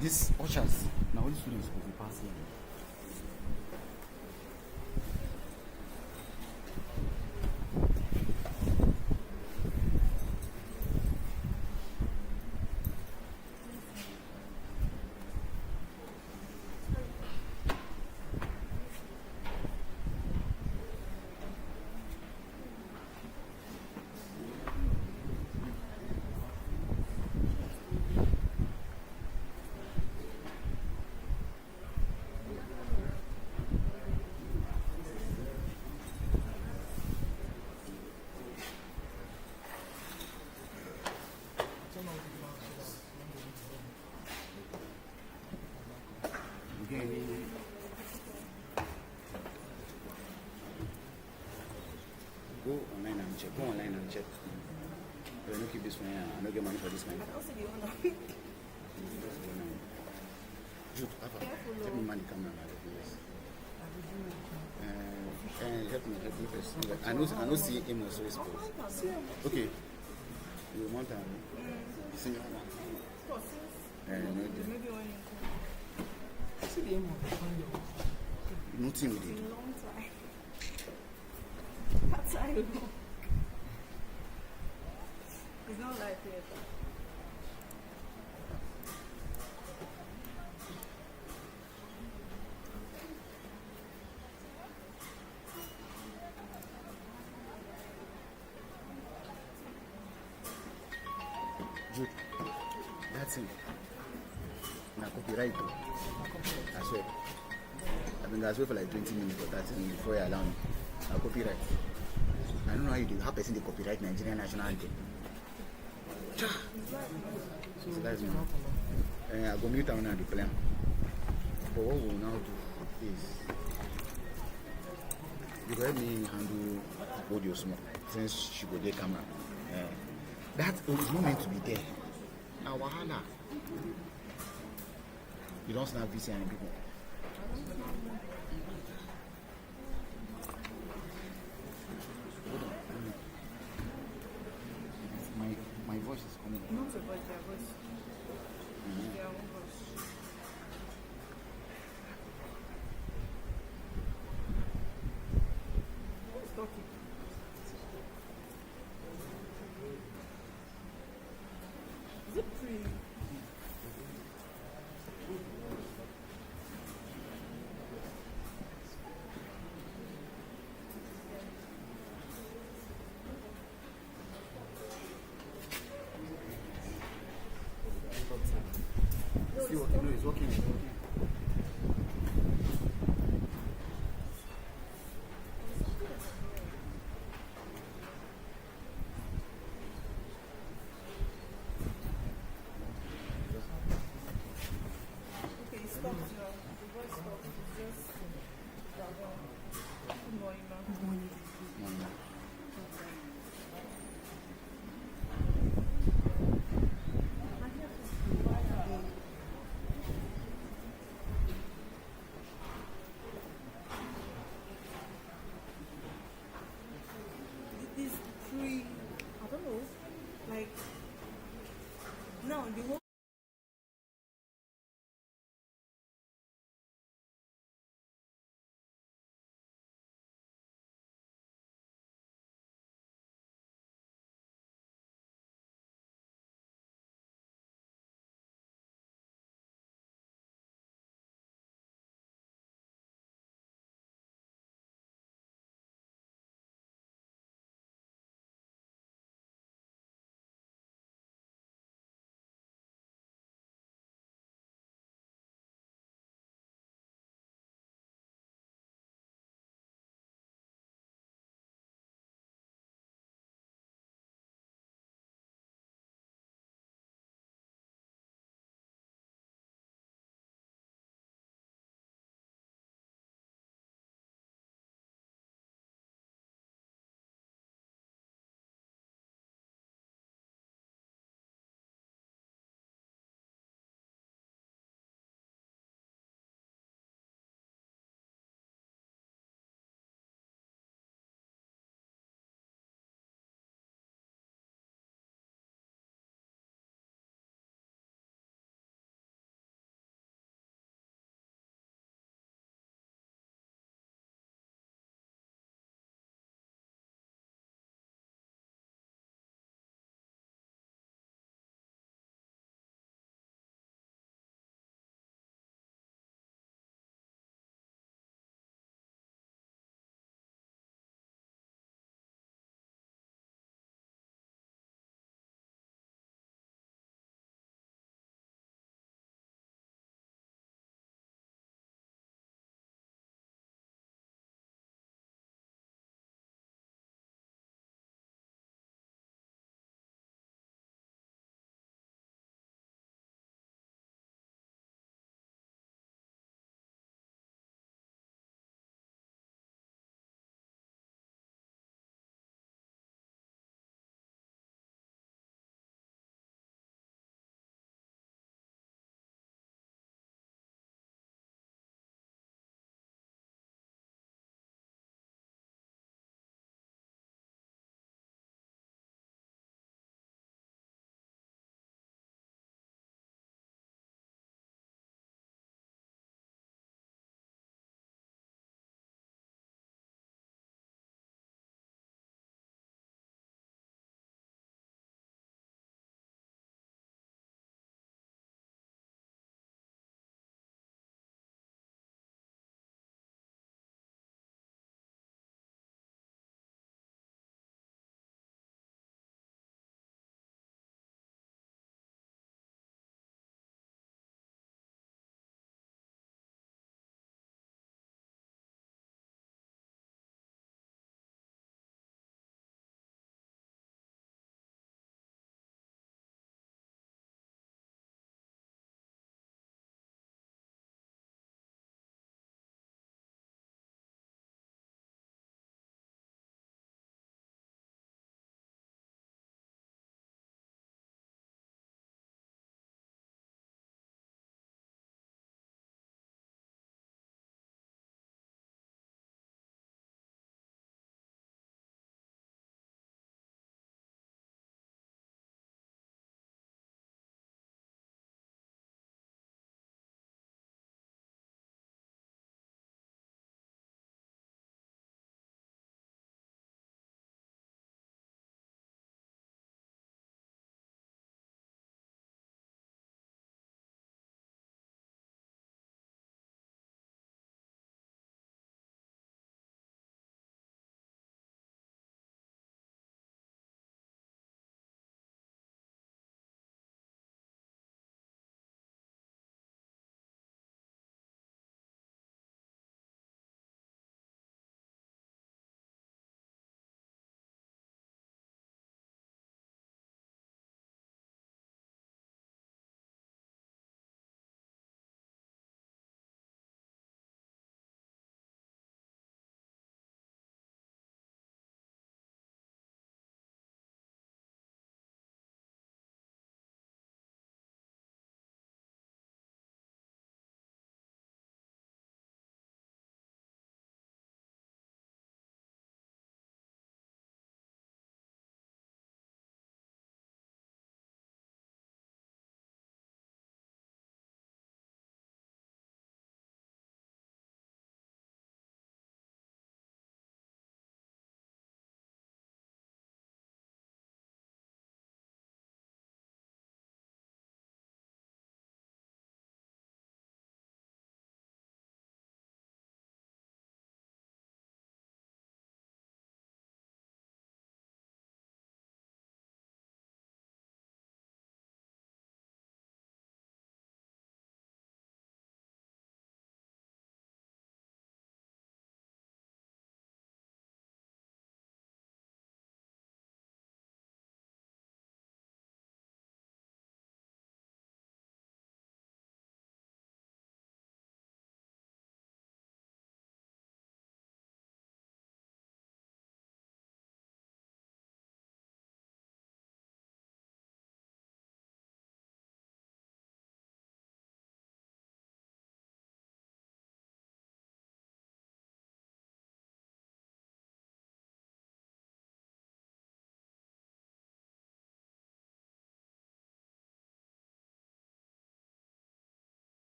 These ushers, now all the students will be passing. Go online and check. Go online and check. I don't keep this one here. I don't get money for this one. I also the owner. Jude, take me money, come on. Help me first. I know see him also is supposed. Okay. You want to see your one? Maybe when you see the aim of nothing with a it. long time. That's how I know. It's not like theater. Jude, that's it. Now copyright. I swear. I've been guys wait for like 20 minutes or 30 minutes before you allow me. Now copyright. I don't know how you do. How person they copyright Nigerian national anthem? So that's me. I go mute down and the plan. But what we'll now do is you go help me handle audio small since she go get camera. That is not meant to be there. Now wahala. You don't snap VC and people. My voice is coming. Not a voice, their voice. Their own voice. Who's talking? Is it free? See what you know is working. It's working. Okay, it stops now. The voice stops. It's just background. Good morning, ma'am. Good morning.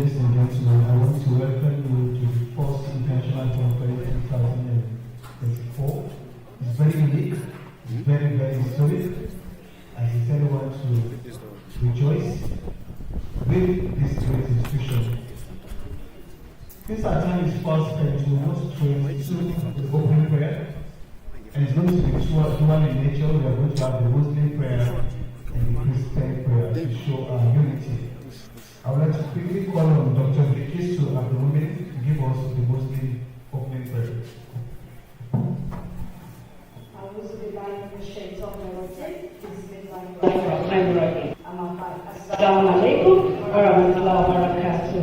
ladies and gentlemen, I want to welcome you to the first International Conference 2024. It's very unique, it's very, very historic. I sincerely want to rejoice with this great institution. Since our time is fast spent, we want to straight to the opening prayer. And it's going to be dual in nature. We are going to have the Muslim prayer and the Christian prayer to show our unity. I would like to quickly call on Dr. Vikis to at the moment to give us the Muslim opening prayer. Assalamu alaikum wa rahmatullahi wa barakatuh.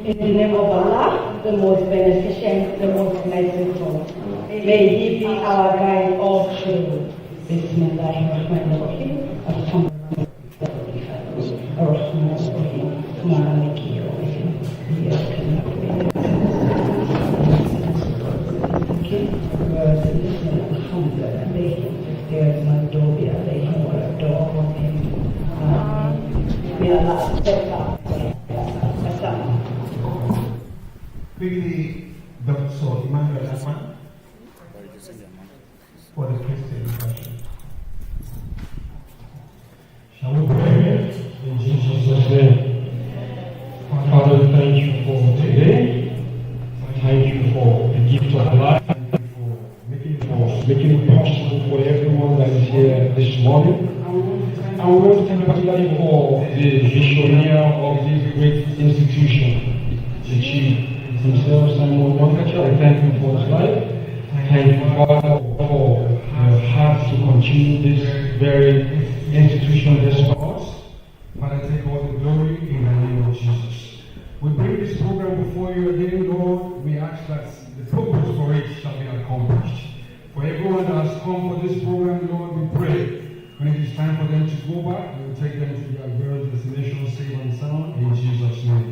In the name of Allah, the most beneficent, the most merciful, may He be our guide all through. Bismillahirrahmanirrahim. Ar-Rahmanir-Rahim. Maliki yawmiddin. Iyyaka na'budu wa iyyaka nasta'in. There is no Dobby alayhim wa radawahum. May Allah accept our prayer. Quickly, Dr. Emmanuel Asman for the Christian version. Shall we pray in Jesus' name? Father, thank you for today. Thank you for the gift of life. Thank you for making it possible for everyone that is here this morning. And we want to thank you particularly for the visionary of this great institution, the chief himself, Simon Wankacha. I thank you for his life. Thank you, Father, for your heart to continue this very institution this for us. Father, take all the glory in the name of Jesus. We bring this program before you again, Lord. We ask that the purpose for it shall be accomplished. For everyone that has come for this program, Lord, we pray. When it is time for them to go back, we will take them to their various destinations, safe and sound, in Jesus' name.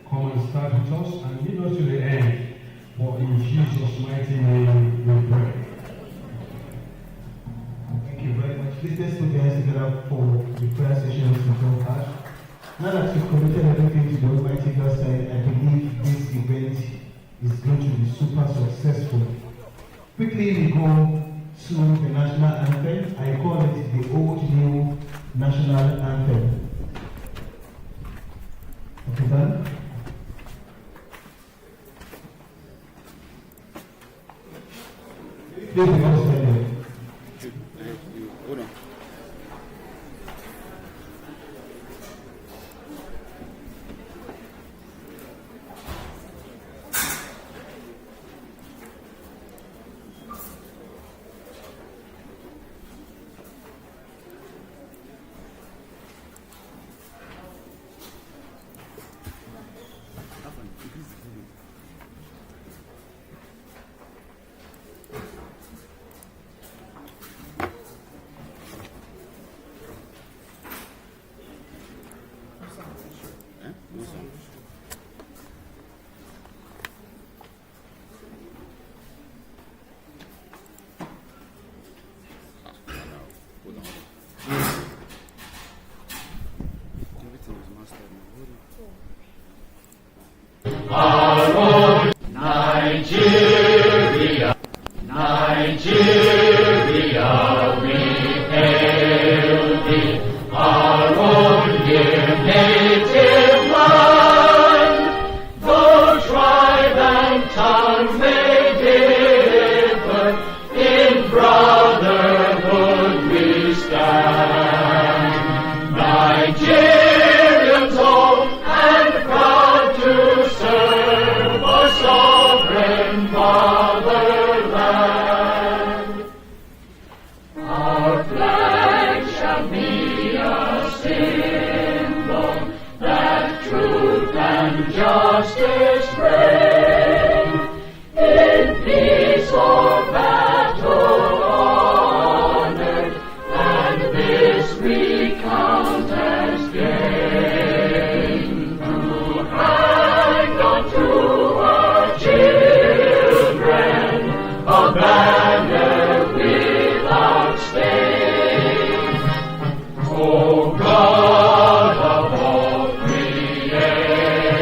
Come and start with us and lead us to the end. For in Jesus' mighty name we pray. Thank you very much. Please let's put your hands together for the prayer sessions we don't have. Now that you've committed everything to the Almighty God side, I believe this event is going to be super successful. Quickly we go to the national anthem. I call it the old new national anthem. Okay, done? Please be standing. Hold on. Nigeria, Nigeria, we hail thee, our own dear native land. Though tribe and tongue may differ, in brotherhood we stand. Nigerians old and proud to serve our sovereign fatherland. Our flag shall be a symbol that truth and justice reign. In peace or battle honored, and this we count as gain. To hang on to our children a banner without stain. O God of all creation,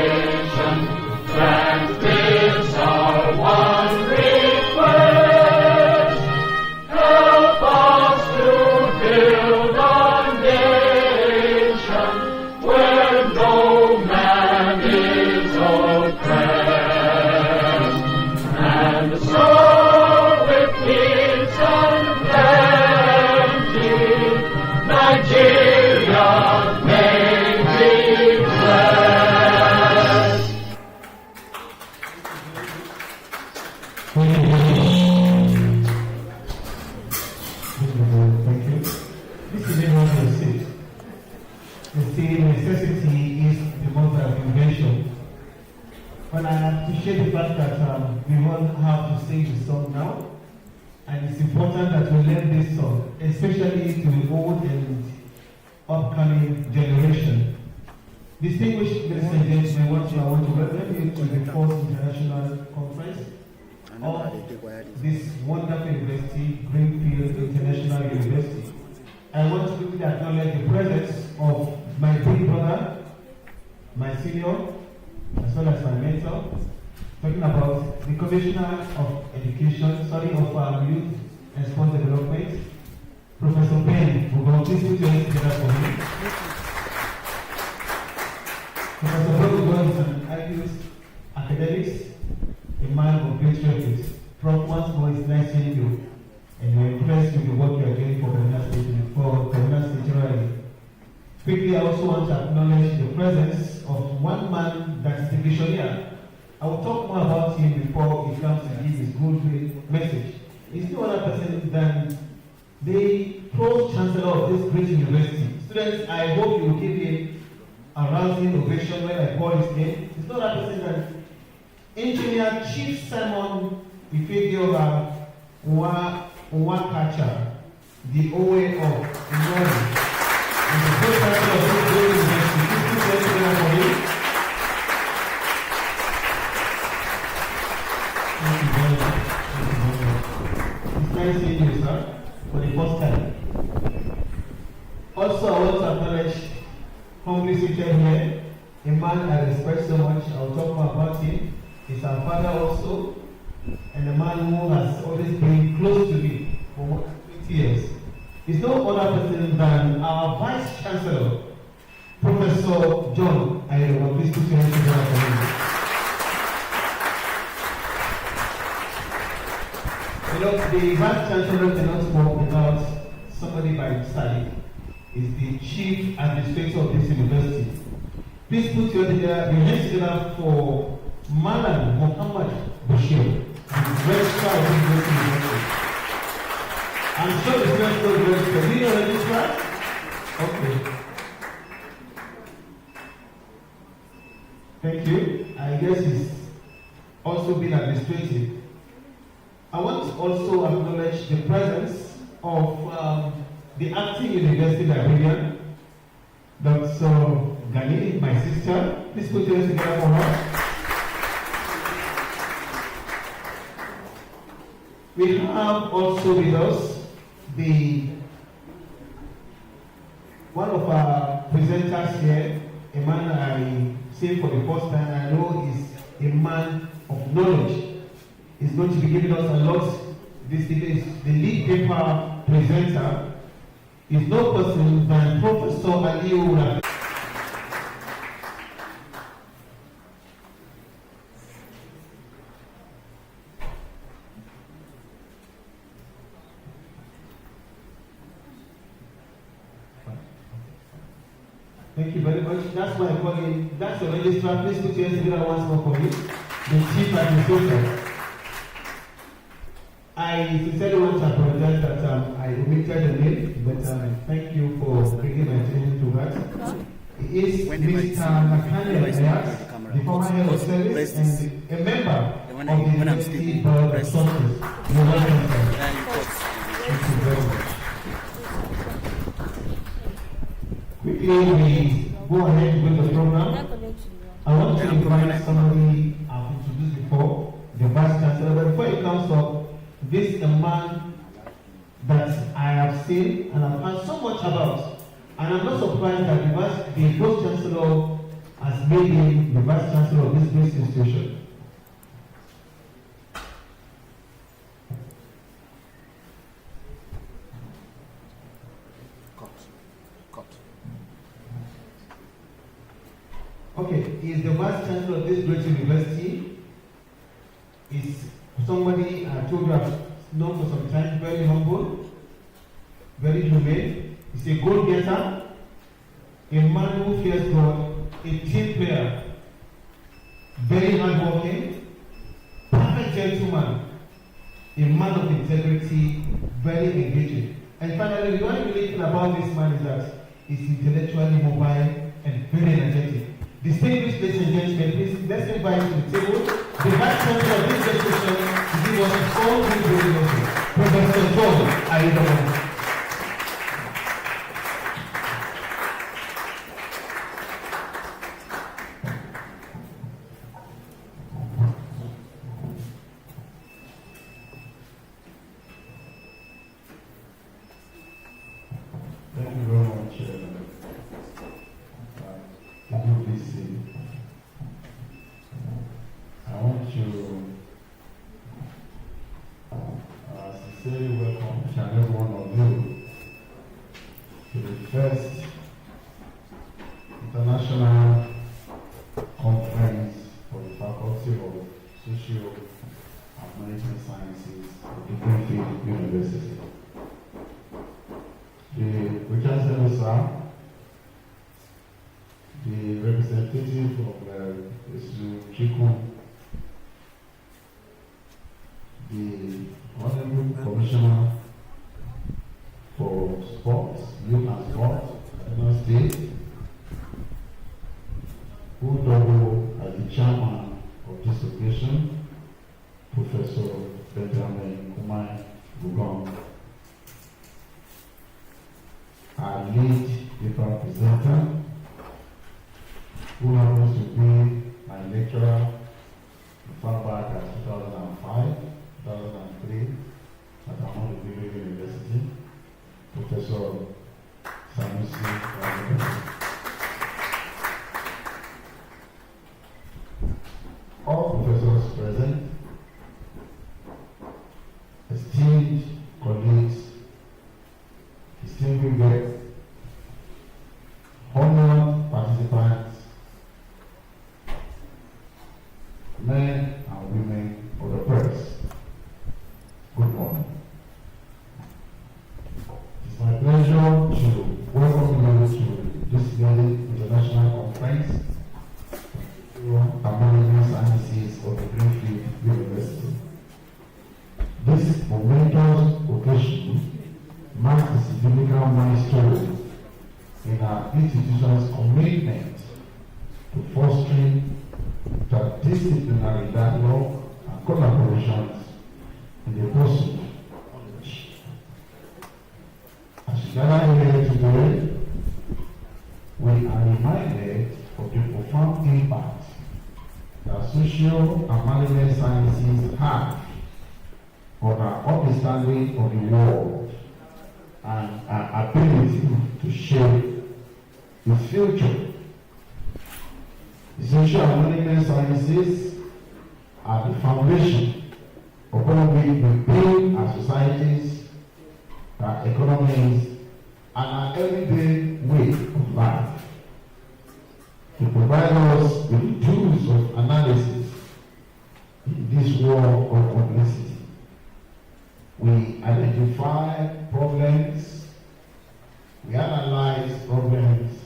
Well, I appreciate the fact that we all have to sing the song now. And it's important that we learn this song, especially to the old and upcoming generation. Distinguished ladies and gentlemen, I want to welcome you to the fourth international conference of this wonderful university, Greenfield International University. I want to quickly acknowledge the presence of my big brother, my senior, as well as my mentor, talking about the Commissioner of Education, Youth and Sports Development, Professor Ben, who will please put your hands together for me. Professor Ben is an activist, academics, a man of great service. Prof. once more is nice seeing you, and we're impressed with the work you are doing for Governor State generally. Quickly, I also want to acknowledge the presence of one man that is a visionary. I will talk more about him before he comes to give his good message. He's no other person than the Pro-Chancellor of this great university. Students, I hope you will give him a rousing ovation when I call his name. He's no other person than Engineer Chief Simon Ifediola Nwakacha, the OA of Ignore, and the Pro-Chancellor of this great university. Please put your hands together for him. Thank you very much. It's nice seeing you, sir, for the first time. Also, I want to acknowledge, humbly seated here, a man I respect so much. I'll talk more about him. He's our father also, and a man who has always been close to me for more than 20 years. He's no other person than our Vice Chancellor, Professor John Ayelowo. Please put your hands together for him. You know, the Vice Chancellor cannot work without somebody by his side. He's the Chief Administrator of this university. Please put your hands together for Malam Muhammad Bashir, the Registrar of this university. I'm sure the students know the Registrar. Do you know the Registrar? Okay. Thank you. I guess he's also been administrative. I want to also acknowledge the presence of the acting university librarian, Dr. Gani, my sister. Please put your hands together for her. We have also with us one of our presenters here, a man I say for the first time, I know is a man of knowledge. He's going to be giving us a lot. This is the lead paper presenter. Is no person than Professor Aliyu Rafi. Thank you very much. That's why I call him. That's the registrar. Please put your hands together once more for me. The Chief Administrator. I sincerely want to apologize that I omitted the name, but thank you for bringing my attention to that. He is Mr. Nathaniel Ayat, the former head of service and a member of the University Board of Trustees. You're welcome, sir. Thank you very much. Quickly, we go ahead with the program. I want to invite somebody I've introduced before, the Vice Chancellor, but before he comes up, this is a man that I have seen and I've heard so much about. And I'm not surprised that the Pro-Chancellor has made him the Vice Chancellor of this great institution. Okay, he is the Vice Chancellor of this great university. He's somebody I told you I've known for some time, very humble, very humane. He's a goal-getter, a man who fears God, a team player, very hardworking, perfect gentleman, a man of integrity, very engaging. And finally, the only really thing about this man is that he's intellectually mobile and very energetic. Distinguished ladies and gentlemen, please let's invite to the table the Vice Chancellor of this institution to give us his own introduction. Professor John Ayedamola. Thank you very much. Can you please see? I want to sincerely welcome each and every one of you to the first international conference for the Faculty of Social and Management Sciences of the Greenfield University. The Chancellor, sir, the representative of Chikun, the Honorable Commissioner for Sports, Youth and Sport, Kaduna State, who double as the chairman of this occasion, Professor Benjamin Kumai Bugong, our lead paper presenter, who happens to be my lecturer far back at 2005, 2003 at Ahmadu Bello University, Professor Sanusi Ramon. All professors present, esteemed colleagues, esteemed guests, honored participants, men and women of the press, good morning. It's my pleasure to welcome you to this very international conference among the sciences of the Greenfield University. This momentous occasion marks a significant milestone in our institution's commitment to fostering interdisciplinary dialogue and collaborations in the pursuit of knowledge. As we gather here today, we are reminded of the profound impact that social and management sciences have on our understanding of the world and our ability to shape its future. The social and management sciences are the foundation upon which we build our societies, our economies, and our everyday way of life. To provide us with tools of analysis in this world of complexity. We identify problems, we analyze problems,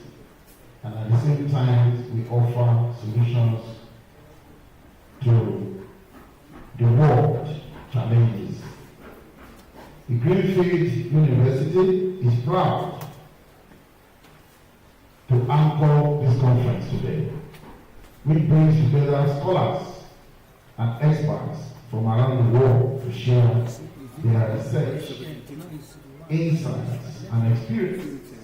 and at the same time we offer solutions to the world challenges. The Greenfield University is proud to anchor this conference today, which brings together scholars and experts from around the world to share their research, insights, and experiences.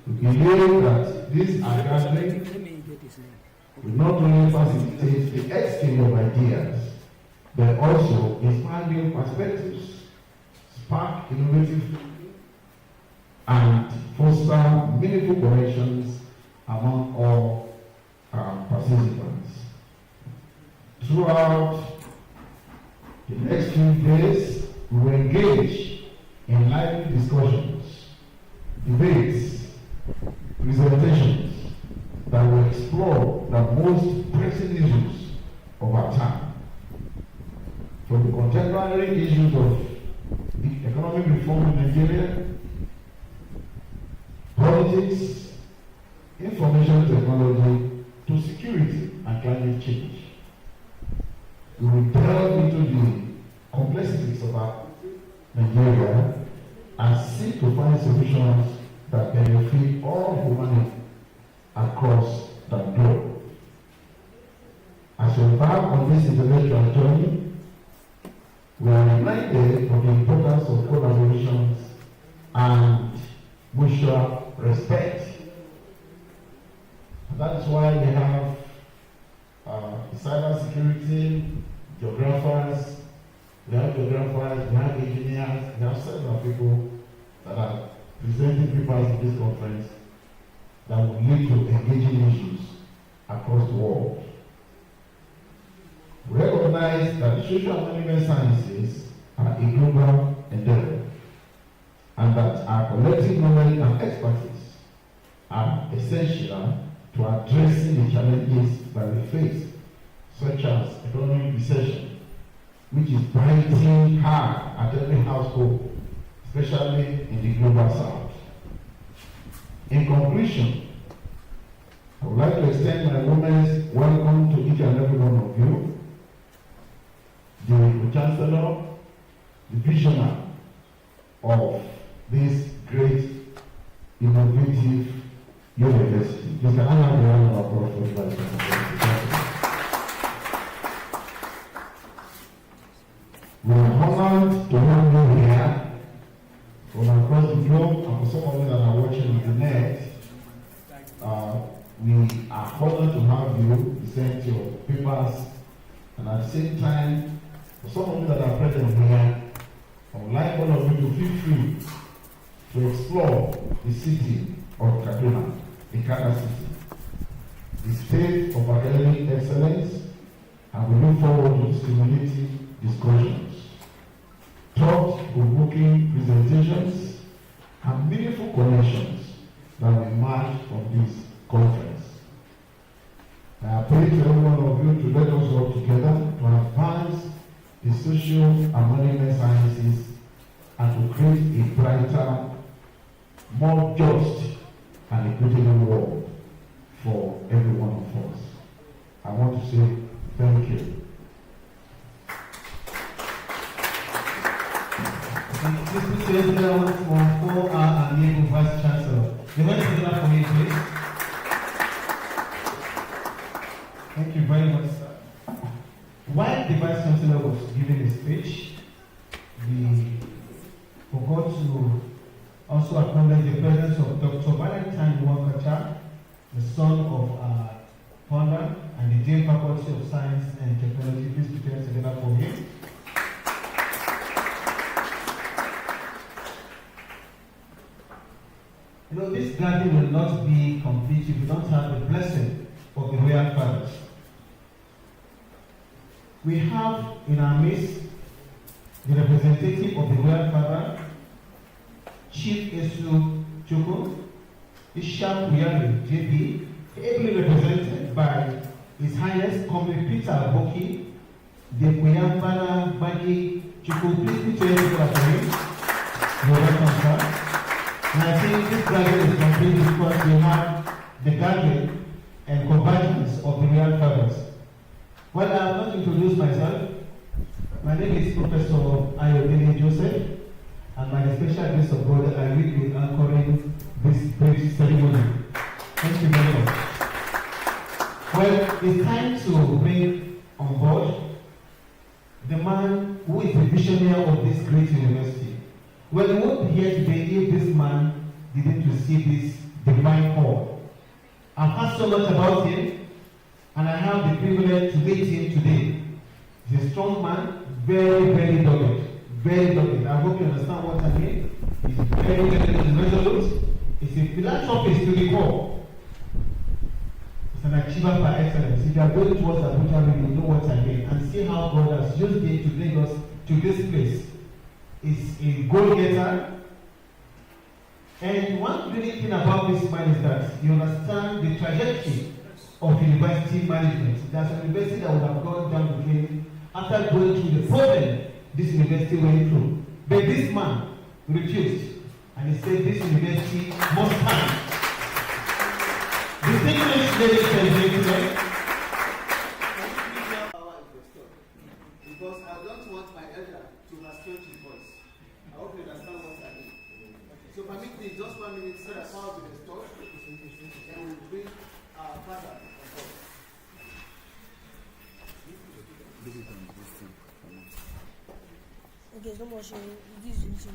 We believe that this gathering will not only facilitate the exchange of ideas, but also inspire new perspectives, spark innovative and foster meaningful connections among all participants. Throughout the next few days, we will engage in lively discussions, debates, presentations that will explore the most pressing issues of our time. From the contemporary issues of the economic reform in Nigeria, politics, information technology, to security and climate change. We will delve into the complexities of our Nigeria and seek to find solutions that benefit all humanity across can do. As we embark on this intellectual journey, we are reminded of the importance of collaborations and mutual respect. That is why we have cyber security, geographers, we have engineers, we have several people that are presenting papers in this conference that will lead to engaging issues across the world. We recognize that the social and management sciences are a global endeavor, and that our collective knowledge and expertise are essential to addressing the challenges that we face, such as economic recession, which is biting hard at every household, especially in the global south. In conclusion, I would like to extend my warmest welcome to each and every one of you, the Chancellor, the visionary of this great innovative university. Please can I have the round of applause for the Vice Chancellor? We are honored to have you here from across the globe, and for some of you that are watching on the net, we are honored to have you present your papers, and at the same time, for some of you that are present here, I would like all of you to feel free to explore the city of Kaduna, the Ghana city, the state of academic excellence, and we look forward to stimulating discussions, thought-provoking presentations, and meaningful connections that will emerge from this conference. I appeal to every one of you to let us work together to advance the social and management sciences and to create a brighter, more just and equitable world for every one of us. I want to say thank you. Please put your hands down for our amiable Vice Chancellor. The one is for me, please. Thank you very much, sir. While the Vice Chancellor was giving his speech, we forgot to also acknowledge the presence of Dr. Valentine Wakacha, the son of our founder and the Dean Faculty of Science and Technology. Please put your hands together for him. You know, this gathering will not be complete if we don't have the blessing of the Royal Fathers. We have in our midst the representative of the Royal Father, Chief Esu Chukwu, Ishak Uyari, JP, ably represented by His Highness Comrade Peter Aboki, the Kuyambana Bagi Chukwu. Please put your hands together for him. You're welcome, sir. And I think this gathering is complete because we have the gathering and convergence of the Royal Fathers. Well, I have not introduced myself. My name is Professor Ayodele Joseph, and by the special grace of God, I will be anchoring this brief ceremony. Thank you very much. Well, it's time to bring on board the man who is the visionary of this great university. Well, we won't be here today if this man didn't receive this divine call. I've heard so much about him, and I have the privilege to meet him today. He's a strong man, very, very dogged. Very dogged. I hope you understand what I mean. He's very, very resolute. He's a philanthropist to the core. He's an achiever by excellence. If you are going towards Abuja, you know what I mean. And see how God has used him to bring us to this place. He's a goal-getter. And one unique thing about this man is that you understand the trajectory of university management. There's a university that would have gone down the drain after going through the problem this university went through. But this man refused. And he said this university must stand. Distinguished ladies and gentlemen, because I don't want my elder to restrain his voice. I hope you understand what I mean. So permit me just 1 minute so that power will be restored and we will bring our father leave it on this thing for now. Okay, so much. This is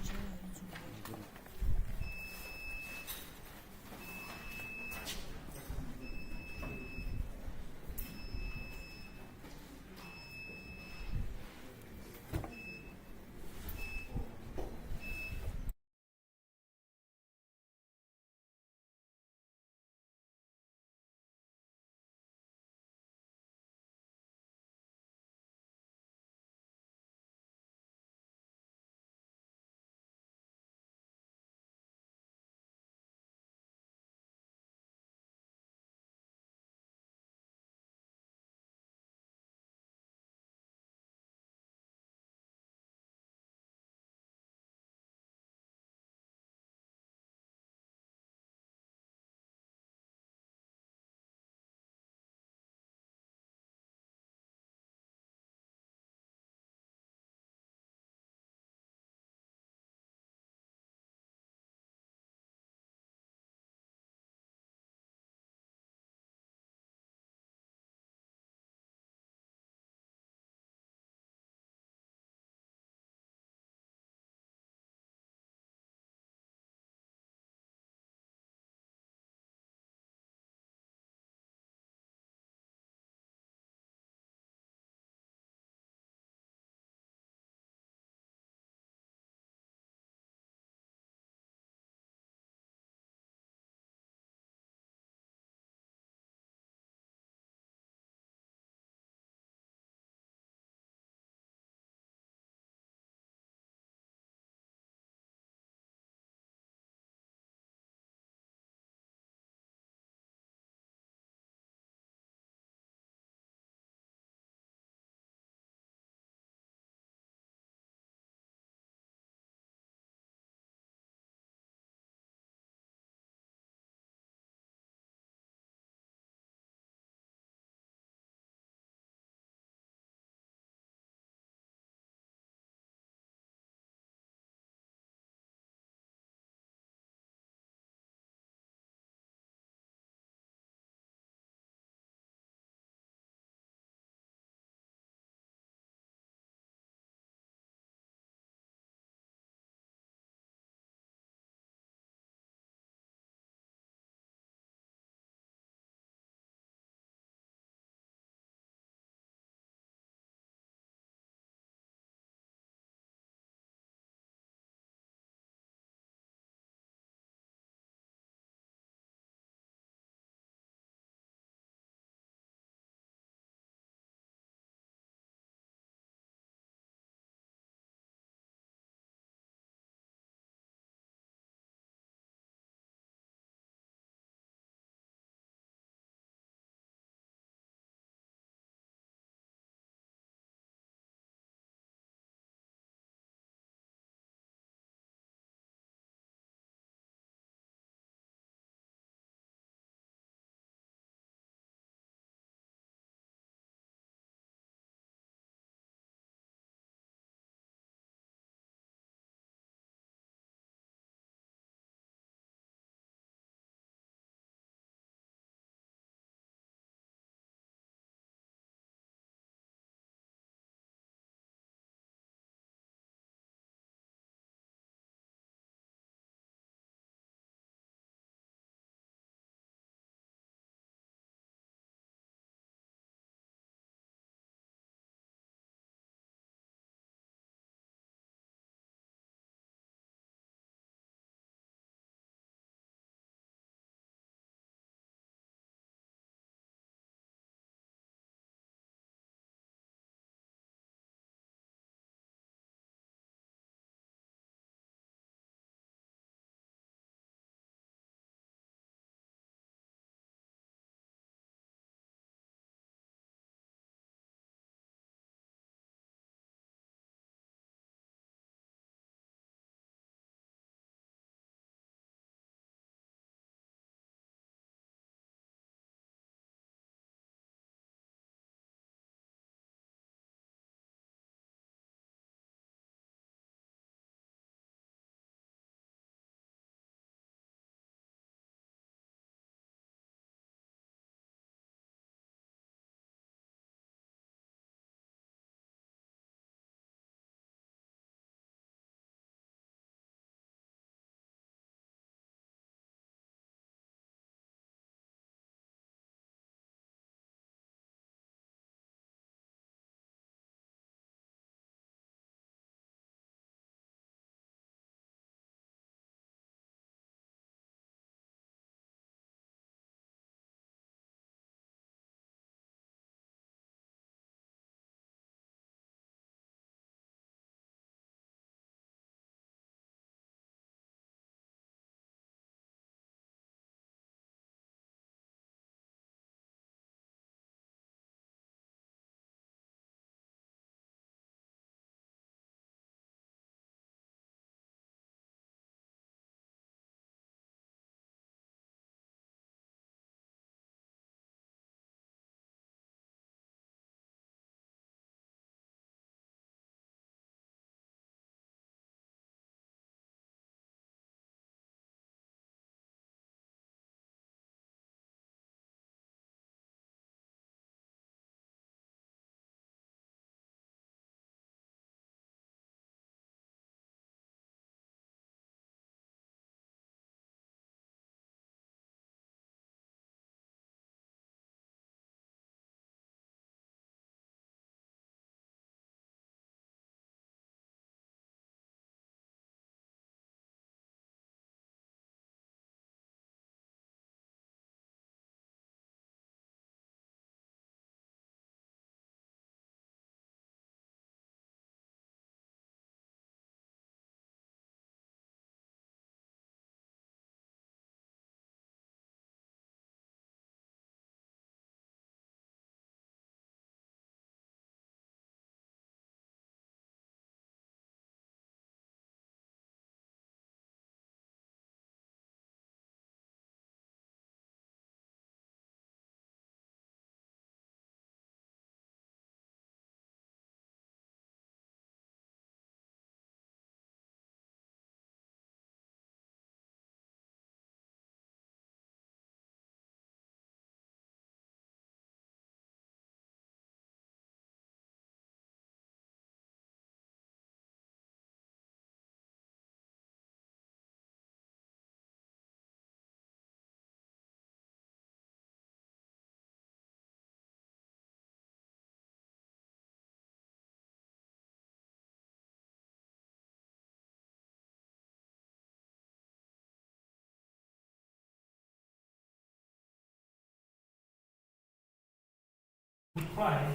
pride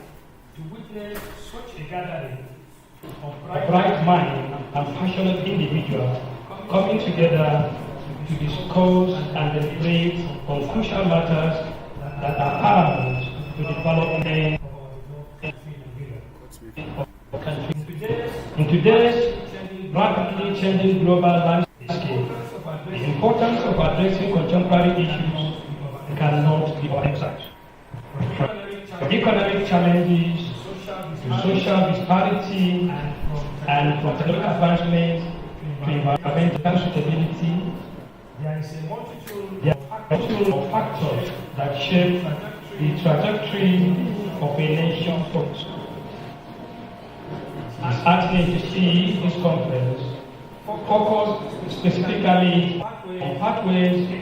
to witness such a gathering of bright minds and passionate individuals coming together to discuss and deliberate on crucial matters that are paramount to the development of the country. In today's rapidly changing global landscape, the importance of addressing contemporary issues cannot be overemphasized. From economic challenges to social disparity and from technological advancements to environmental sustainability, there is a multitude of factors that shape the trajectory of a nation's progress. It's heartening to see this conference focus specifically on pathways to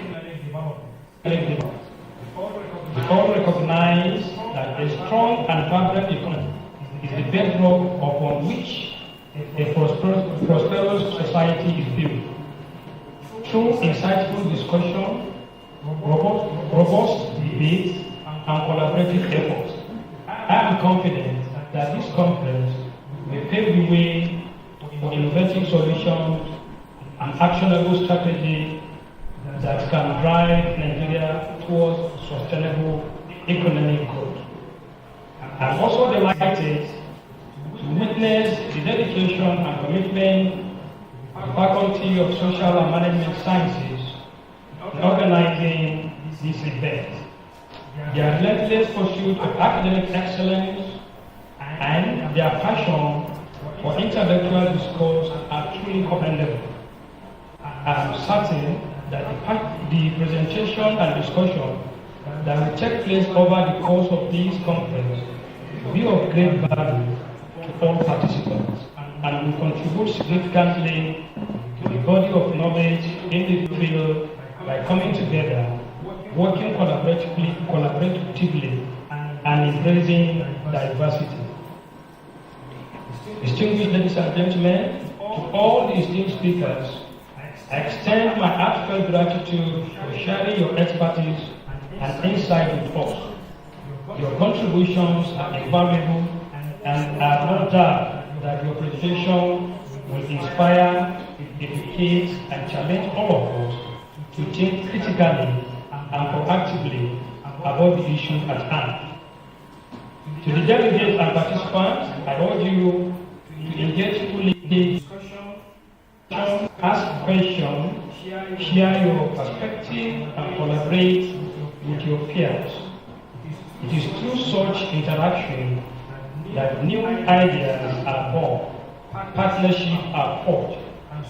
development. We all recognize that a strong and vibrant economy is the bedrock upon which a prosperous society is built. Through insightful discussion, robust debates, and collaborative efforts, I am confident that this conference will pave the way for innovative solutions and actionable strategies that can drive Nigeria towards sustainable economic growth. I'm also delighted to witness the dedication and commitment of the Faculty of Social and Management Sciences in organizing this event. Their relentless pursuit of academic excellence and their passion for intellectual discourse are truly commendable. I am certain that the presentation and discussion that will take place over the course of this conference will be of great value to all participants and will contribute significantly to the body of knowledge in the field by coming together, working collaboratively and embracing diversity. Distinguished ladies and gentlemen, to all the esteemed speakers, I extend my heartfelt gratitude for sharing your expertise and insight with us. Your contributions are invaluable, and I have no doubt that your presentation will inspire, educate, and challenge all of us to think critically and proactively about the issue at hand. To the delegates and participants, I urge you to engage fully in discussion, ask questions, share your perspective, and collaborate with your peers. It is through such interaction that new ideas are born, partnerships are forged,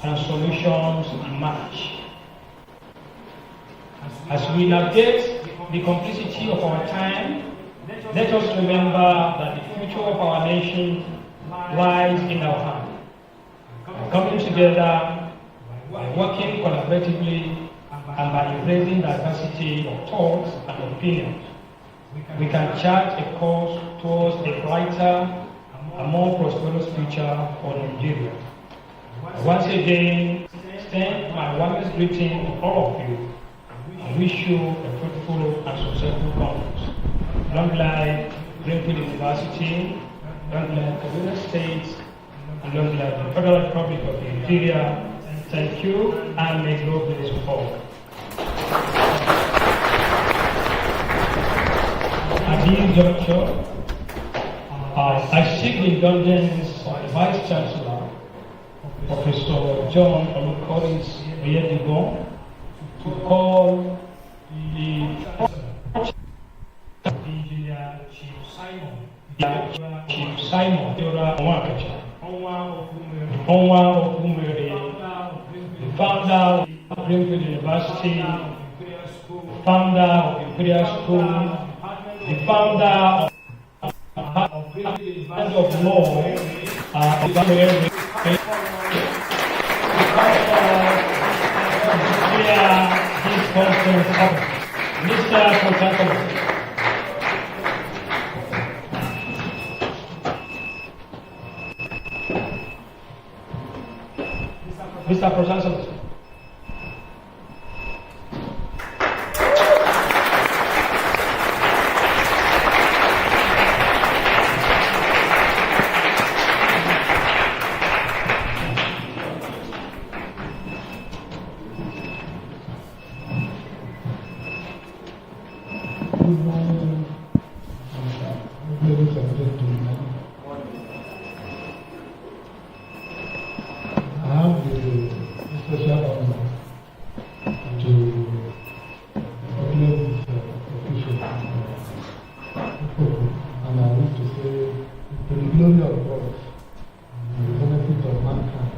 and solutions emerge. As we navigate the complexity of our time, let us remember that the future of our nation lies in our hands. By coming together, by working collaboratively, and by embracing diversity of thoughts and opinions, we can chart a course towards a brighter and more prosperous future for Nigeria. I once again extend my warmest greeting to all of you and wish you a fruitful and successful conference. Long life Greenfield University, long life Kaduna State, and long life the Federal Republic of Nigeria. Thank you, and may God bless you all. At this juncture, I seek the indulgence of the Vice Chancellor, Professor John Olukoris Oyedigbon, to call the Engineer Chief Simon Theodore Nwakacha, the founder of Greenfield University, the founder of Imperial School, the founder of Greenfield of Law, this conference up. Mr. Protocol. Mr. Protocol. only of God, and the benefit of mankind,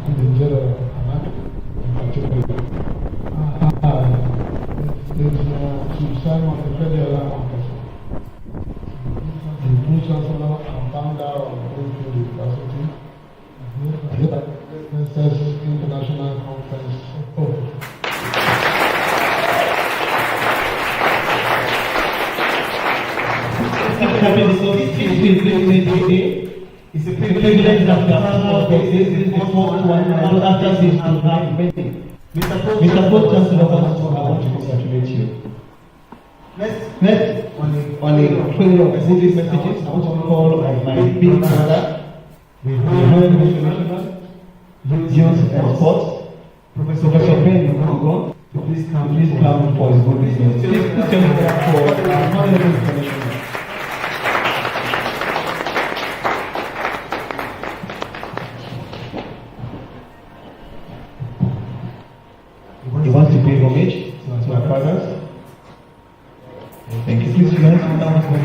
and in general, and in particular. Chief Simon, the federal officer, the chancellor and founder of Greenfield University, the International Conference. It's a privilege that we are all this is the first one, and after this we have many. Mr. Post Chancellor, I want to congratulate you. Next, on a trail of moving messages, I want to call on my big brother, the Royal Commissioner, Youth and Sports, Professor Ben Nkongo, to please come for his good business. Please tell me that for Honorable Commissioner. You want to pay homage to our fathers? Thank you. Please, you want to come down for me?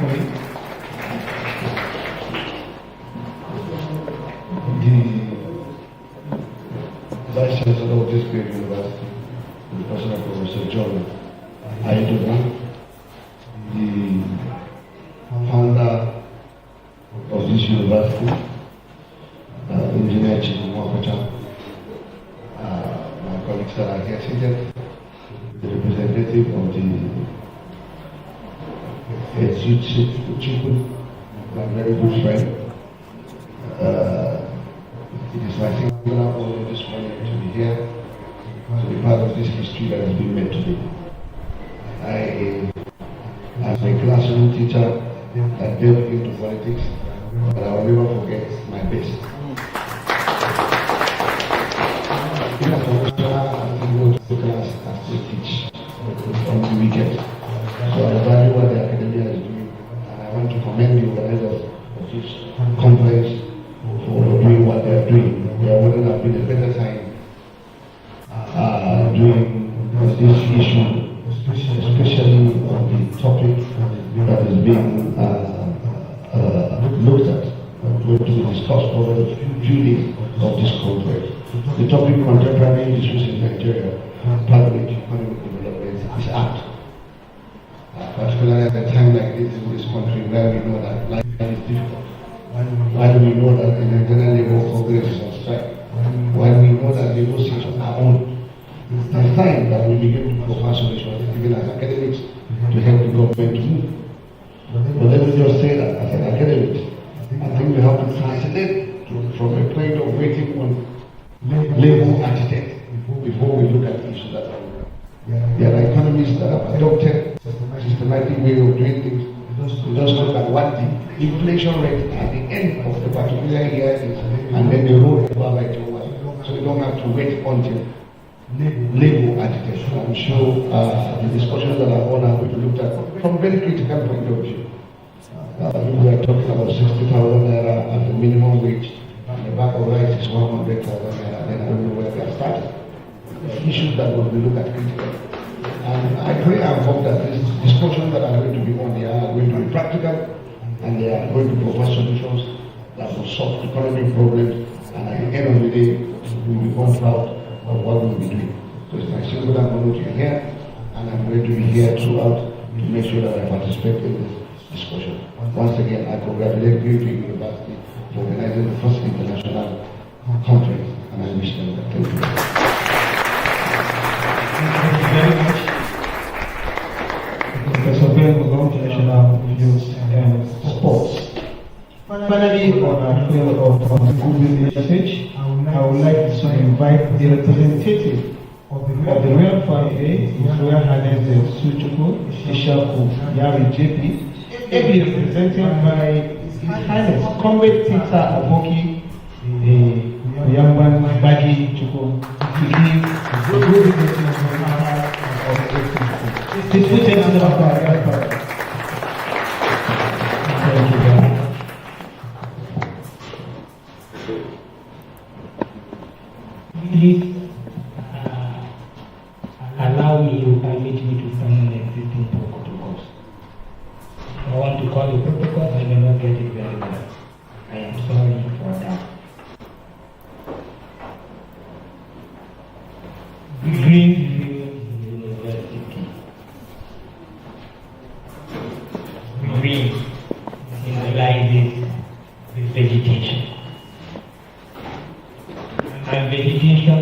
The Vice Chancellor of this great university, the person of Professor John Ayedogun, the founder of this university, Engineer Chibumakocha, my colleagues that are here seated, the representative of the Chukwu, my very good friend. It is my singular honor this morning to be here, to be part of this history that has been made today. I, as a classroom teacher that delved into politics, but I will never forget my best. In a professional, I go to the class and still teach on the weekend. So I value what the academia is doing, and I want to commend the organizers of this conference for doing what they are doing. There wouldn't have been a better time doing this issue, especially on the topic that is being looked at, going to be discussed over the few days of this conference. The topic contemporary issues in Nigeria, public economic development, is apt. Particularly at a time like this in this country where we know that life is difficult. While we know that the Nigerian Labour Congress is on strike, while we know that negotiations are on, it's time that we begin to provide solutions, even as academics, to help the government to move. But let me just say that as an academic, I think we have to translate from a point of waiting on labor architects before we look at issues that are on. There are economists that have adopted a systematic way of doing things. You just look at what the inflation rate at the end of the particular year is, and then they roll it over by 2 months. So you don't have to wait until labor architects. I'm sure the discussions that are on are going to look at from very critical point of view. We are talking about 60,000 naira as the minimum wage, and the bag of rice is 100,000 naira. Then I don't know where they are starting. Issues that will be looked at critically. And I pray and hope that these discussions that are going to be on there are going to be practical, and they are going to provide solutions that will solve economic problems, and at the end of the day, we will become proud of what we will be doing. So it's my singular honor to be here, and I'm going to be here throughout to make sure that I participate in this discussion. Once again, I congratulate Greenfield University for organizing the first international conference, and I wish them that. Thank you. Thank you very much. Professor Ben Nkongo, National Youth and Sports. Finally, on our trail of Google message, I would like to invite the representative of the Royal Family, His Royal Highness Suchukwu Ishaku Yari JP, ably represented by His Highness Comrade Tita Aboki, Yamban Bagi Chukwu, to give the good message of the heart of the Please put it to the back. Thank you very much. Please allow me to permit me to sign the existing protocols. I want to call the protocol, I may not get it very well. vegetation. And vegetation,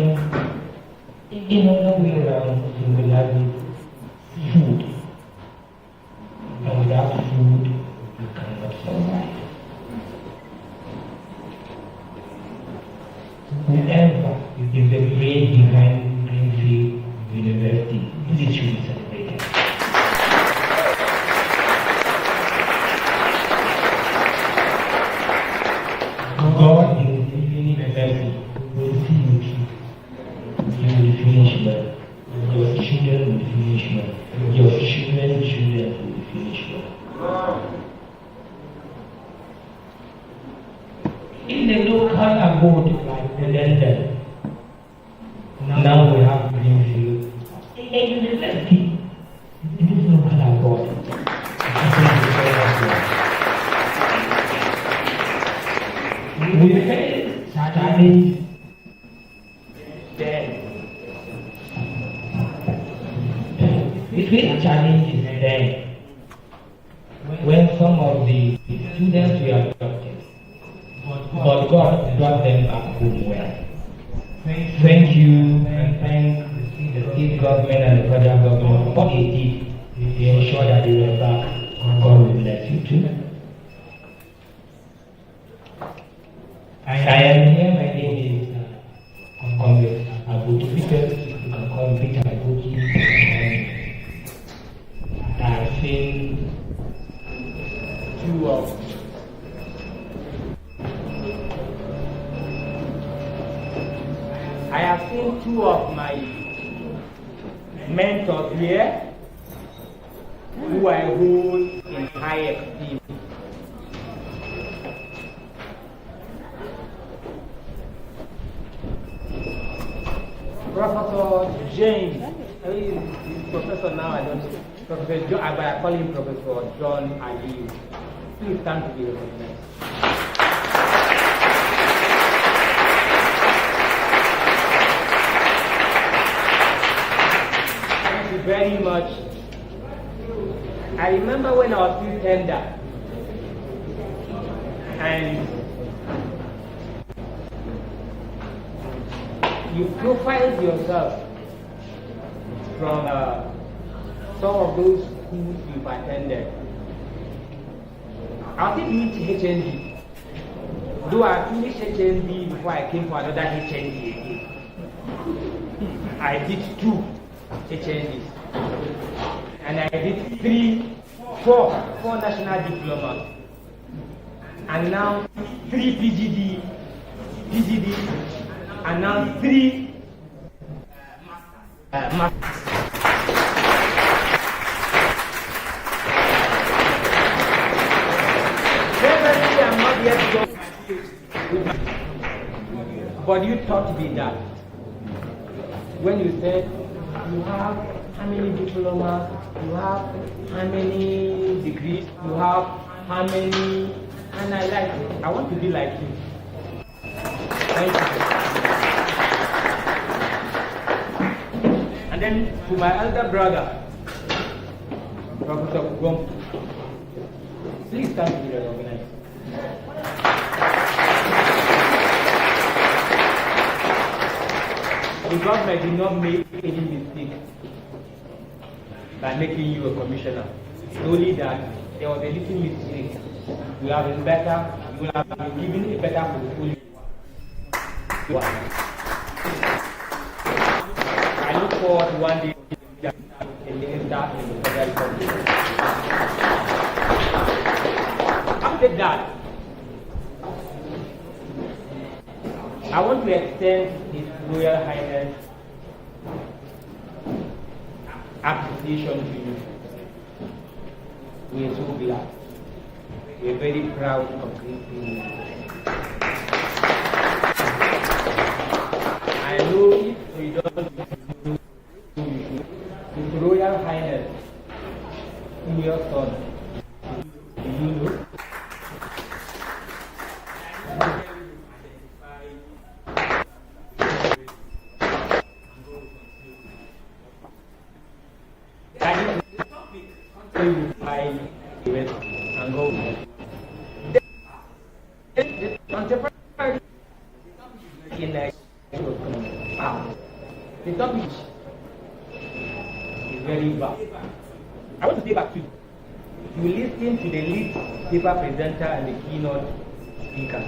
in another way around, symbolizes food. And without food, you cannot survive. Whoever is the brain behind Greenfield University, this should be celebrated. God in His infinite mercy will see you through. You will finish well. Your children will finish well. Your children's children will finish well. In the local abode like the London, now we have Greenfield, a university. It is local abode. We face challenge then. We face challenges then when some of the students were adopted, but God brought them back home well. Thank you and thank the state government and the federal government for what they did to ensure that they were back. God will bless you too. I am here, my name is Comrade Abutu. You can call me Peter Abutu. I've seen two of my mentors here who I hold in high esteem. Professor James, he's professor now, I don't know. Professor John, I call him Professor John Ali. Please stand to be recognized. Thank you very much. I remember when I was still tender, and you profiled yourself from some of those schools you've attended. I was still doing HND. Though I finished HND before I came for another HND again. I did 2 HNDs. And I did 4 national diplomas. And now 3 PGD, and now 3 masters. Definitely I'm not yet done, but you taught me that when you said you have how many diplomas, you have how many degrees, you have how many, and I like it. I want to be like you. Thank you. And then to my elder brother, Professor Gum, please stand to be recognized. The government did not make any mistake by making you a commissioner. It's only that there was a little mistake. You have been better, you will have been given a better portfolio. I look forward to one day in the federal government. After that, I want to extend His Royal Highness appreciation to you. We are so glad. We are very proud of Greenfield. I know if we don't do His Royal Highness in your son, do you know? And go. The paper presenter and the keynote speaker.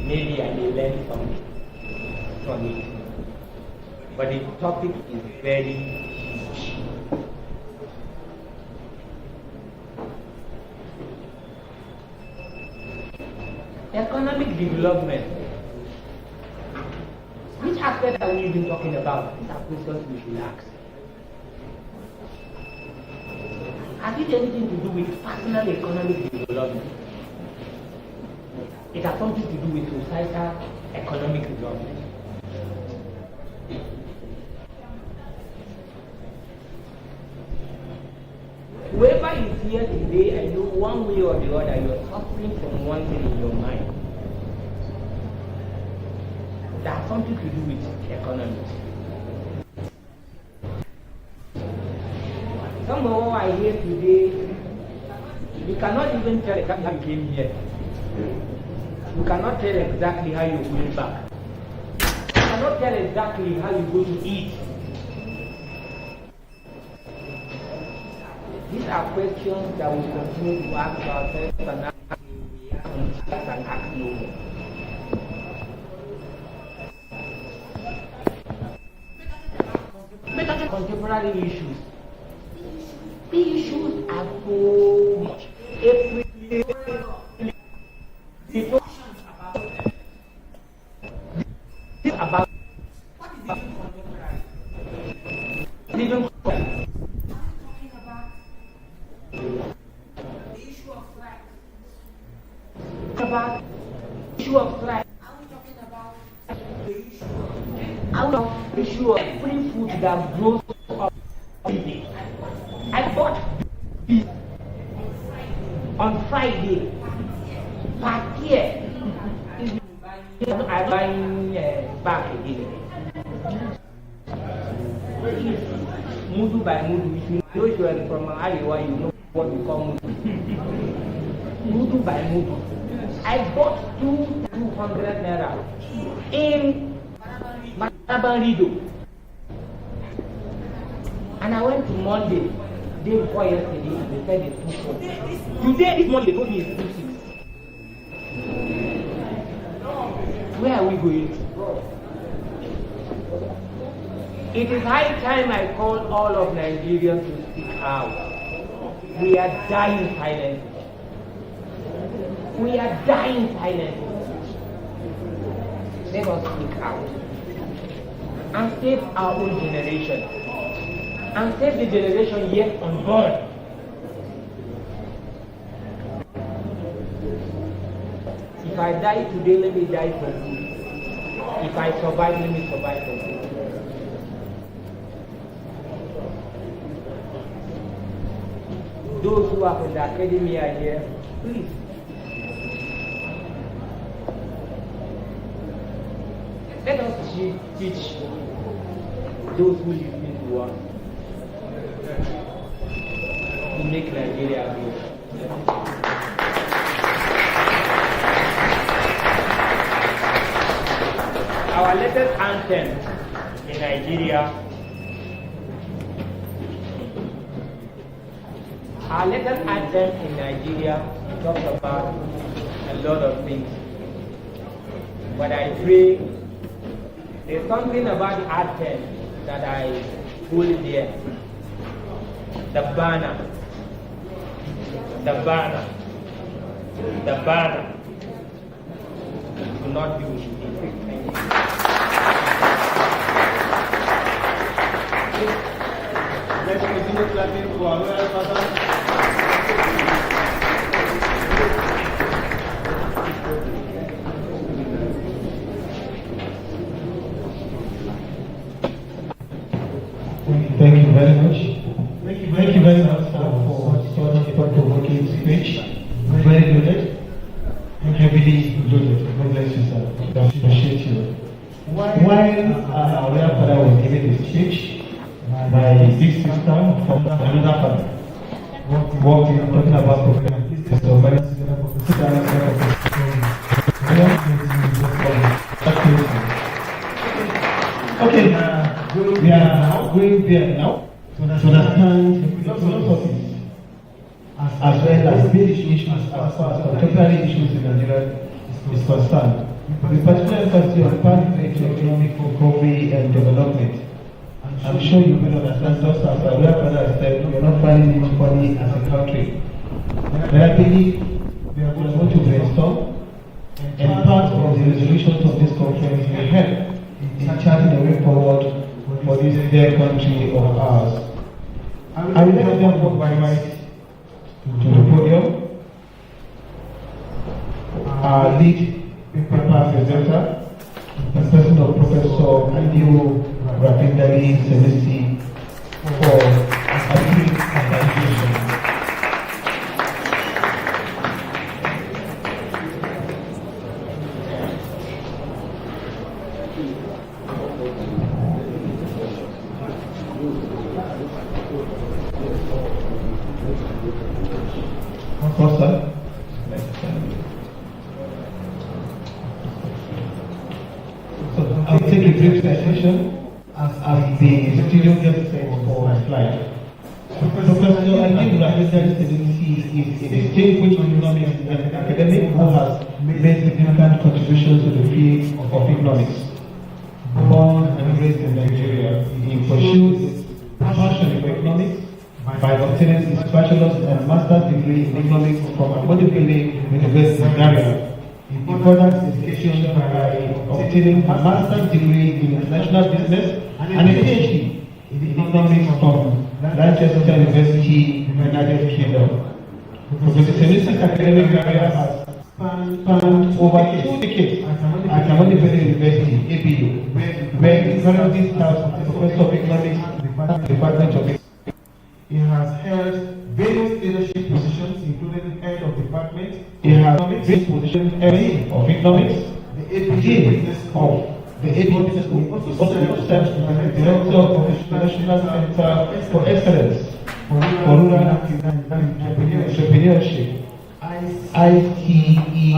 Maybe I may learn something from it. But the topic is very huge. Economic development. Which aspect are we even talking about? These are questions we should ask. Has it anything to do with personal economic development? It has something to do with societal economic development. Whoever is here today, I know one way or the other, you are suffering from one thing in your mind. That has something to do with economics. Some of what I hear today, you cannot even tell exactly how you came here. You cannot tell exactly how you're going back. You cannot tell exactly how you go to eat. These are questions that we continue to ask ourselves and ask no more. Contemporary issues. The issues are so much. About what is even contemporary? Even talking about the issue of flight. About the issue of flight. Are we talking about the issue of free food that grows up? I bought beef on Friday. But here, I'm buying back again. Mudu by Mudu. If you know you are from Iowa, you know what we call Mudu. Mudu by Mudu. I bought 200 naira in Marabarido. And I went to Monday, day before yesterday, and they said it's 2.4. Today, this morning, they told me it's 2.6. Where are we going? It is high time I call all of Nigerians to speak out. We are dying silently. We are dying silently. Let us speak out and save our own generation. And save the generation yet unborn. If I die today, let me die for good. If I survive, let me survive for good. Those who are from the academy are here, please. Let us teach those who listen to us to make Nigeria great. Our latest anthem in Nigeria, talks about a lot of things. But I pray there's something about the anthem that I hold there. The banner. The banner. The banner. Do not use it. Let's continue clapping to our royal father. Thank you very much. Thank you very much for such a provoking speech. Very good. Heavily loaded. God bless you, sir. I appreciate you. While our real father was giving the speech, my big sister from another father walked in talking about procurement. Okay, we are going there now to understand the philosophies as well as big issues as far as contemporary issues in Nigeria is concerned, with particular emphasis on pathway to economic recovery and development. I'm sure you will understand, just as our brother said, we are not finding it funny as a country. But I believe we are going to brainstorm, and part of the resolutions of this conference will help in charting a way forward for this dear country of ours. I will let them walk by right to the podium. Our lead paper presenter, the person of Professor Adio Rapindali Senesi, for a brief presentation. I'll take a brief presentation as the studio gets set for my slide. Professor Adim Rapindali Senesi is a distinguished economist and academic who has made significant contributions to the field of economics. Born and raised in Nigeria, he pursued his passion for economics by obtaining his bachelor's and master's degree in economics from Ahmadu University in Zaria. He furthered his education by obtaining a master's degree in international business and a PhD in economics from Lancaster University, United Kingdom. Professor Senesi's academic career has spanned over 2 decades at Ahmadu University, ABU, where he currently serves as Professor of Economics at the Department of Economics. He has held various leadership positions, including head of department. He has various positions head of economics, the dean of the ABU Business School. He also serves as the director of the National Center for Excellence for Rural Entrepreneurship, ITEREE,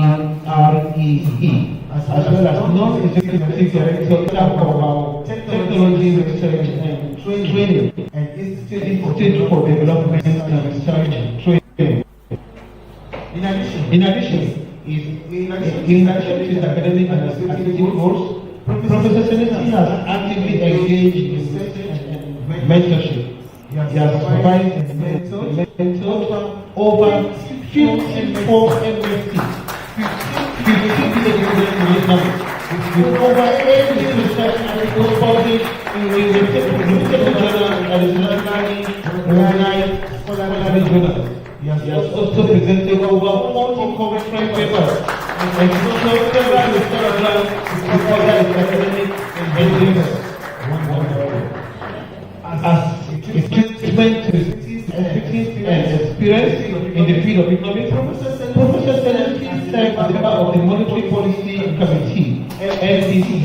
as well as non-executive director of Technology Research and Training and Institute for Development and Research and Training. In addition to his academic and administrative roles, Professor Senesi has actively engaged in research and mentorship. He has supervised and mentored over 54 MSc, 15 economics, with over 80 research articles published in reputable journals and internationally recognized scholarly journals. He has also presented over 40 conference papers and exposed several research journals to further his academic endeavors. As a treatment to his expertise and experience in the field of economics, Professor Senesi served as member of the Monetary Policy Committee, NPC,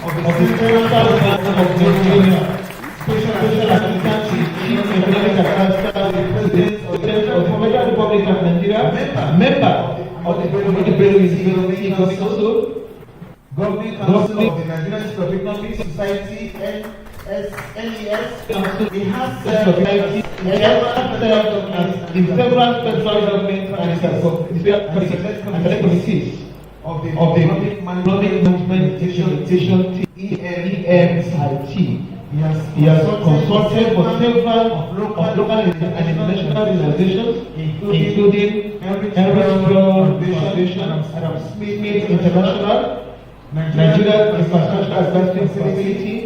of the Central Bank of Nigeria, Special Assistant to the Chief Economic Advisor to the President of the Federal Republic of Nigeria, member of the Greenfield University Council, Governing Council of the Nigerian Institute of Economics Society, NES. He has served in several federal government and select committees of the Economic Management Implementation EMIT. He has consulted for several of local and international organizations, including Henry Brown Foundation, Adam Smith International, Nigeria Infrastructure Advancement Facility,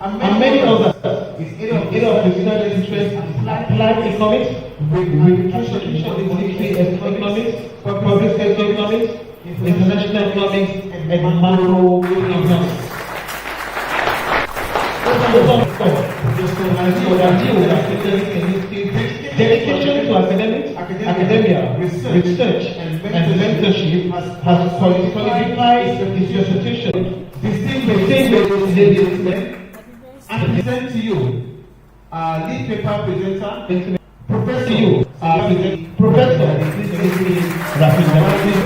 and many others. His area of research interest is applied economics, with concentration in military economics, public sector economics, international economics, and macro economics. Dedication to academia, research, and mentorship has qualified his reputation. Distinguished ladies and gentlemen, I present to you our lead paper presenter, Professor Rapindali Senesi.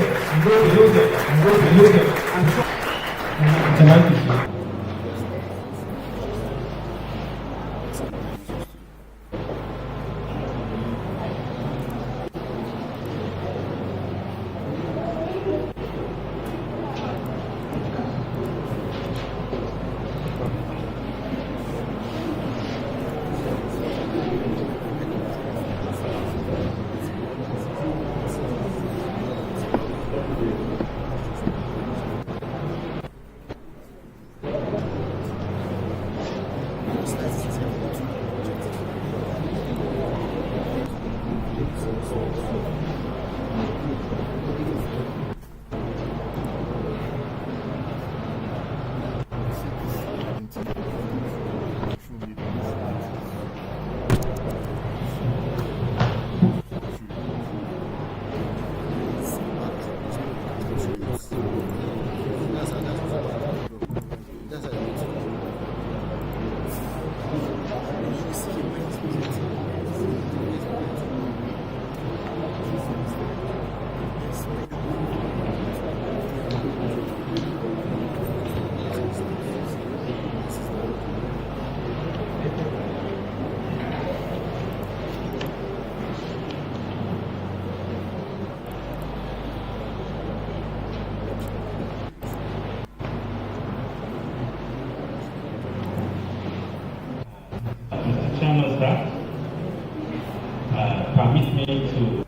Permit me to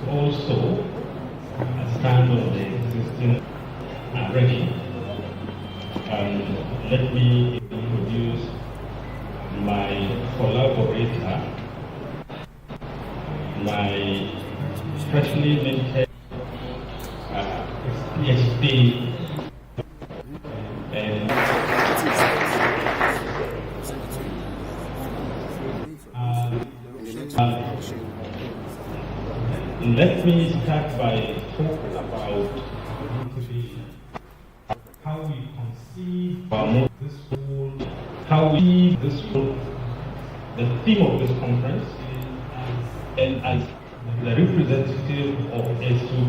also stand on the existing regime. Let me introduce my collaborator, my freshly minted PhD and let me start by talking about motivation, how we conceive this whole, how we see this whole, the theme of this conference, and as the representative of SU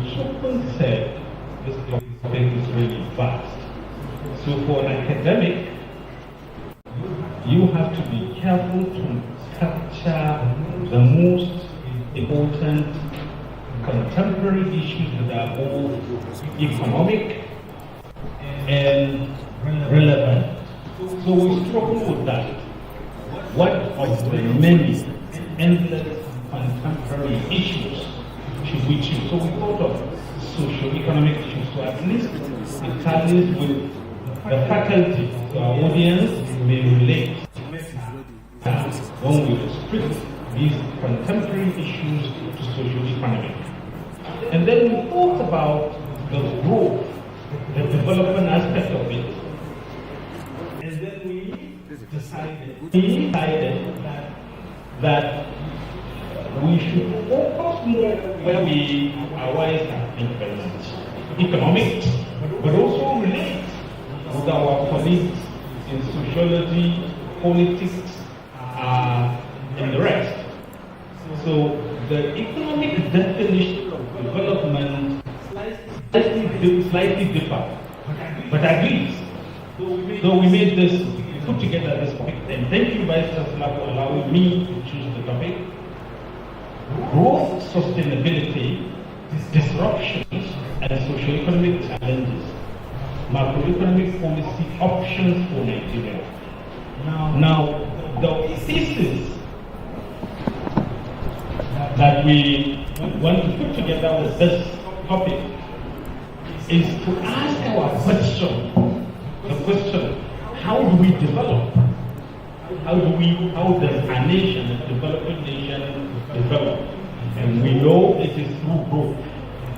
said, this topic is really vast. So for an academic, you have to be careful to capture the most important contemporary issues that are both economic and relevant. So we struggle with that. What of the many endless contemporary issues should we choose? So we thought of socio-economic issues, so at least it tallies with the faculty, so our audience may relate when we restrict these contemporary issues to socio-economic. And then we thought about the growth, the development aspect of it. And then we decided that we should focus more where we are wiser independent, economics, but also relate with our colleagues in sociology, politics, and the rest. So the economic definition of development slightly differ, but agrees. So we made this, put together this topic, and thank you, Vice Chancellor, for allowing me to choose the topic. Growth, sustainability, disruptions, and socio-economic challenges. Macroeconomic policy options for Nigeria. Now, the thesis that we want to put together with this topic is to ask our question, the question, how do we develop? How does a nation, a developing nation, develop? And we know it is through growth.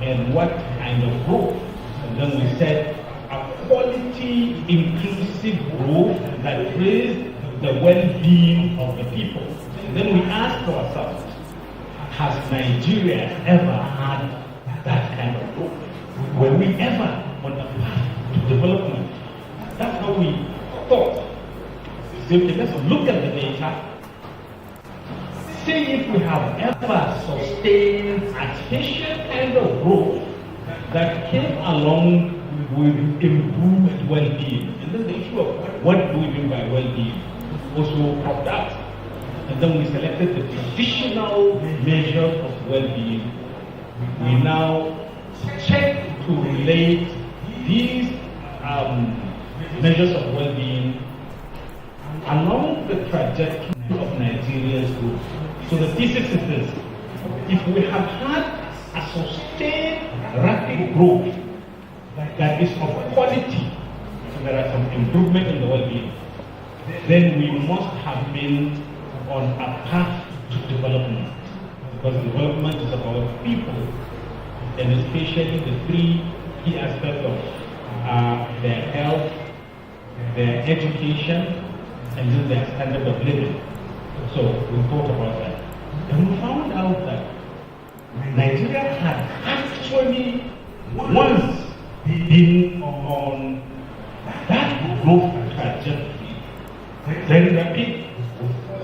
And what kind of growth? And then we said, a quality, inclusive growth that raises the well-being of the people. And then we asked ourselves, has Nigeria ever had that kind of growth? Were we ever on the path to development? That's how we thought. So let's look at the data, see if we have ever sustained artificial kind of growth that came along with improved well-being. And then the issue of what do we mean by well-being also popped up. And then we selected the traditional measures of well-being. We now check to relate these measures of well-being along the trajectory of Nigeria's growth. So the thesis is this: if we have had a sustained rapid growth that is of quality, and there are some improvement in the well-being, then we must have been on a path to development. Because development is about people, and especially the three key aspects of their health, their education, and then their standard of living. So we thought about that. And we found out that Nigeria had actually once been on that growth trajectory, very rapid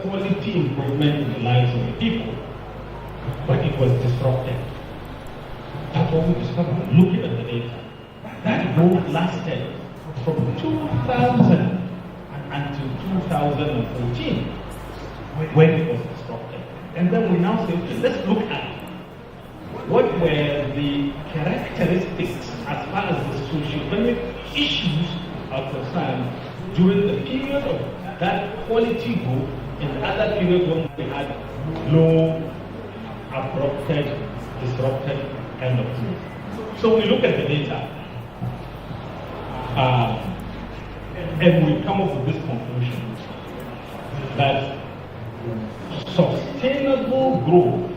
quality improvement in the lives of the people, but it was disrupted. That's what we discovered looking at the data. That growth lasted from 2000 until 2014 when it was disrupted. And then we now say, okay, let's look at what were the characteristics as far as the socio-economic issues are concerned during the period of that quality growth and the other period when we had low, abrupted, disrupted kind of growth. So we look at the data and we come up with this conclusion that sustainable growth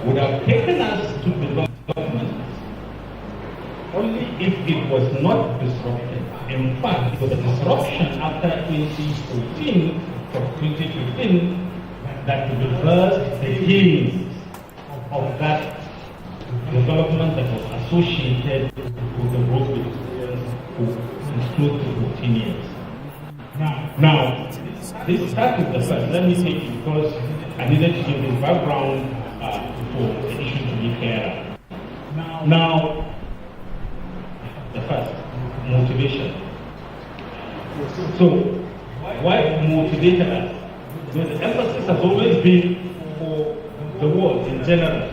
would have taken us to development only if it was not disrupted. In fact, it was a disruption after 2014 from 2015 that reversed the gains of that development that was associated with the growth we experienced for close to 14 years. Now, this starts with the first. Let me take it because I needed to give this background for the issue to be clearer. Now, the first, motivation. So, what motivated us? The emphasis has always been for the world in general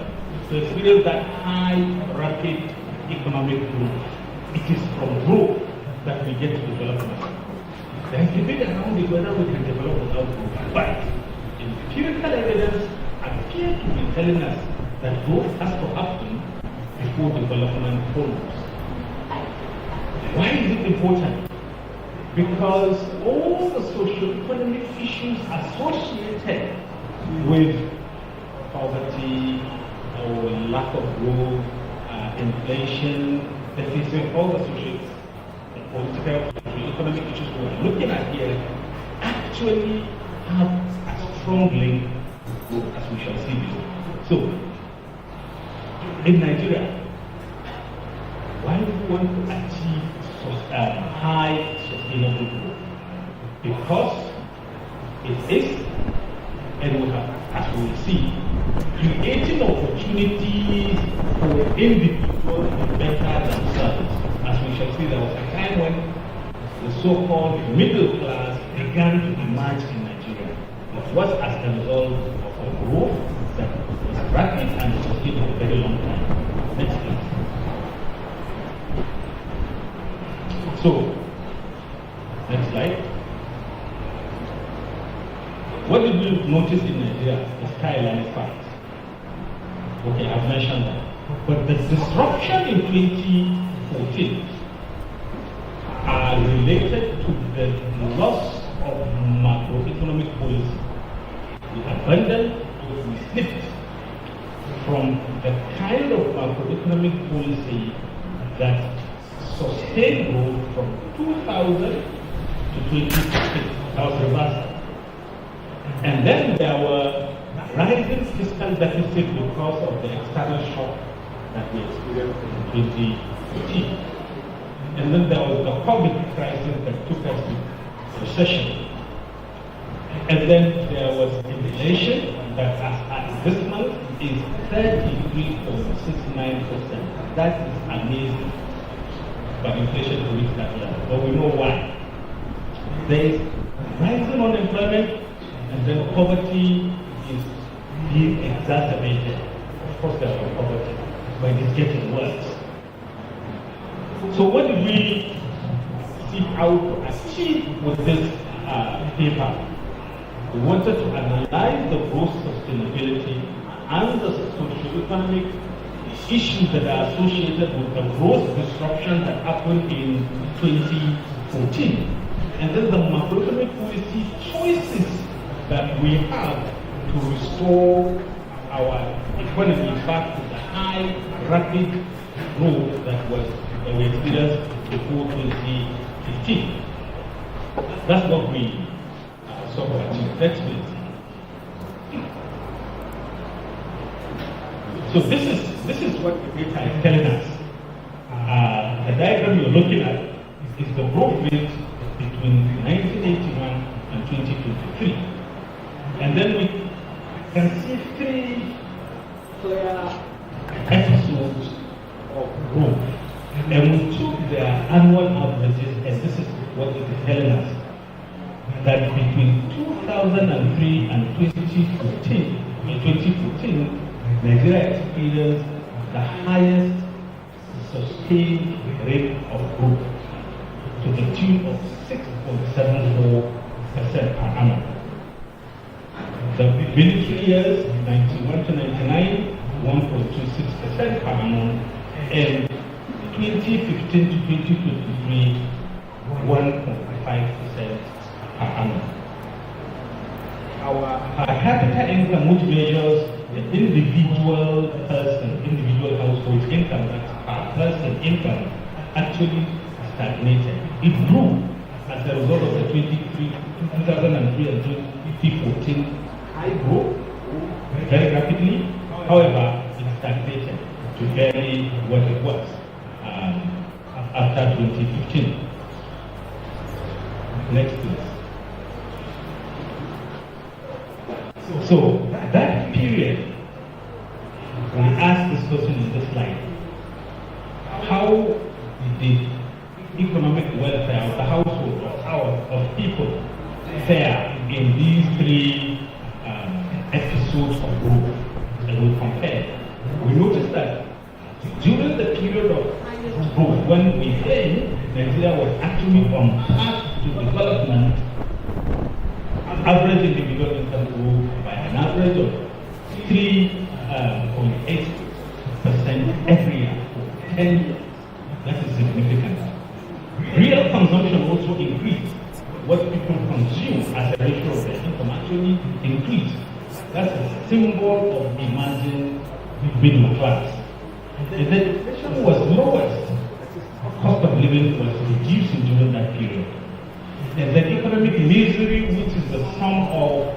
to experience that high, rapid economic growth. It is from growth that we get to development. There is debate around it whether we can develop without growth. But empirical evidence appears to be telling us that growth has to happen before development follows. Why is it important? Because all the socio-economic issues associated with poverty or lack of growth, inflation, deficit, all the political, socio-economic issues we're looking at here actually have a strong link with growth, as we shall see below. So, in Nigeria, why do we want to achieve high sustainable growth? Because it is, and we have, as we will see, creating opportunities for individuals to better themselves. As we shall see, there was a time when the so-called middle class began to emerge in Nigeria. It was as a result of a growth that was rapid and sustained for a very long time. Next please. So, next slide. What did we notice in Nigeria? The skyline is fast. Okay, I've mentioned that. But the disruption in 2014 are related to the loss of macroeconomic policy. We abandoned or we slipped from the kind of macroeconomic policy that sustained growth from 2000 to 2016. That was reversed. And then there were rising fiscal deficit because of the external shock that we experienced in 2014. And then there was the COVID crisis that took us to recession. And then there was inflation that as this month is 33.69%. That is amazing. But inflation to reach that level. But we know why. There is rising unemployment, and then poverty is being exacerbated. Of course there is poverty, but it's getting worse. So what did we seek out to achieve with this paper? We wanted to analyze the growth sustainability and the socio-economic issues that are associated with the growth disruption that happened in 2014. And then the macroeconomic policy choices that we have to restore our economy back to the high, rapid growth that we experienced before 2015. That's what we sort of achieved. Next, please. So this is what the data is telling us. The diagram you're looking at is the growth rate between 1981 and 2023. And then we can see three clear episodes of growth. And we took their annual averages, and this is what it is telling us. That between 2003 and 2014, Nigeria experienced the highest sustained rate of growth to the tune of 6.74% per annum. The military years, 91 to 99, 1.26% per annum, and 2015 to 2023, 1.5% per annum. Our per capita income, which measures the individual household income, that's per person income, actually stagnated. It grew as a result of the 2003 and 2014 high growth very rapidly. However, it stagnated to barely what it was after 2015. Next, please. So that period, we asked this question in this slide, how did economic welfare of the household of people fare in these three episodes of growth that we compared? We noticed that during the period of highest growth, when we think Nigeria was actually on path to development, average individual income grew by an average of 3.8% every year for 10 years. That is significant. Real consumption also increased. What people consume as a ratio of their income actually increased. That's a symbol of emerging middle class. And then inflation was lowest. Cost of living was reducing during that period. And the economic misery, which is the sum of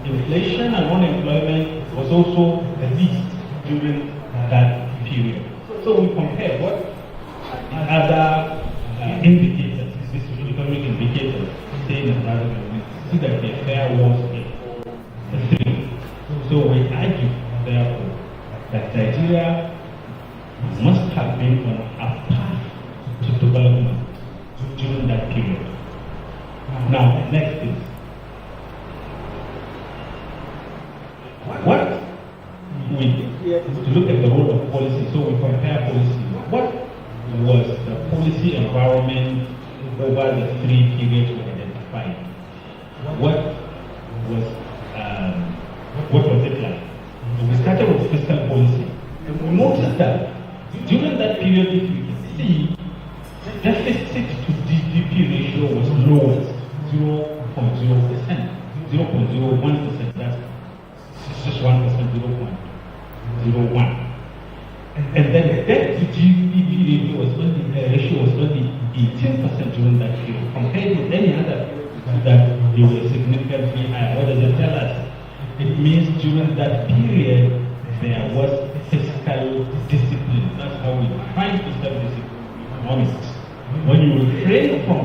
inflation and unemployment, was also the least during that period. So we compare what other indicators, these economic indicators, say in another way, see that the fare was a 3. So we argue, therefore, that Nigeria must have been on a path to development during that period. Now, next is, what we did here is to look at the role of policy. So we compare policy. What was the policy environment over the 3 periods we identified? What was it like? We started with fiscal policy. And we noticed that during that period, if you can see, deficit to GDP ratio was lowest, 0.0%, 0.01%, that's just 1%, 0.01. And then the debt to GDP ratio was only 18% during that period, compared with any other that they were significantly higher. What does it tell us? It means during that period there was fiscal discipline. That's how we define fiscal discipline in economics. When you refrain from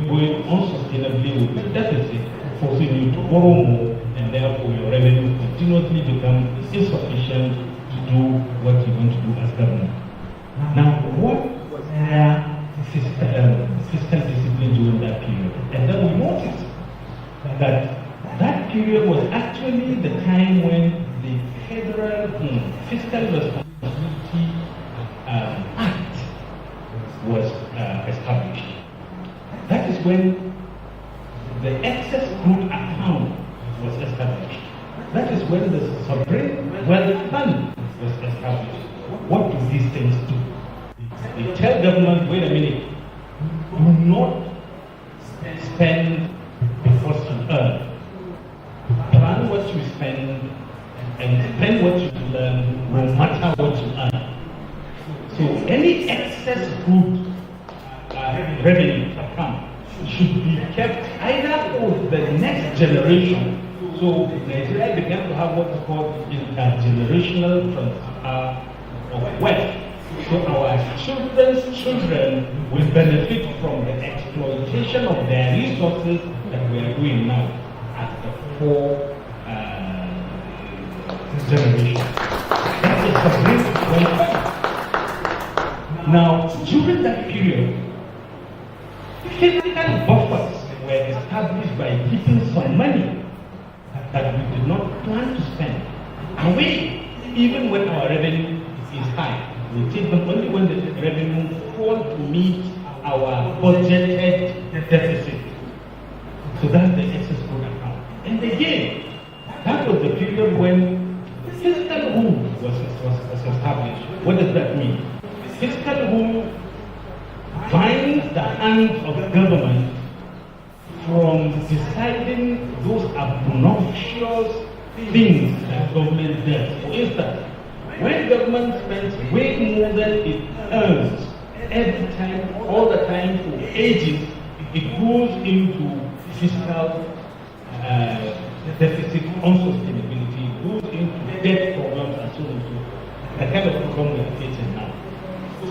going unsustainably with the deficit, forcing you to borrow more, and therefore your revenue continuously becomes insufficient to do what you want to do as government. Now, what was their fiscal discipline during that period? And then we noticed that that period was actually the time when the Federal Fiscal Responsibility Act was established. That is when the excess crude account was established. That is when the sovereign wealth fund was established. What citizens do. They tell government, wait a minute, do not spend before you earn. Plan what you spend and spend what you learn, no matter what you earn. So any excess good revenue account should be kept either for the next generation. So Nigeria began to have what is called intergenerational transfer of wealth. So our children's children will benefit from the exploitation of their resources that we are doing now at the fourth generation. That is the great benefit. Now, during that period, physical buffers were established by keeping some money that we did not plan to spend away, even when our revenue is high. We take them only when the revenue falls to meet our budgeted deficit. So that's the excess good account. And again, that was the period when fiscal rule was established. What does that mean? Fiscal rule binds the hands of government from deciding those obnoxious things that government does. For instance, when government spends way more than it earns every time, all the time for ages, it goes into fiscal deficit unsustainability, it goes into debt problems and so on and so forth. The kind of problem we are facing now.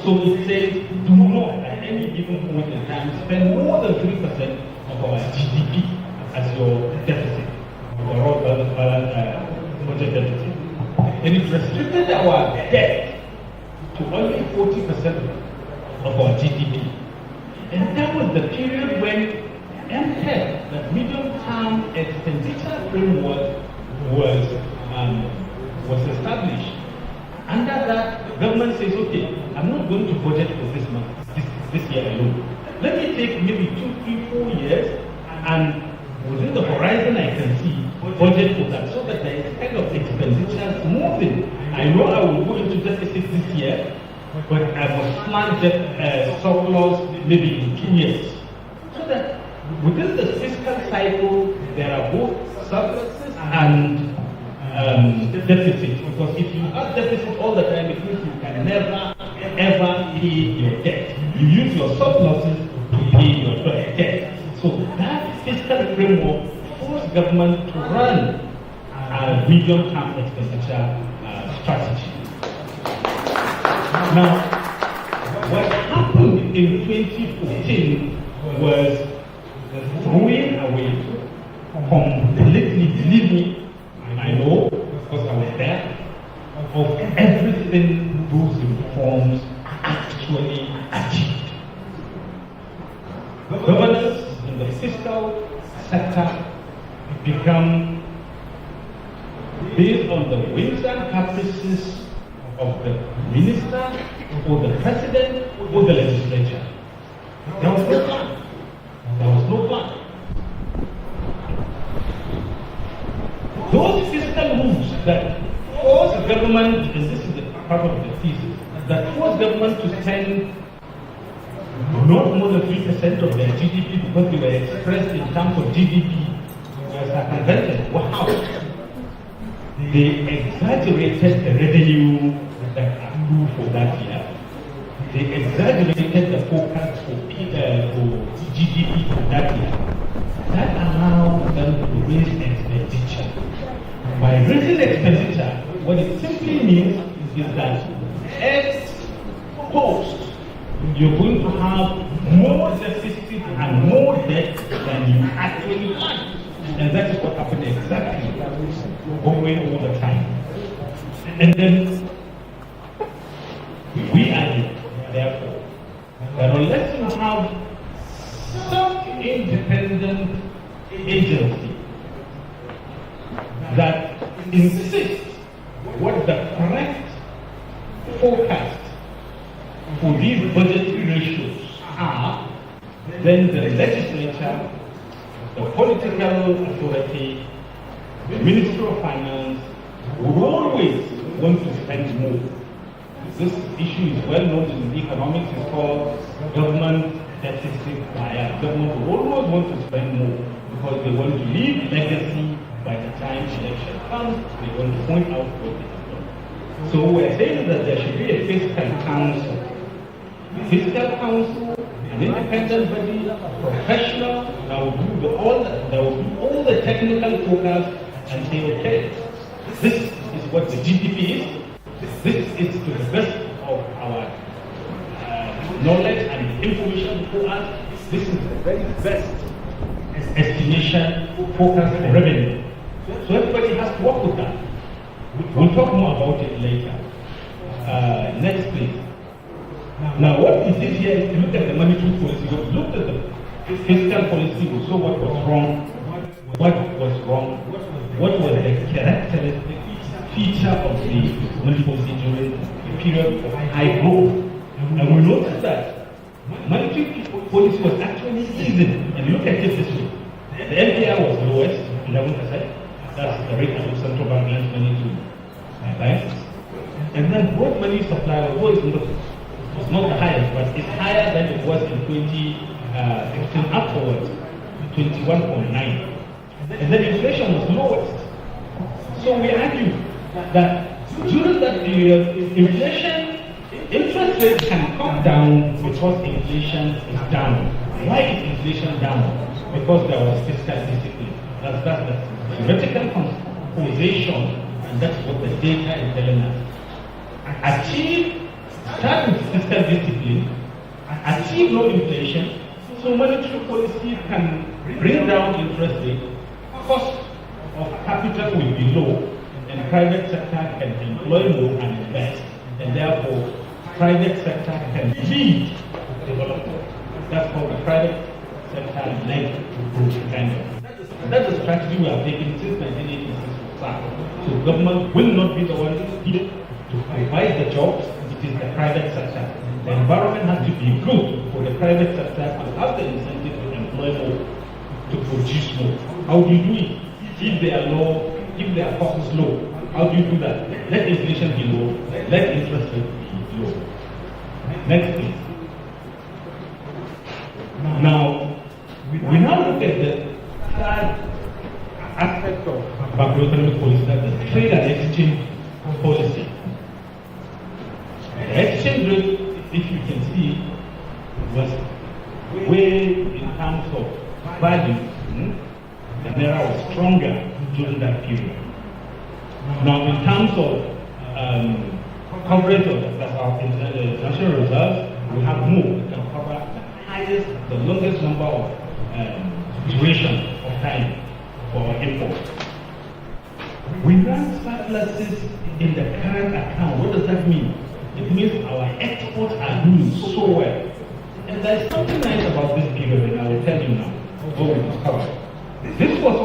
So it says, do not at any given point in time spend more than 3% of our GDP as your deficit, your budget deficit. And it restricted our debt to only 40% of our GDP. And that was the period when MPEG, the medium-term expenditure framework, was established. Under that, government says, okay, I'm not going to budget for this month, this year alone. Let me take maybe 2, 3, 4 years, and within the horizon I can see, budget for that, so that there is kind of expenditure moving. I know I will go into deficit this year, but I must plan surplus maybe in 2 years. So that within the fiscal cycle, there are both surpluses and deficit, because if you have deficit all the time, it means you can never ever pay your debt. You use your surpluses to pay your debt. So that fiscal framework forces government to run a medium-term expenditure strategy. Now, what happened in 2014 was throwing away completely, believe me, I know, because I was there, of everything those reforms actually achieved. Governance in the fiscal sector become based on the whims and caprices of the minister, or the president, or the legislature. There was no plan. There was no plan. Those fiscal moves that force government, and this is the part of the thesis, that force government to spend not more than 3% of their GDP because they were expressed in terms of GDP, were circumvented. Wow! They exaggerated the revenue that accrued for that year. They exaggerated the forecast for GDP for that year. That allowed them to raise expenditure. By raising expenditure, what it simply means is that ex post, you're going to have more deficit and more debt than you actually had. And that is what happened exactly, going all the time. And then we argue, therefore, that unless you have some independent agency that insists what the correct forecast for these budgetary ratios are, then the legislature, the political authority, the Ministry of Finance will always want to spend more. This issue is well known in economics. It's called government deficit bias. Government will always want to spend more because they want to leave legacy by the time election comes. They want to point out what they have done. So we're saying that there should be a fiscal council. Fiscal council, an independent body, professional, that will do all the technical focus and say, okay, this is what the GDP is. This is to the best of our knowledge and information for us. This is the very best estimation focus for revenue. So everybody has to work with that. We'll talk more about it later. Next, please. Now, what we did here is to look at the monetary policy. We looked at the fiscal policy. We saw what was wrong. What was the characteristic feature of the monetary policy during the period of high growth. And we noticed that monetary policy was actually easing. And look at it this way. The LPR was lowest, 11%. That's the rate at which central bank lends money to banks. And then broad money supply was not the highest, but it's higher than it was in 2016 afterwards, 21.9. And then inflation was lowest. So we argue that during that period, interest rates can come down because inflation is down. Why is inflation down? Because there was fiscal discipline. That's the theoretical composition, and that's what the data is telling us. Start with fiscal discipline, achieve low inflation, so monetary policy can bring down interest rate, cost of capital will be low, and private sector can employ more and invest, and therefore private sector can lead development. That's called the private sector-led kind of. That's the strategy we have taken since 1986 to start. So government will not be the one to provide the jobs. It is the private sector. The environment has to be good for the private sector to have the incentive to employ more, to produce more. How do you do it? If they are low, if their cost is low, how do you do that? Let inflation be low, let interest rate be low. Next, please. Now, we now look at the third aspect of macroeconomic policy, that's the trade and exchange policy. The exchange rate, if you can see, was way in terms of value. The naira was stronger during that period. Now, in terms of coverage of our national reserves, we have more. We can cover the longest number of duration of time for imports. We run surpluses in the current account. What does that mean? It means our exports are doing so well. And there's something nice about this period, and I will tell you now what we discovered. This was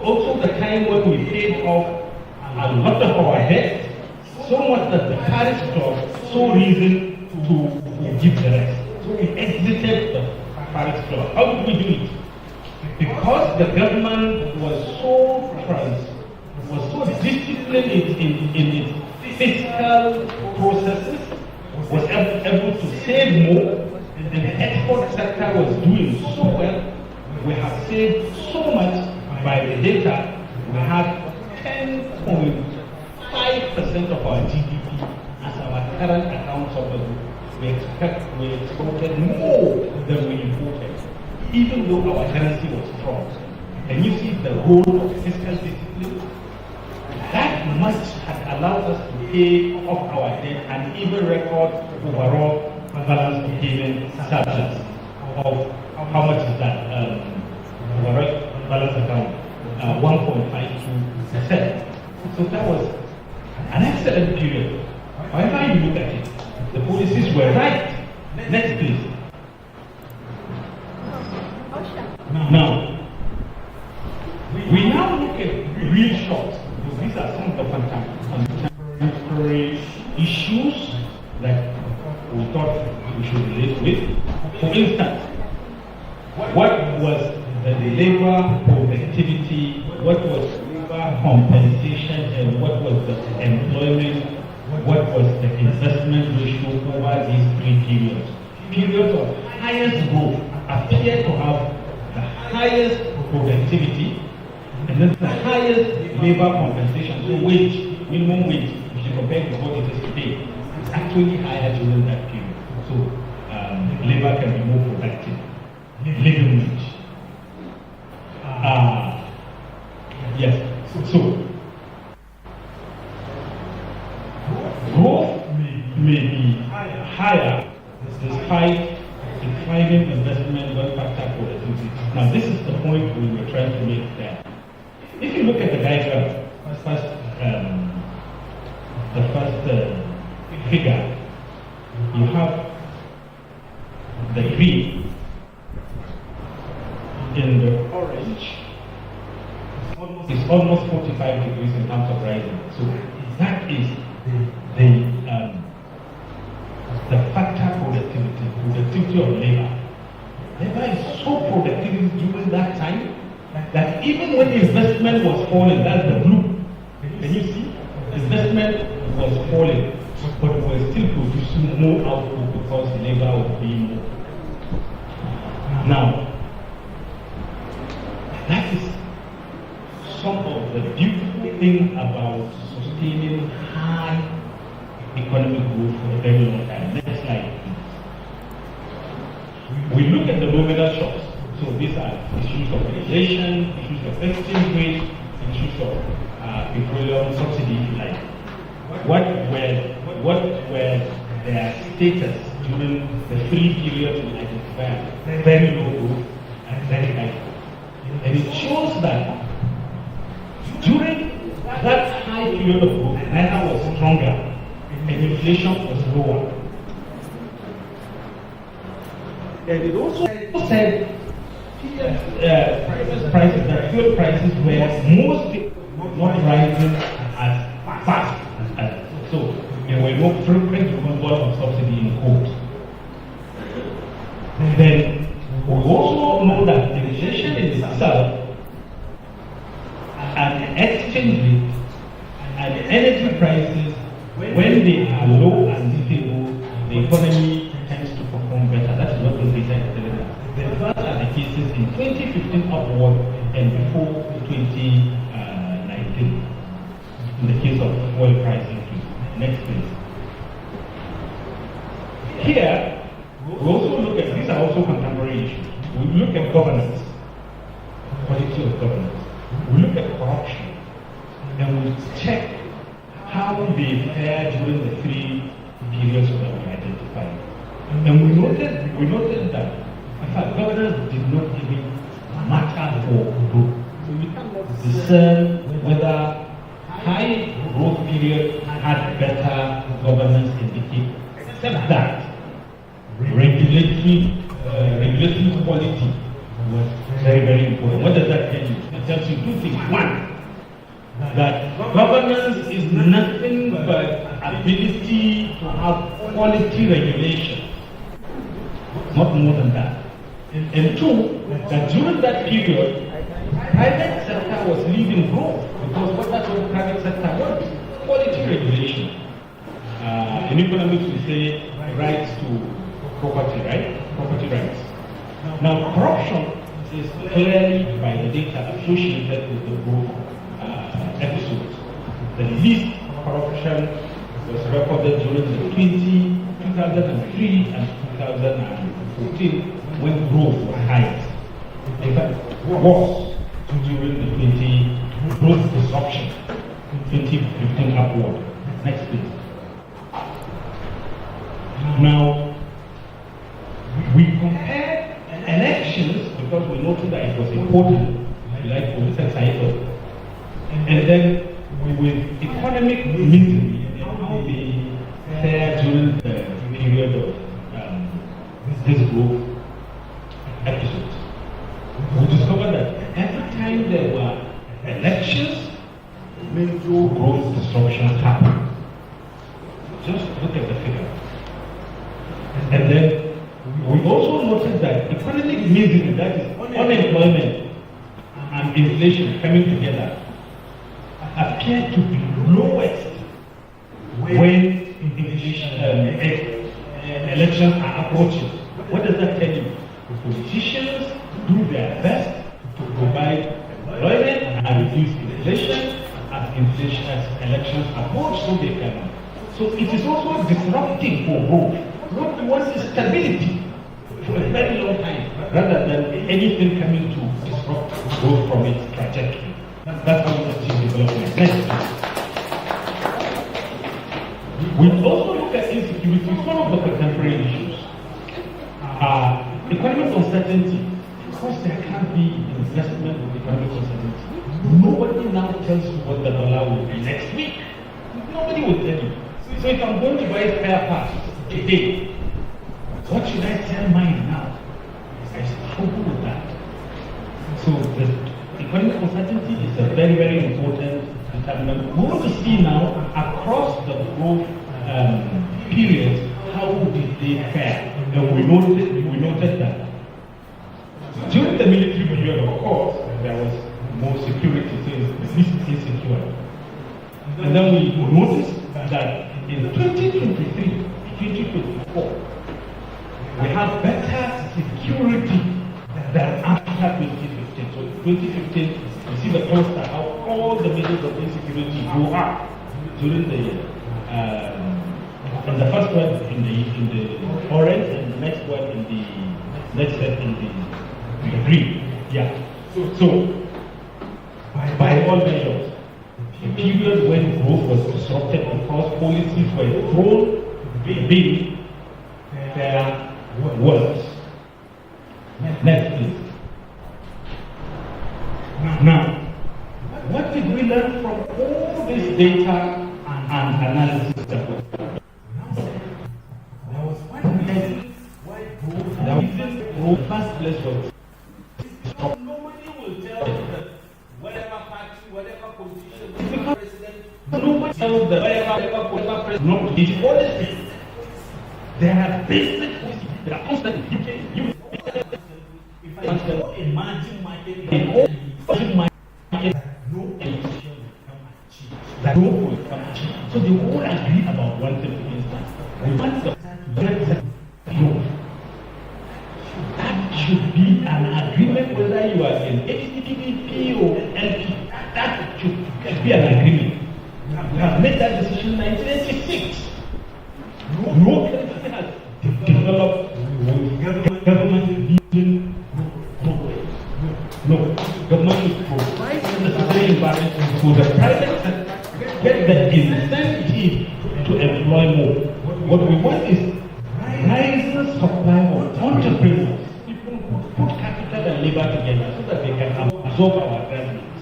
also the time when we paid off a lot of our debt, so much that the Paris Club saw reason to give the rest. So we exited the Paris Club. How did we do it? Because the government was so disciplined in its fiscal processes, was able to save more, and the export sector was doing so well. We have saved so much by the data. We have 10.5% of our GDP as our current account surplus. We exported more than we imported, even though our currency was strong. And you see the role of fiscal discipline? That much has allowed us to pay off our debt and even record overall balance of payment surplus of how much is that? Overall balance account, 1.52%. So that was an excellent period. However you look at it, the policies were right. Next, please. Now, we now look at real shocks. These are some of the contemporary issues that we thought we should relate with. For instance, what was the labor productivity, what was labor compensation, and what was the employment what was the investment ratio over these 3 periods. Periods of highest growth appear to have the highest productivity and then the highest labor compensation. So wage, minimum wage, if you compare to what it is today, it's actually higher during that period. So labor can be more productive. Living wage. Yes. So growth may be higher despite declining investment when factor productivity. Now, this is the point we were trying to make there. If you look at the diagram, the first figure, you have the green in the orange. It's almost 45 degrees in terms of rising. So that is the factor productivity of labor. Labor is so productive during that time that even when investment was falling, that's the blue. Can you see? Investment was falling, but we were still producing more output because labor was being more. Now, that is some of the beautiful things about sustaining high economic growth for a very long time. Next slide, please. We look at the nominal shocks. So these are issues of inflation, issues of exchange rate, issues of petroleum subsidy, if you like. What were their status during the 3 periods we identified? Very low growth and very high growth. And it shows that during that high period of growth, Naira was stronger and inflation was lower. And it also said prices, that fuel prices were mostly not rising as fast. So there were no frequent removal of subsidy in court. Then we also know that the inflation in itself and the exchange rate and the energy prices, when they are low and stable, the economy tends to perform better. That is what the data is telling us. The first are the cases in 2015 upward and before 2019 in the case of oil price increase. Next please. Here, we also look at, these are also contemporary issues. We look at governance, quality of governance. We look at corruption, and we check how they fare during the 3 periods that we identified. And we noted that, in fact, governance did not even matter for growth. So we cannot discern whether high growth period had better governance indicator, except that regulatory quality was very, very important. What does that tell you? It tells you 2 things. One, that governance is nothing but ability to have quality regulation, not more than that. And 2, that during that period, private sector was leading growth, because that's what the private sector wants, quality regulation. In economics we say rights to property, right? Property rights. Now corruption is clearly by the data associated with the growth episodes. The least corruption was recorded during the 2003 and 2014 when growth was highest. In fact, worse during the 20 growth disruption, 2015 upward. Next please. Now, we compared elections because we noted that it was important, like political cycle, and then with economic misery and how they fare during the period of this growth episodes. We discovered that every time there were elections, major growth disruptions happened. Just look at the figure. And then we also noticed that economic misery, that is unemployment and inflation coming together, appear to be lowest when elections are approaching. What does that tell you? The politicians do their best to provide employment and reduce inflation as elections approach, so they can. So it is also disrupting for growth. What we want is stability for a very long time, rather than anything coming to disrupt growth from its trajectory. That's how we achieve development. Next. We also look at insecurity. One of the contemporary issues. Economic uncertainty. Of course, there can't be investment with economic uncertainty. Nobody now tells you what the dollar will be next week. Nobody will tell you. So if I'm going to buy spare parts today, what should I sell mine now? I struggle with that. So the economic uncertainty is a very, very important determinant. We want to see now across the growth periods, how did they fare? And we noted that during the military period, of course, there was more security, so it's insecure. And then we noticed that in 2023, 2024, we have better security than after 2015. So 2015, you see the cluster, how all the measures of insecurity go up during the year. And the first one in the orange, and the next one in the green. Yeah. So by all measures, the period when growth was disrupted because policies were thrown big, there worse. Next, please. Now, what did we learn from all this data and analysis that was done? There was one reason why growth the first place was disrupted. Nobody will tell you that whatever party, whatever politician, president, nobody tells that whatever president, no, it's policy. There are basic policies that are constantly decaying. If I can imagine market, no election will come and cheap. That no will come and cheap. So they all agree about one thing, for instance. We want the growth. That should be an agreement whether you are in HDPP or LP. That should be an agreement. We have made that decision in 1986. No country has developed government vision. No, government should provide the necessary environment for the private sector, get the incentive to employ more. What we want is rising supply of entrepreneurs, people who put capital and labor together so that they can absorb our graduates.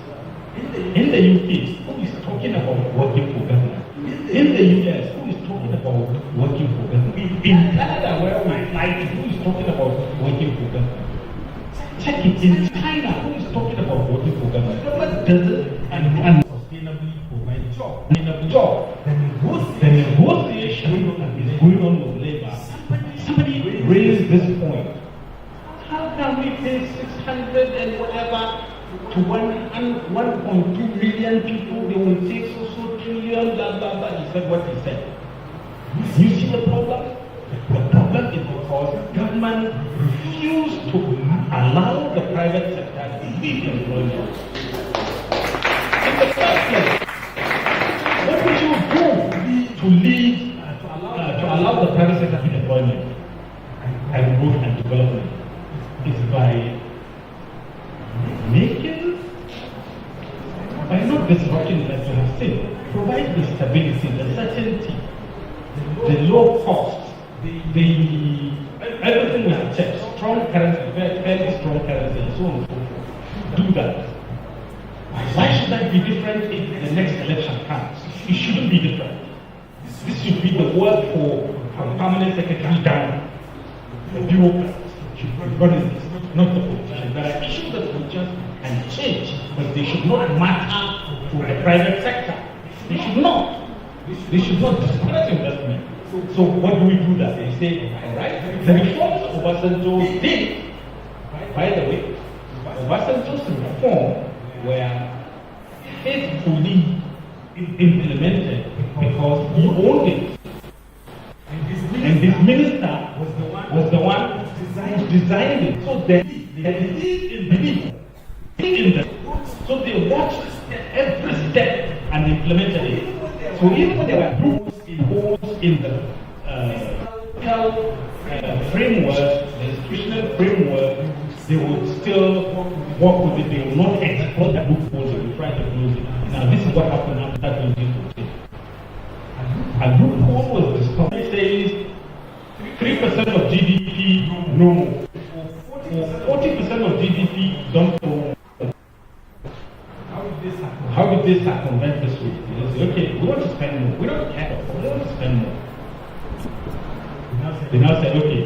In the UK, who is talking about working for government? In the US, who is talking about working for government? In Canada, where we fly to, who is talking about working for government? Check it. In China, who is talking about working for government? Government doesn't and sustainably provide job. The negotiation is going on with labor. Somebody raised this point. How can we pay 600 and whatever to 1.2 million people? They will take so trillion, blah, blah, blah. He said what he said. You see the problem? The problem is because government refused to allow the private sector to lead employment. In the first place, what would you do to lead, to allow the private sector to lead employment and growth and development? It's by not disrupting that you have seen, provide the stability, the certainty, the low cost, everything we have checked, strong currency, very strong currency, and so on and so forth. Do that. Why should that be different if the next election comes? It shouldn't be different. This should be the work for permanent secretary down. The bureaucrats should be running this, not the politicians. There are issues that politicians can change, but they should not matter for the private sector. They should not. They should not discourage investment. So what do we do that? They say, all right, the reforms Obasanjo did. By the way, Obasanjo's reform were faithfully implemented because he owned it. And this minister was the one who designed it. So they believed in them. So they watched every step and implemented it. So even when there were holes in the framework, the institutional framework, they would still work with it. They would not exploit the loopholes. They would try to close it. Now this is what happened after 2014. A loophole was discovered. It says 3% of GDP, no more. 40% of GDP, don't go. How did this circumvent this way? They say, okay, we want to spend more. We don't care, but we want to spend more. They now say, okay,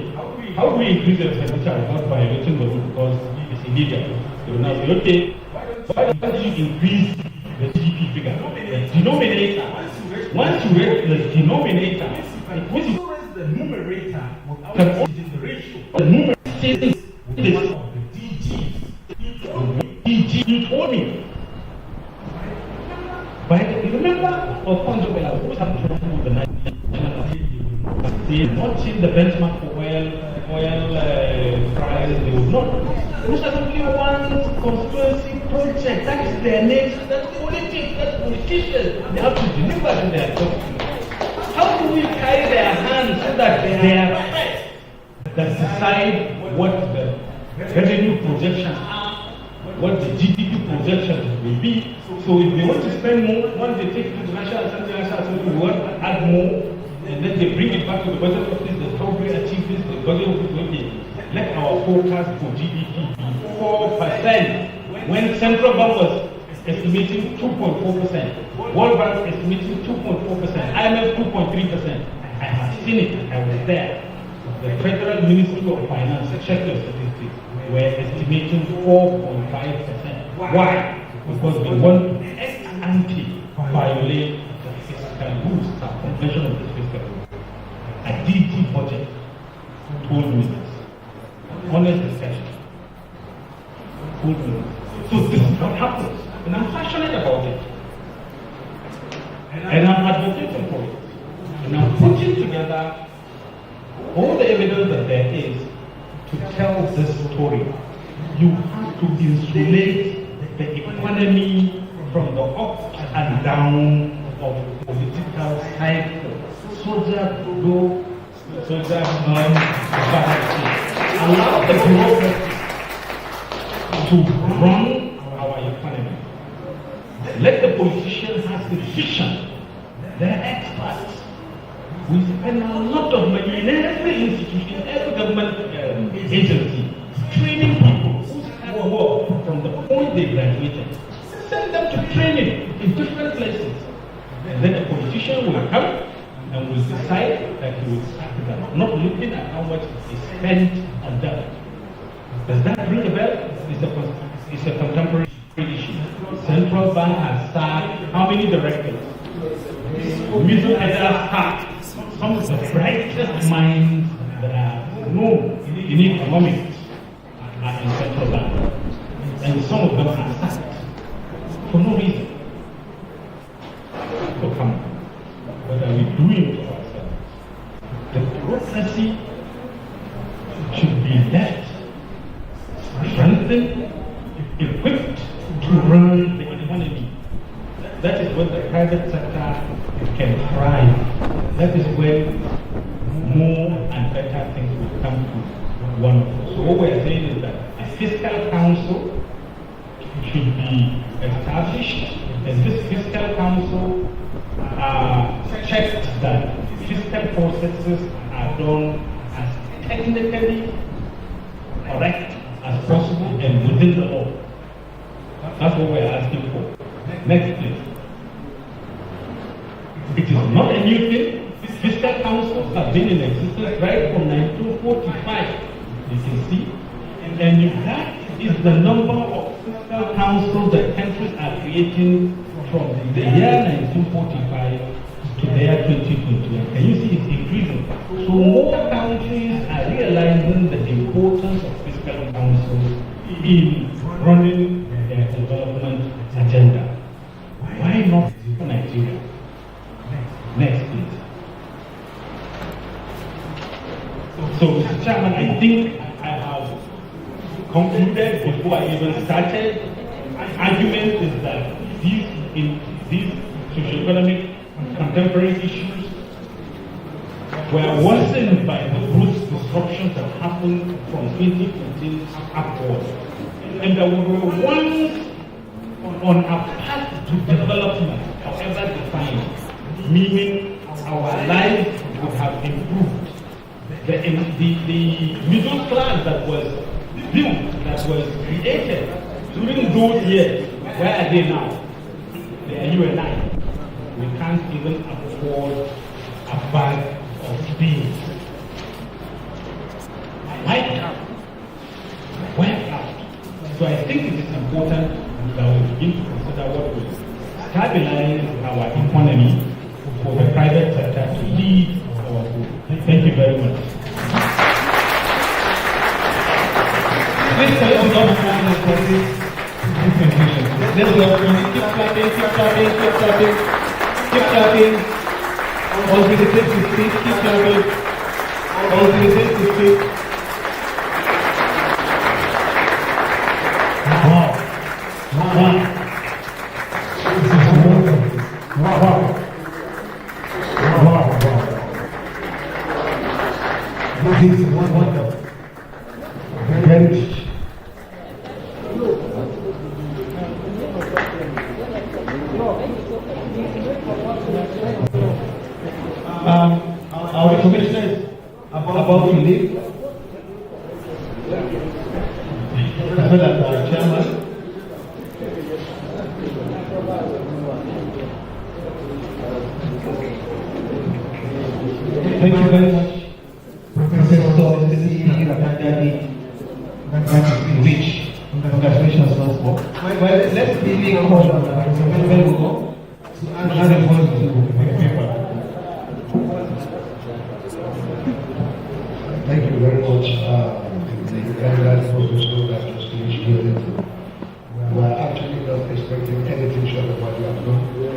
how do we increase the expenditure without violating the rule because it's illegal? They will now say, okay, why don't you increase the GDP figure? The denominator. Once you raise the denominator, once you raise the numerator without changing the ratio, the numerator changes this. DG, you told me. But you remember, of course, what happened to the 1990s? They did not change the benchmark for oil price. They would not. It was only one conspiracy project. That is their nature. That's politics. That's politicians. They have to deliver to their government. How do we tie their hands so that they are that decide what the revenue projections are, what the GDP projections will be? So if they want to spend more, once they take it to the National Assembly, we want to add more, and then they bring it back to the budget office, the top we achieve this, the budget office will be, let our forecast for GDP be 4%, when Central Bank was estimating 2.4%, World Bank estimating 2.4%, IMF 2.3%. I have seen it, I was there. The Federal Ministry of Finance, check your statistics, were estimating 4.5%. Why? Because they want to anti-violate the fiscal rules, the convention of the fiscal rules. A DT budget told me this. Honest discussion. Told me this. So this is what happens. And I'm passionate about it. And I'm advocating for it. And I'm putting together all the evidence that there is to tell this story. You have to insulate the economy from the up and down of political cycle. Soldier go, soldier come, allow the bureaucracy to run our economy. Let the politicians have the vision. They're experts. We spend a lot of money in every institution, every government agency, training people who have work from the point they graduated. Send them to training in different places. And then the politician will come and will decide that he will start them, not looking at how much is spent on them. Does that ring a bell? It's a contemporary issue. Central Bank has started how many directors? Middle headers start. Some of the brightest minds that are known in economics are in Central Bank. And some of them are sacked for no reason. So come on. What are we doing to ourselves? The bureaucracy should be left strengthened, equipped to run the economy. That is when the private sector can thrive. That is when more and better things will come to one. So what we are saying is that a fiscal council should be established, and this fiscal council checks that fiscal processes are done as technically correct as possible and within the law. That's what we are asking for. Next, please. It is not a new thing. Fiscal councils have been in existence right from 1945. You can see. And that is the number of fiscal councils that countries are creating from the year 1945 to the year 2021. Can you see it's increasing? So more countries are realizing the importance of fiscal councils in running their development agenda. Why not Nigeria? concluded before I even started. An argument is that these socio-economic contemporary issues were worsened by the growth disruptions that happened from 2015 upwards. And that we were once on a path to development, however defined, meaning our lives would have improved. The middle class that was built, that was created during those years, where are they now? They are you and I. We can't even afford a bag of beans. Why out? So I think it is important that we begin to consider what will stabilize our economy for the private sector to lead our group. Thank you very much. Let's keep clapping. All the kids to speak, keep clapping. All the kids to speak. Wow. This is wonderful. Wow. This is wonderful. Very rich. Our commissioner is about to leave. As well as our chairman. Thank you very much, Professor. This is rich. Congratulations once more. Well, let's really call on Professor Belgo to answer the voice to the paper. Thank you very much, the candidate professor that was finished here. We are actually not expecting anything short of what you have done. We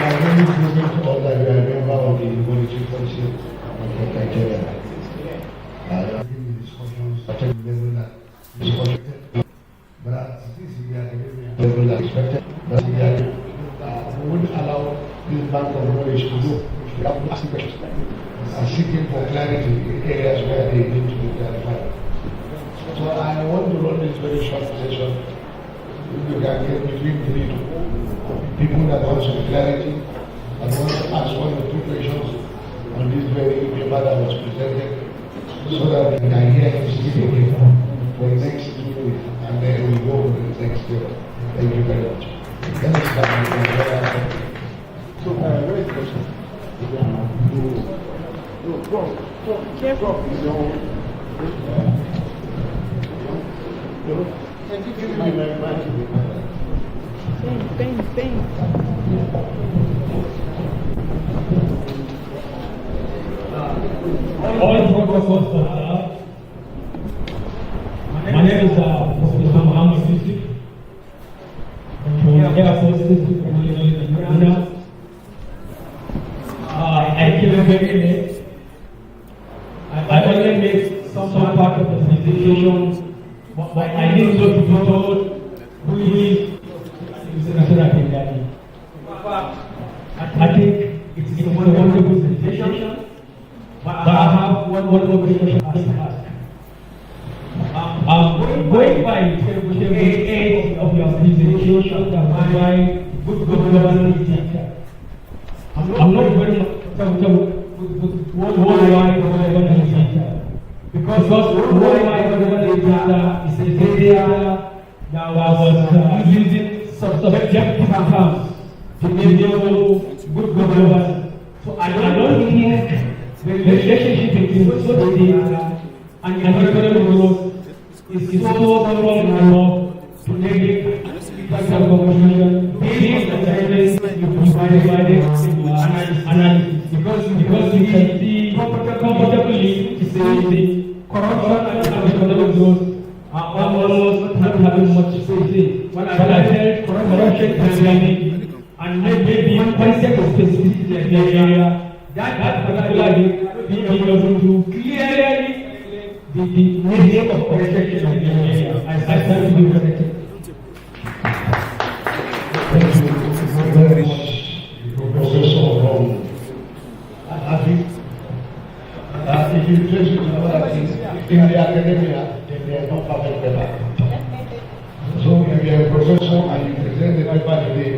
are really proving to all that we are a member of the monetary policy of the criteria. But this is the level that expected. But we wouldn't allow this bank of knowledge to go. We have to ask questions and seeking for clarity in areas where they need to be clarified. So I want to run this very short session. You can get between three people that want some clarity and want to ask one or two questions on this very paper that was presented so that we can hear him speak again for the next 2 weeks and then we go to the next year. Thank you very much. So, where is the question? All protocols my name is Professor Muhammad Sisi from Air Force District of I came very late. I only made some part of the presentation, but I need to be told who is Mr. Akindani. I think it's a wonderful presentation, but I have one more question to ask. Going by table 8 of your presentation, that why good governance is I'm not very much with worldwide governance data because worldwide governance data is a data that was using subjective terms to measure good governance. So I don't think the relationship between such data and economic growth is so strong enough to negate capital competition based on the evidence you provided analysis because you can see comfortably to say the corruption and economic growth are almost not having much to say. When I said corruption is dynamic and maybe one set of specificity in the area, that particularly being able to clearly connected to Nigeria. I stand to be connected. Thank you very much, Professor Afi. If you trace it to know in the academia, they are not perfect paper. So if you are a professor and you present the paper today,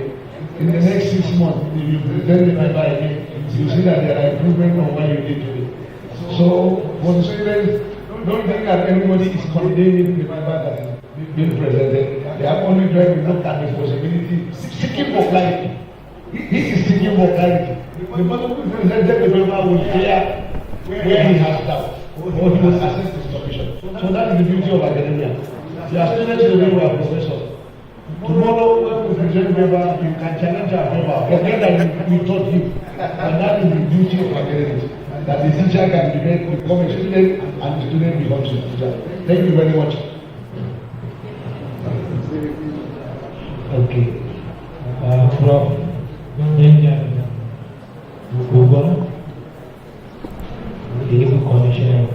in the next 6 months, if you present the paper again, you see that there are improvements on what you did today. So for the students, don't think that everybody is condemning the paper that is being presented. They are only trying to look at the possibility, seeking for clarity. He is seeking for clarity. The person who presented the paper will clear where he has doubt, or he will assess his solution. So that is the beauty of academia. You are students today, we are professors. Tomorrow, when we present paper, you can challenge our paper. Forget that we taught you. And that is the beauty of academics. That the teacher can become a student and the student becomes a teacher. Thank you very much. Okay. From Google, the able connection and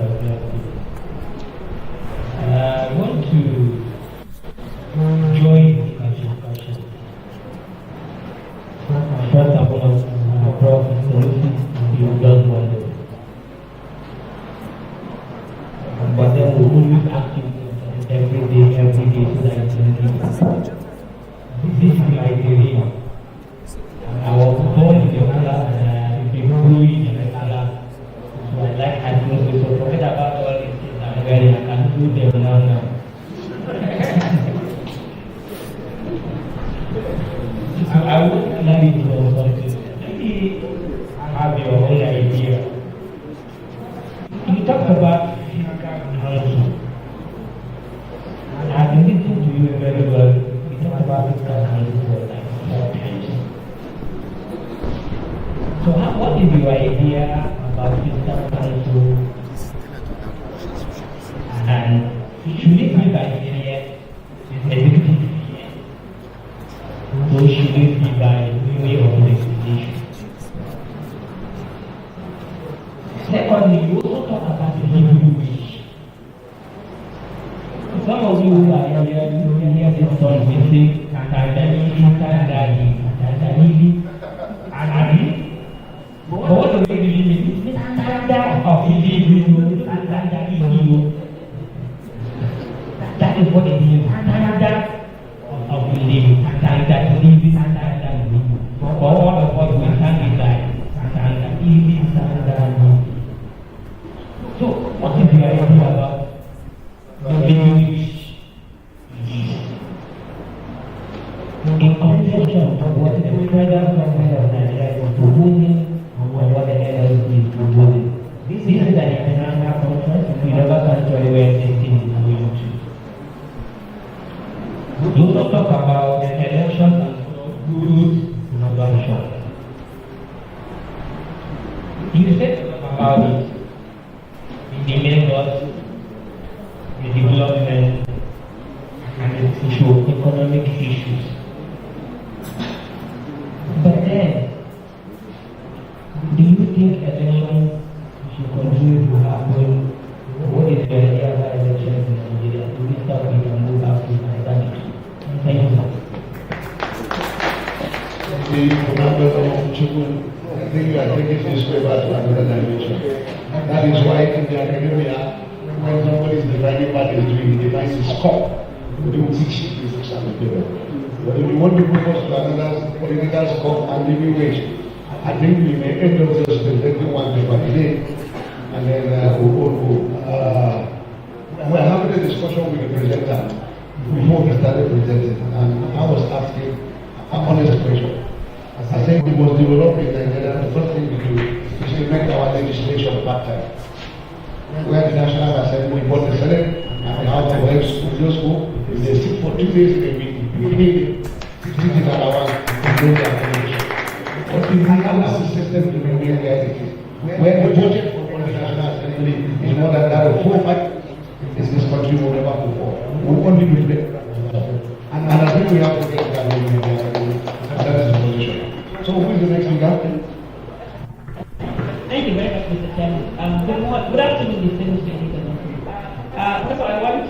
I want to join the discussion. First of all, Prof. you just wonder. But then we always active every day so that it's going this is my idea. I was born in the class and I've been growing in the class. So I like atmosphere. So forget about all these things I'm wearing. I can do them now. So I would like to know something. Maybe have your own idea. You talked about physical counsel. I've been listening to you very well. You talked about physical counsel for like 4 times. So what is your idea about physical counsel? And should it be by fear, executive fear? Or should it be by way of legislation? Secondly, you also talk about the living wage. Some of you who are here, you hear this song, they say, but what does it really mean? It's standard of living. That is what it means. Standard of living. Standard living. For all of us, we stand beside standard living, standard living. So, what is your idea about the living wage? In conjunction to what the federal government of Nigeria is proposing and what the NLC is proposing. This is an international conference. We never country where this thing is going to. You also talk about the election and good innovation. You said about it. The methods, the development, and the issue of economic issues. But then, do you think elections should continue to happen? What is the idea about elections in Nigeria? Do we stop it and move back to Nigeria? Thank you. I think you are taking this paper to another dimension. That is why in the academia, when somebody is defining what is doing, he defines his scope. We don't teach physics on the paper. But if you want to focus on another political scope and living wage, I think we may end up just presenting one paper today, and then we're having a discussion with the presenter before we started presenting, and I was asking an honest question. I think we must develop in Nigeria. The first thing we do is to make our legislation part-time. Where the National Assembly, both the Senate and the House of Reps, those who, if they sit for 2 days, they will be sitting around to do their election. But we allow the system to remain where it is. Where the budget for the National Assembly is more than that of 4 or 5, is this country will never move forward. We only do that. And I think we have to get that in that is the position. So who is the next speaker? Thank you very much, Mr. Chairman. Good afternoon, distinguished ladies and gentlemen. First of all, I want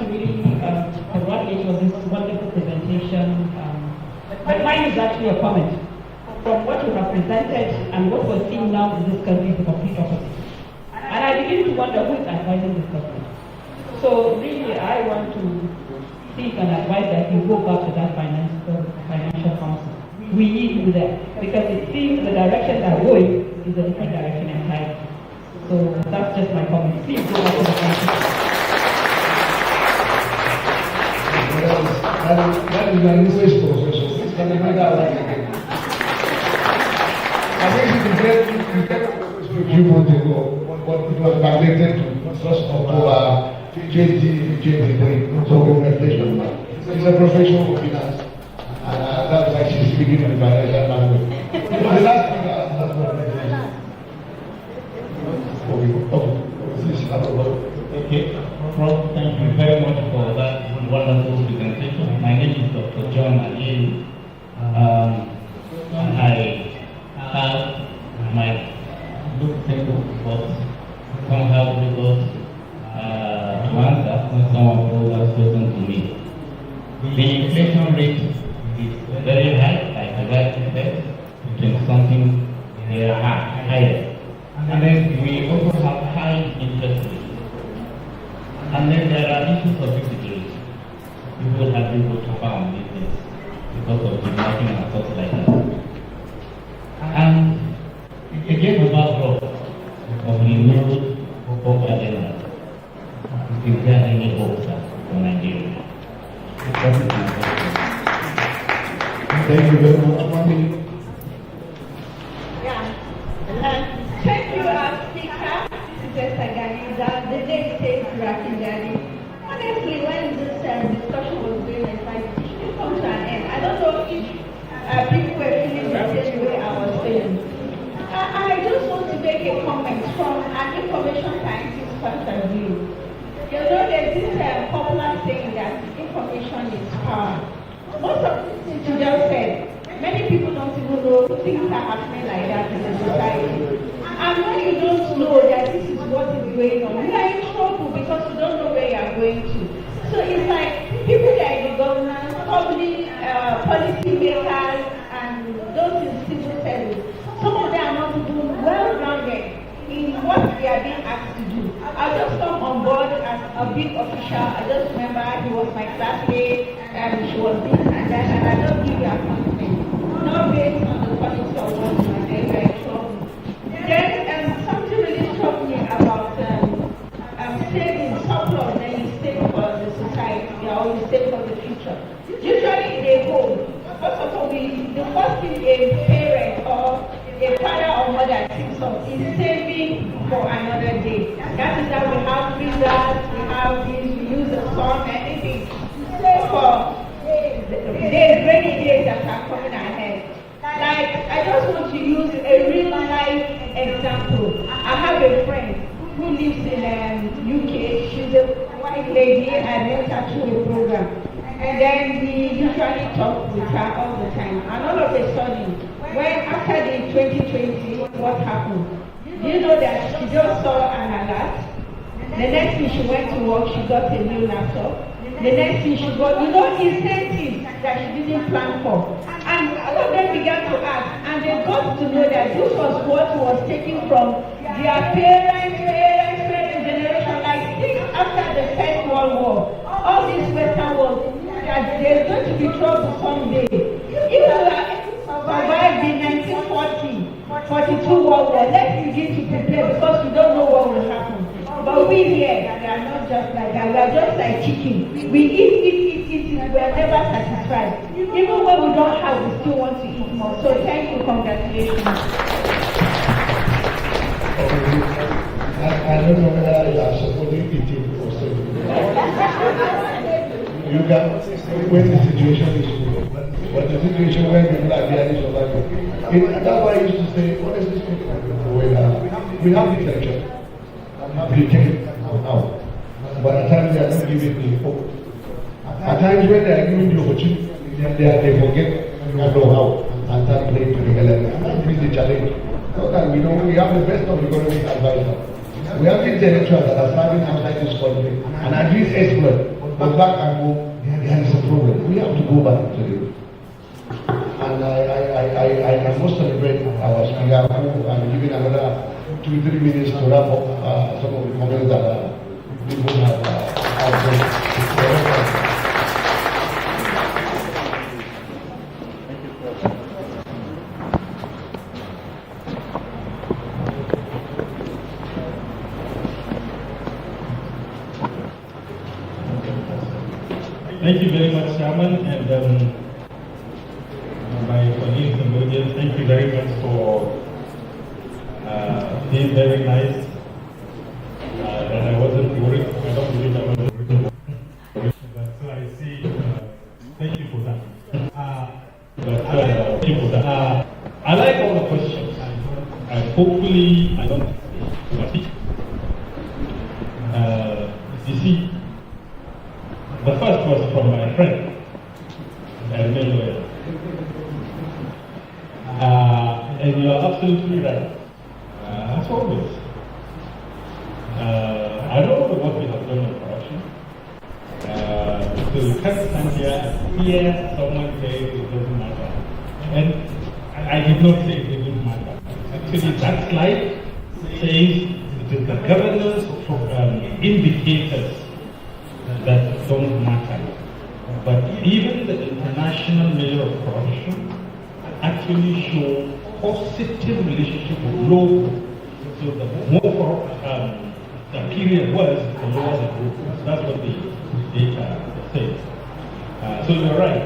mine is actually a comment. From what you have presented and what we're seeing now in this country is the complete opposite. And I begin to wonder who is advising this government. So really, I want to seek an advice that you go back to that financial council. We need you there because it seems the direction they're going is a different direction entirely. So that's just my comment. Please go back to the council. That is my English professor. Please can you bring that line again? I think you get a few months ago, but it was backdated to 1st October 2023. So congratulations. It's a professional finance. And that's why she's speaking in financial language. The last thing that's what I Okay, Prof, thank you very much for that wonderful presentation. My name is Dr. John Ali. I have my book table, but somehow because to answer when someone posed that question to me. The inflation rate is very high, like the guy said, 20-something higher. And then we also have high interest rates. And then there are issues of insecurity. People have been able to farm business because of kidnapping and stuff like that. And again, about growth of renewed hope agenda. Is there any hope for Nigeria? Thank you very much. Thank you, Speaker. This is Sagani. The day stays racking daddy. Honestly, when this discussion was going on, it should come to an end. I don't know if people were feeling the same way I was feeling. I just want to make a comment from an information scientist point of view. You know, there's this popular saying that information is power. Most of the things you just said, many people don't even know things are happening like that in the society. And when you don't know that this is what is going on, you are in trouble because you don't know where you are going to. So it's like people that are in the government, public policy makers, and those in civil service, some of them are not even well-grounded in what they are being asked to do. I just come on board as a big official. I just remember he was my classmate and she was this and that, and I don't give you appointment. Not based on the quality of what you are doing, very trouble. Then something really struck me about saving surplus, then you save for the society or you save for the future. Usually they hold. First of all, the first thing a parent or a father or mother thinks of is saving for another day. That is that we have freezers, we have this, we use the sun, anything. Save for days, rainy days that are coming ahead. Like, I just want to use a real life example. I have a friend who lives in UK. She's a white lady. I met her through a program. And then we usually talk with her all the time. And all of a sudden, when after the 2020, what happened? You know that she just saw an alert. The next thing she went to work, she got a new laptop. The next thing she got, incentives that she didn't plan for. And all of them began to ask, and they got to know that this was what was taken from their parents' generation, like things after the First World War. All these Western world, that there's going to be trouble someday. If we are able to survive the 1940-42 World War, let's begin to prepare because we don't know what will happen. But we here, we are not just like that. We are just like chicken. We eat, we are never satisfied. Even when we don't have, we still want to eat more. So thank you, congratulations. I don't know whether you are supporting eating or saving. You can, when the situation is good, but the situation when people are barely surviving. That's why I used to say, honestly speaking, we have detention. We take out. But at times they are not giving the hope. At times when they are giving the opportunity, they forget and know how and start playing to the element. And that is the challenge. So that we have the best of economic advisors. We have intellectuals that are standing outside this country and at least expert, but back and go, there is a problem. We have to go back to it. And I must celebrate our speaker who I'm giving another 2-3 minutes to wrap up some of the comments that people have said. Thank you very much, Chairman, and my colleagues and audience. Thank you very much for being very nice. That I wasn't worried. I don't believe I wasn't worried. So I see. Thank you for that. Thank you for that. I like all the questions. Hopefully, I don't. You see. The first was from my friend, I remember. And you are absolutely right. As always. I don't know what we have done in corruption. So you can't stand here and hear someone say it doesn't matter. And I did not say it didn't matter. Actually, that slide says it is the governance indicators that don't matter. But even the international measure of corruption actually show positive relationship with local. So the more the period was, the lower the growth. That's what the data says. So you're right.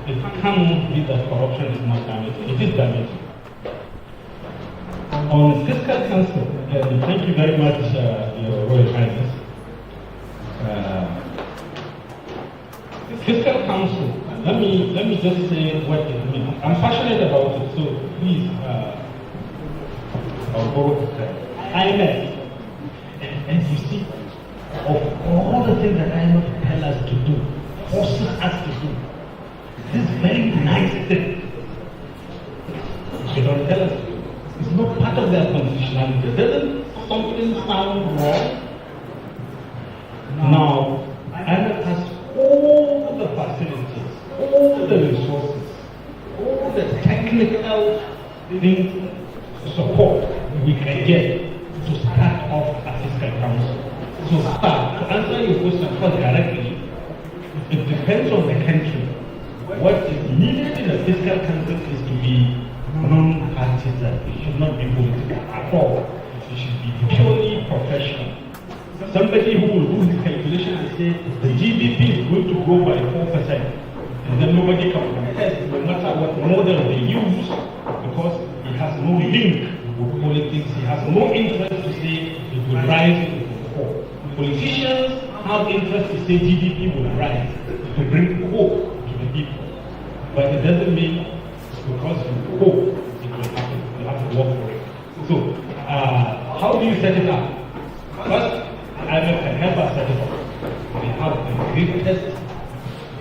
It can't be that corruption is not damaging. It is damaging. On fiscal council, thank you very much, Your Royal Highness. Fiscal Council, let me just say what it means. I'm passionate about it, so please, I'll borrow the time. IMF, and you see, of all the things that IMF tell us to do, forces us to do, this very nice thing, they don't tell us. It's not part of their constitutionality. Doesn't something sound wrong? Now, IMF has all the facilities, all the resources, all the technical support we can get to start off a fiscal council. So to answer your question first directly, it depends on the country. What is needed in a fiscal council is to be non-partisan. It should not be political at all. It should be purely professional. Somebody who will do the calculation and say the GDP is going to grow by 4%, and then nobody can contest no matter what model they use, because it has no link with politics. He has no interest to say it will rise, it will fall. Politicians have interest to say GDP will rise, to bring hope to the people. But it doesn't mean because you hope it will happen. You have to work for it. So, how do you set it up? First, IMF can help us set it up. They have the greatest,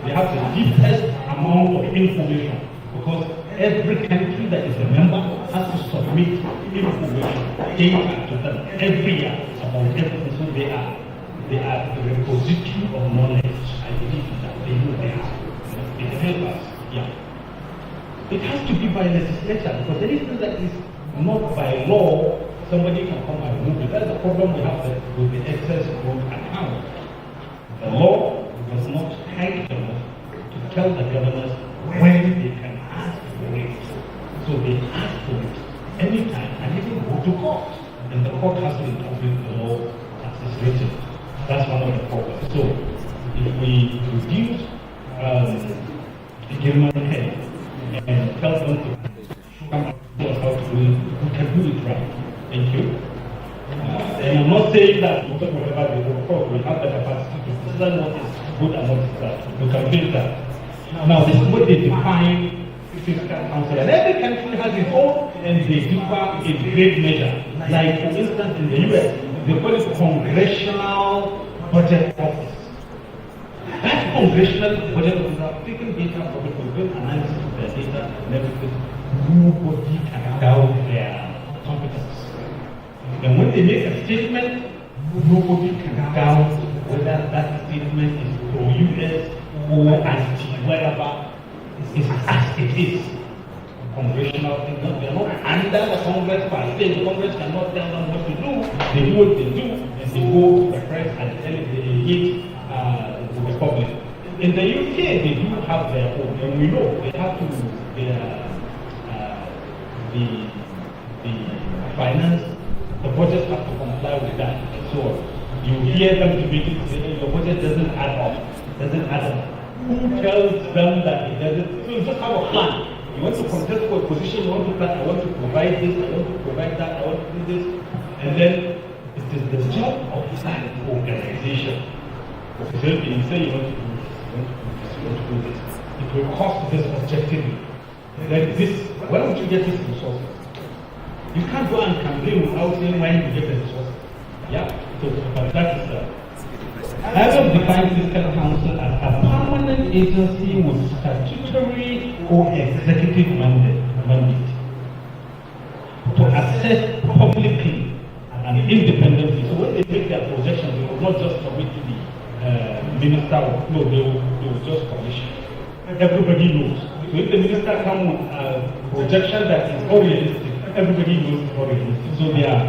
they have the deepest amount of information, because every country that is a member has to submit information, data to them every year about everything. So they are the repository of knowledge. I believe that they know they have. They can help us. Yeah. It has to be by legislation, because anything that is not by law, somebody can come and remove it. That's the problem we have with the excess growth account. The law was not tight enough to tell the governors when they can ask for it. So they ask for it anytime and even go to court. And the court has to interpret the law as it's written. That's one of the problems. So if we reduce the government head and tell them to come up to us how to do it, we can do it right. Thank you. And I'm not saying that whatever they do, of course, we have the capacity to discern what is good and what is bad. We can build that. Now, this is what they define fiscal council. And every country has its own, and they differ in great measure. Like, for instance, in the US, they call it Congressional Budget Office. That Congressional Budget Office have taken data from it, for good analysis of their data and everything. Nobody can doubt their competence. And when they make a statement, nobody can doubt whether that statement is pro-US or anti-whatever. It's as it is. congressional thing. No, they are not under the Congress per se. The Congress cannot tell them what to do. They do what they do, and they go to the press and tell it they hit to the public. In the UK, they do have their own, and we know they have to the finance, the budget have to comply with that. So you hear them debating, say your budget doesn't add up. Who tells them that it doesn't? So you just have a plan. You want to contest for a position, you want to plan, I want to provide this, I want to provide that, I want to do this. And then it is the job of that organization. So you say you want to do this. It will cost this objectively. Like this, where would you get these resources? You can't go and campaign without saying why you get the resources. Yeah? So, but that is I have defined fiscal council as a permanent agency with statutory or executive mandate to assess publicly and independently. So when they make their projections, they will not just commit to the minister of no, they will just publish it. Everybody knows. So if the minister comes with a projection that is unrealistic, everybody knows it's unrealistic. So they are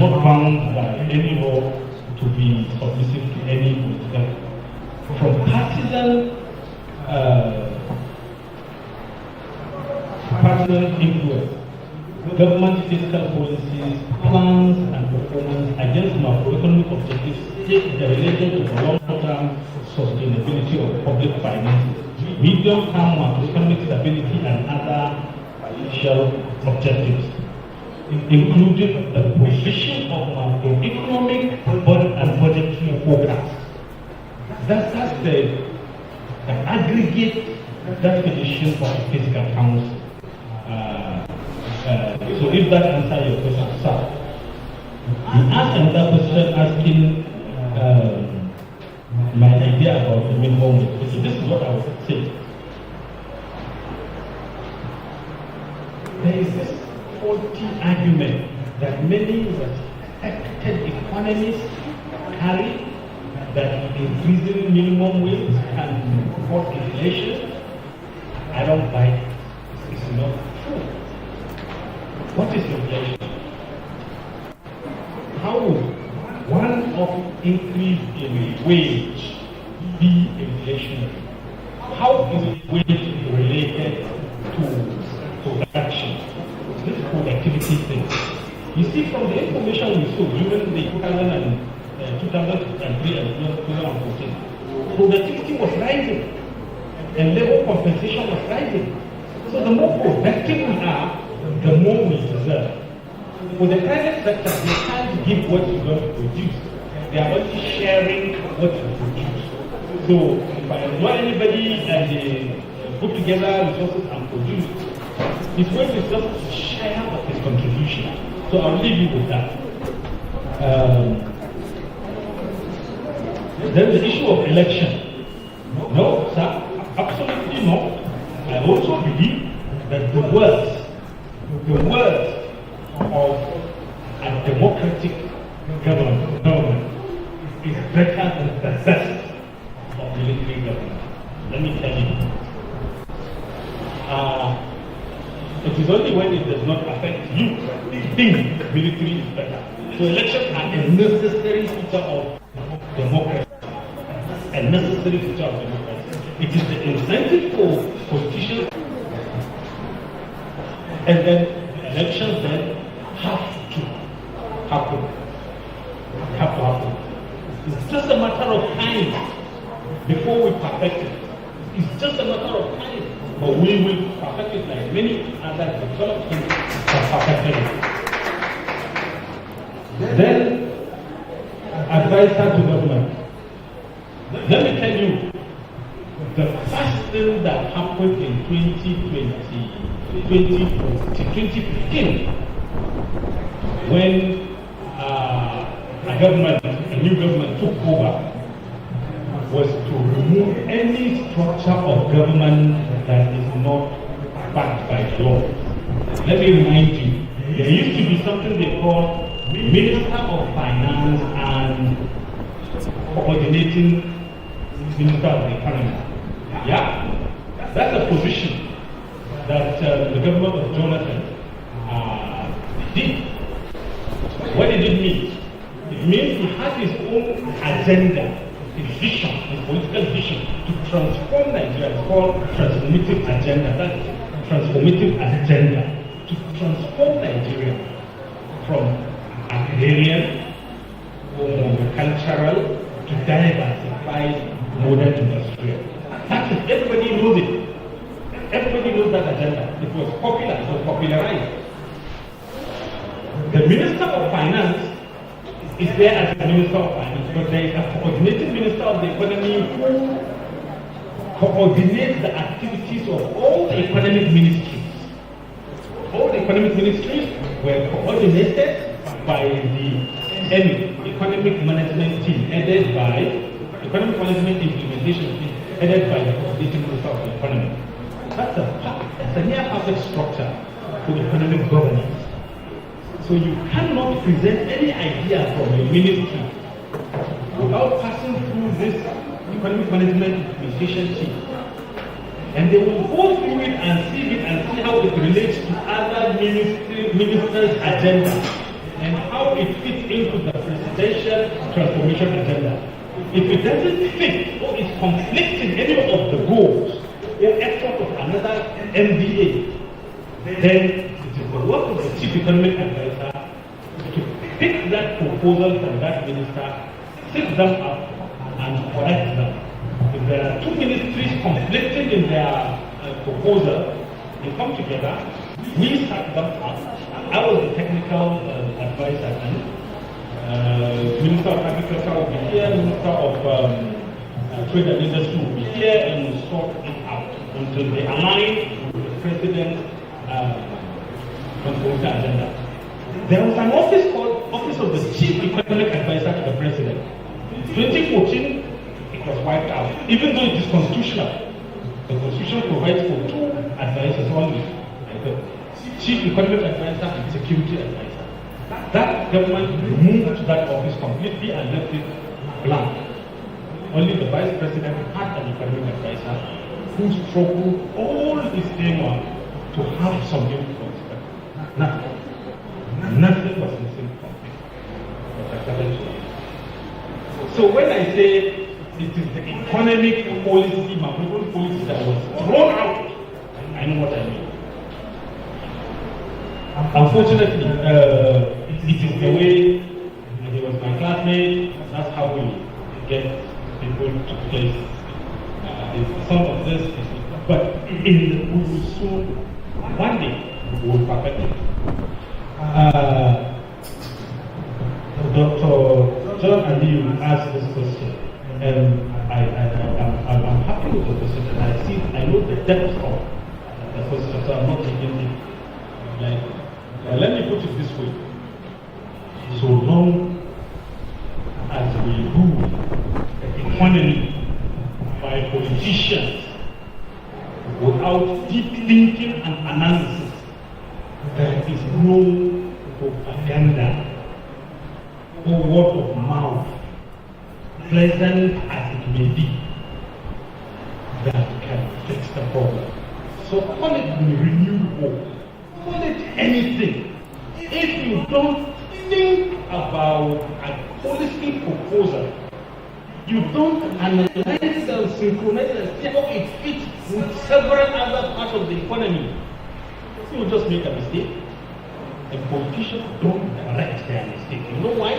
not bound by any law to be submissive to any political. From partisan influence, government fiscal policies, plans and performance against macroeconomic objectives take the relation to the long-term sustainability of public finances, medium-term macroeconomic stability and other financial objectives, including the provision of macroeconomic and budgetary forecasts. That's the aggregate definition of a fiscal council. So if that answers your question, sir. You asked another question asking my idea about the minimum wage. So this is what I was saying. There is this faulty argument that many respected economists carry that increasing minimum wage can support inflation. I don't buy it. It's not true. What is inflation? How would one-off increase in wage be inflationary? How is wage related to production? This productivity thing. You see, from the information we saw during the 2003 and 2014, productivity was rising and labor compensation was rising. So the more productive we are, the more we deserve. For the private sector, they can't give what you don't produce. They are only sharing what you produce. So if I employ anybody and they put together resources and produce, it's going to just share of his contribution. So I'll leave you with that. Then the issue of election. No, sir, absolutely not. I also believe that the words of a democratic government is better than the best of military government. Let me tell you. It is only when it does not affect you you think military is better. So elections are a necessary feature of democracy. A necessary feature of democracy. It is the incentive for politicians, and then elections then have to happen. It's just a matter of time before we perfect it. It's just a matter of time. But we will perfect it like many other developed countries have perfected it. Then, advisor to government. Let me tell you, the first thing that happened in 2015, when a new government took over, was to remove any structure of government that is not backed by law. Let me remind you, there used to be something they call Minister of Finance and Coordinating Minister of the Economy. Yeah? That's a position that the government of Jonathan did. What did it mean? It means he had his own agenda, his vision, his political vision to transform Nigeria. It's called transformative agenda. That's transformative agenda to transform Nigeria from agrarian or cultural to diversified modern industrial. That's it. Everybody knows it. Everybody knows that agenda. It was popular. It was popularized. The Minister of Finance is there as a Minister of Finance, but there is a coordinating Minister of the Economy who coordinates the activities of all the economic ministries. All the economic ministries were coordinated by the Economic Management Team, headed by Economic Management Implementation Team, headed by the coordinating Minister of the Economy. That's a near perfect structure for economic governance. So you cannot present any idea from your ministry without passing through this economic management implementation team. And they will go through it and see how it relates to other ministers' agenda and how it fits into the presidential transformation agenda. If it doesn't fit or is conflicting any of the goals or effort of another MDA, then it is the work of the chief economic advisor to pick that proposal from that minister, sit them up and correct them. If there are two ministries conflicting in their proposal, they come together, we start them up. I was the technical advisor then. Minister of Agriculture will be here, Minister of Trade and Industry will be here, and we'll sort it out until they align with the President's transformation agenda. There was an office called Office of the Chief Economic Advisor to the President. In 2014, it was wiped out, even though it is constitutional. The Constitution provides for two advisors only, like the Chief Economic Advisor and Security Advisor. That government removed that office completely and left it blank. Only the Vice President had an economic advisor who struggled all his tenure to have something to consider. Nothing. Nothing was missing from it. So when I say it is the economic policy, macroeconomic policy that was thrown out, I know what I mean. Unfortunately, it is the way, and he was my classmate, that's how we get people to place. Some of this is, but we will soon, one day, we will perfect it. Dr. John Aliyu asked this question, and I'm happy with the question, and I know the depth of the question, so I'm not taking it. Let me put it this way. So long as we rule the economy by politicians without deep thinking and analysis, there is no propaganda or word of mouth, pleasant as it may be, that can fix the problem. So call it renewed hope. Call it anything. If you don't think about a policy proposal, you don't analyze and synchronize and see how it fits with several other parts of the economy, you will just make a mistake. And politicians don't correct their mistake. You know why?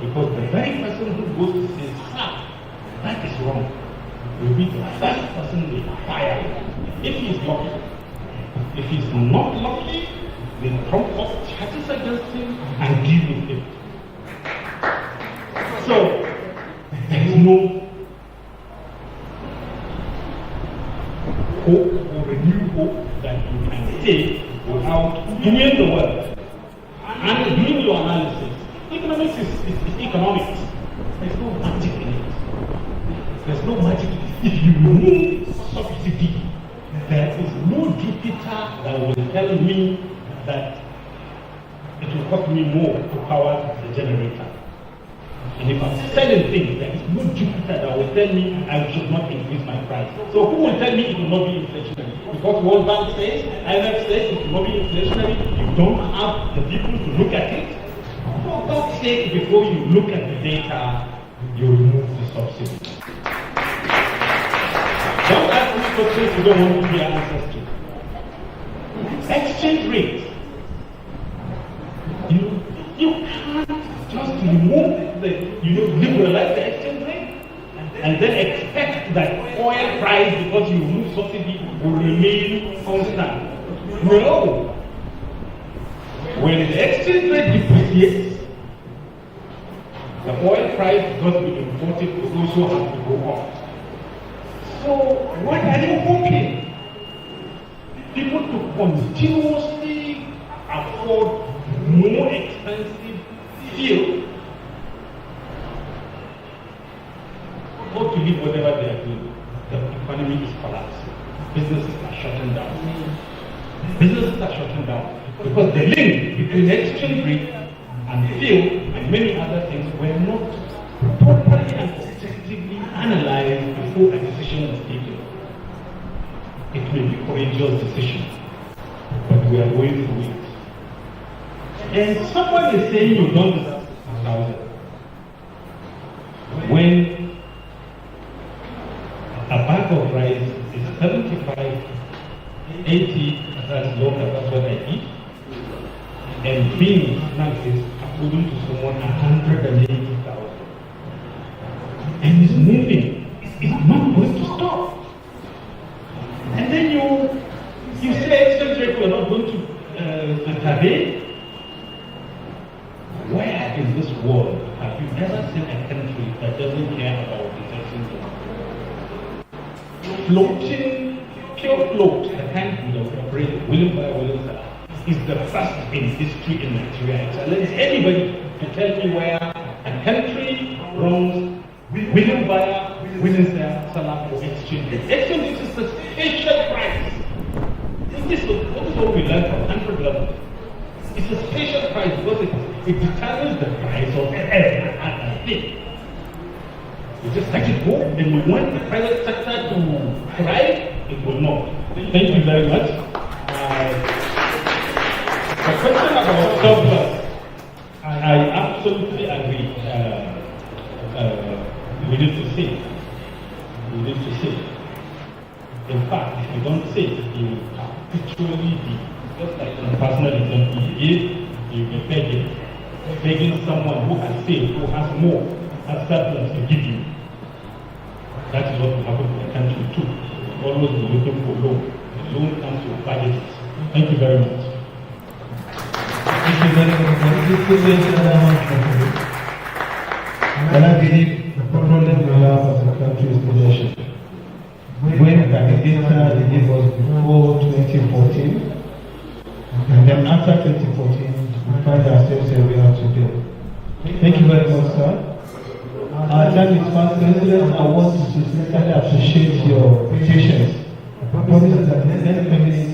Because the very person who goes to say, "Sir, that is wrong," will be the first person they fire if he is lucky. If he's not lucky, they trump up charges against him and deal with him. So, there is no hope or renewed hope that you can say without doing the work and doing your analysis. Economics is economics. There's no magic in it. There's no magic. If you remove subsidy, there is no Jupiter that will tell me that it will cost me more to power the generator. And if I'm selling things, there is no Jupiter that will tell me I should not increase my price. So who will tell me it will not be inflationary? Because World Bank says, IMF says it will not be inflationary. You don't have the people to look at it. For God's sake, before you look at the data, you remove the subsidy. Don't ask me questions you don't want to hear answers to. Exchange rates. You can't just remove liberalize the exchange rate and then expect that oil price, because you remove subsidy, will remain constant. No. When the exchange rate depreciates, the oil price, because we import it, will also have to go up. So what are you hoping? People to continuously afford more expensive fuel or to live whatever they are doing. The economy is collapsing. Businesses are shutting down. Businesses are shutting down because the link between exchange rate and fuel and many other things were not properly and objectively analyzed before a decision was taken. It may be a courageous decision, but we are going through it. And someone is saying you don't deserve 6,000. When a bag of rice is 75, 80, that's local, that's what I eat. And beans now is according to someone 180,000. And it's moving. It's not going to stop. And then you say exchange rate, we're not going to intervene. Where in this world have you ever seen a country that doesn't care about its exchange rate? Floating, pure float, the kind we operate, William Buyer, William Seller, is the first in history in Nigeria. Challenge anybody to tell me where a country runs William Buyer, William Seller for exchange rate. Exchange rate is a special price. This is what we learned from 100 level. It's a special price because it determines the price of every other thing. You just let it go, and we want the private sector to thrive, it will not. Thank you very much. The question about surplus, I absolutely agree. We need to see. We need to see. In fact, if you don't see it, you will habitually be, just like in a personal example, if you be begging someone who has saved, who has more, has surplus to give you. That is what will happen to the country too. Always be looking for loan. The loan comes with packages. Thank you very much. Thank you very much. And I believe the problem we have as a country is leadership. When the data they gave us before 2014, and then after 2014, we find ourselves where we are today. Thank you very much, sir. Our time is fast, President. I want to sincerely appreciate your patience. I promise that the next minutes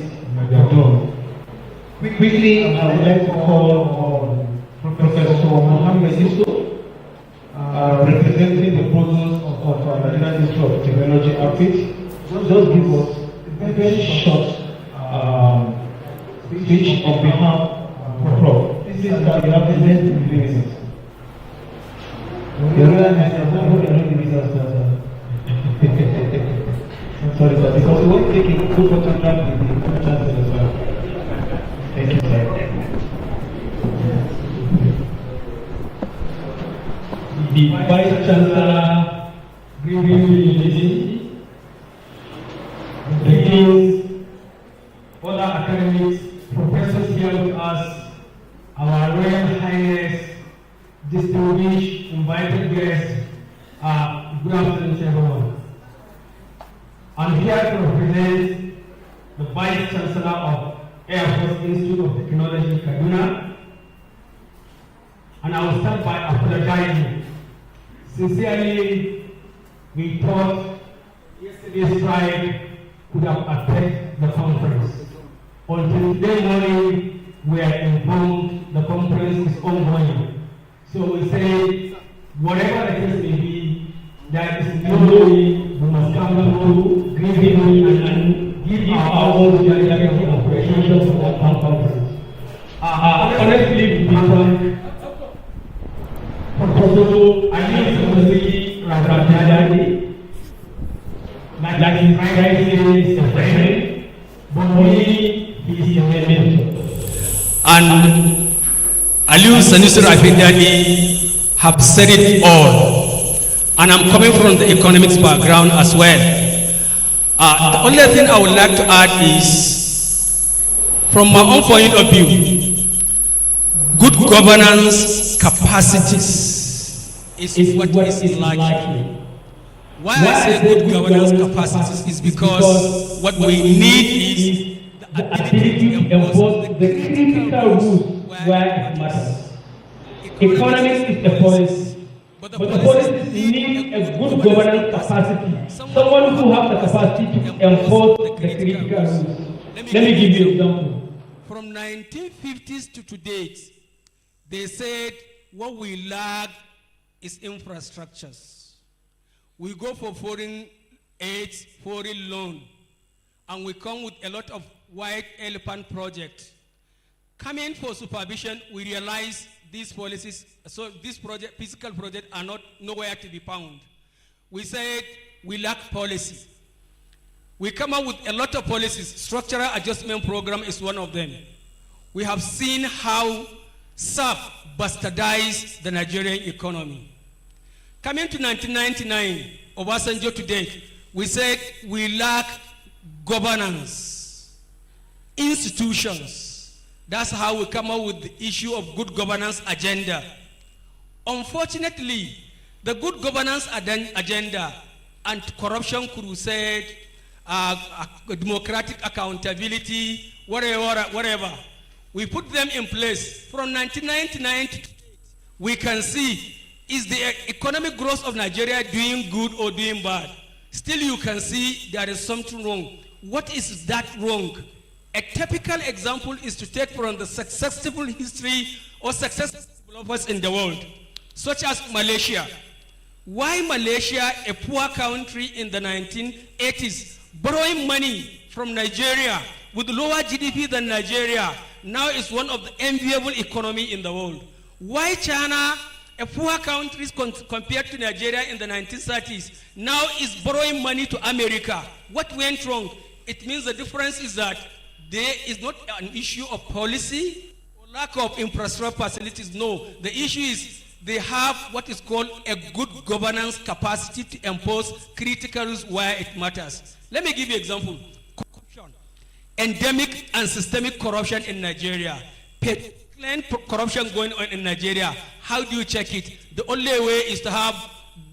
we are done. Quickly, I would like to call on Professor Mohammed Yusuf, representing the provost of Nigerian Institute of Technology outfit. Just give us a very short speech on behalf of Prof. This is that you have the less than 3 minutes. Your Royal Highness, I hope you are not giving us that. Sorry, sir, because we won't take a good photograph with the Chancellor as well. Thank you, sir. The Vice Chancellor, Greenfield University, the deans, other academics, professors here with us, our Royal Highness, distinguished invited guests, good afternoon to everyone. I'm here to represent the Vice Chancellor of Air Force Institute of Technology, Kaduna, and I will start by apologizing. Sincerely, we thought yesterday's strike could have affected the conference. Until today morning, we are informed the conference is ongoing. So we say whatever the case may be, there is no way we must come to Greenfield and give our own reality of appreciation for that conference. Honestly, because Professor Ali University Radhadadi, like his writing is a friend, but only he is a mentor. And Aliu Sanusi Rafindani have said it all. And I'm coming from the economics background as well. The only thing I would like to add is, from my own point of view, good governance capacities is what is lacking. Why I say good governance capacities is because what we need is the ability to enforce the critical rules where it matters. Economics is the policy. But the policies need a good governance capacity. Someone who has the capacity to enforce the critical rules. Let me give you an example. From 1950s to today, they said what we lack is infrastructures. We go for foreign aid, foreign loan, and we come with a lot of white elephant projects. Coming for supervision, we realize these policies, so this project, physical projects are nowhere to be found. We said we lack policy. We come up with a lot of policies. Structural adjustment program is one of them. We have seen how SAF bastardized the Nigerian economy. Coming to 1999, Obasanjo today, we said we lack governance, institutions. That's how we come up with the issue of good governance agenda. Unfortunately, the good governance agenda and corruption crusade, democratic accountability, whatever, we put them in place. From 1999 to today, we can see, is the economic growth of Nigeria doing good or doing bad? Still you can see there is something wrong. What is that wrong? A typical example is to take from the successful history or successful developers in the world, such as Malaysia. Why Malaysia, a poor country in the 1980s, borrowing money from Nigeria with lower GDP than Nigeria, now is one of the enviable economy in the world? Why China, a poor country compared to Nigeria in the 1930s, now is borrowing money to America? What went wrong? It means the difference is that there is not an issue of policy or lack of infrastructure facilities. No, the issue is they have what is called a good governance capacity to impose critical rules where it matters. Let me give you an example. Corruption. Endemic and systemic corruption in Nigeria. Plain corruption going on in Nigeria. How do you check it? The only way is to have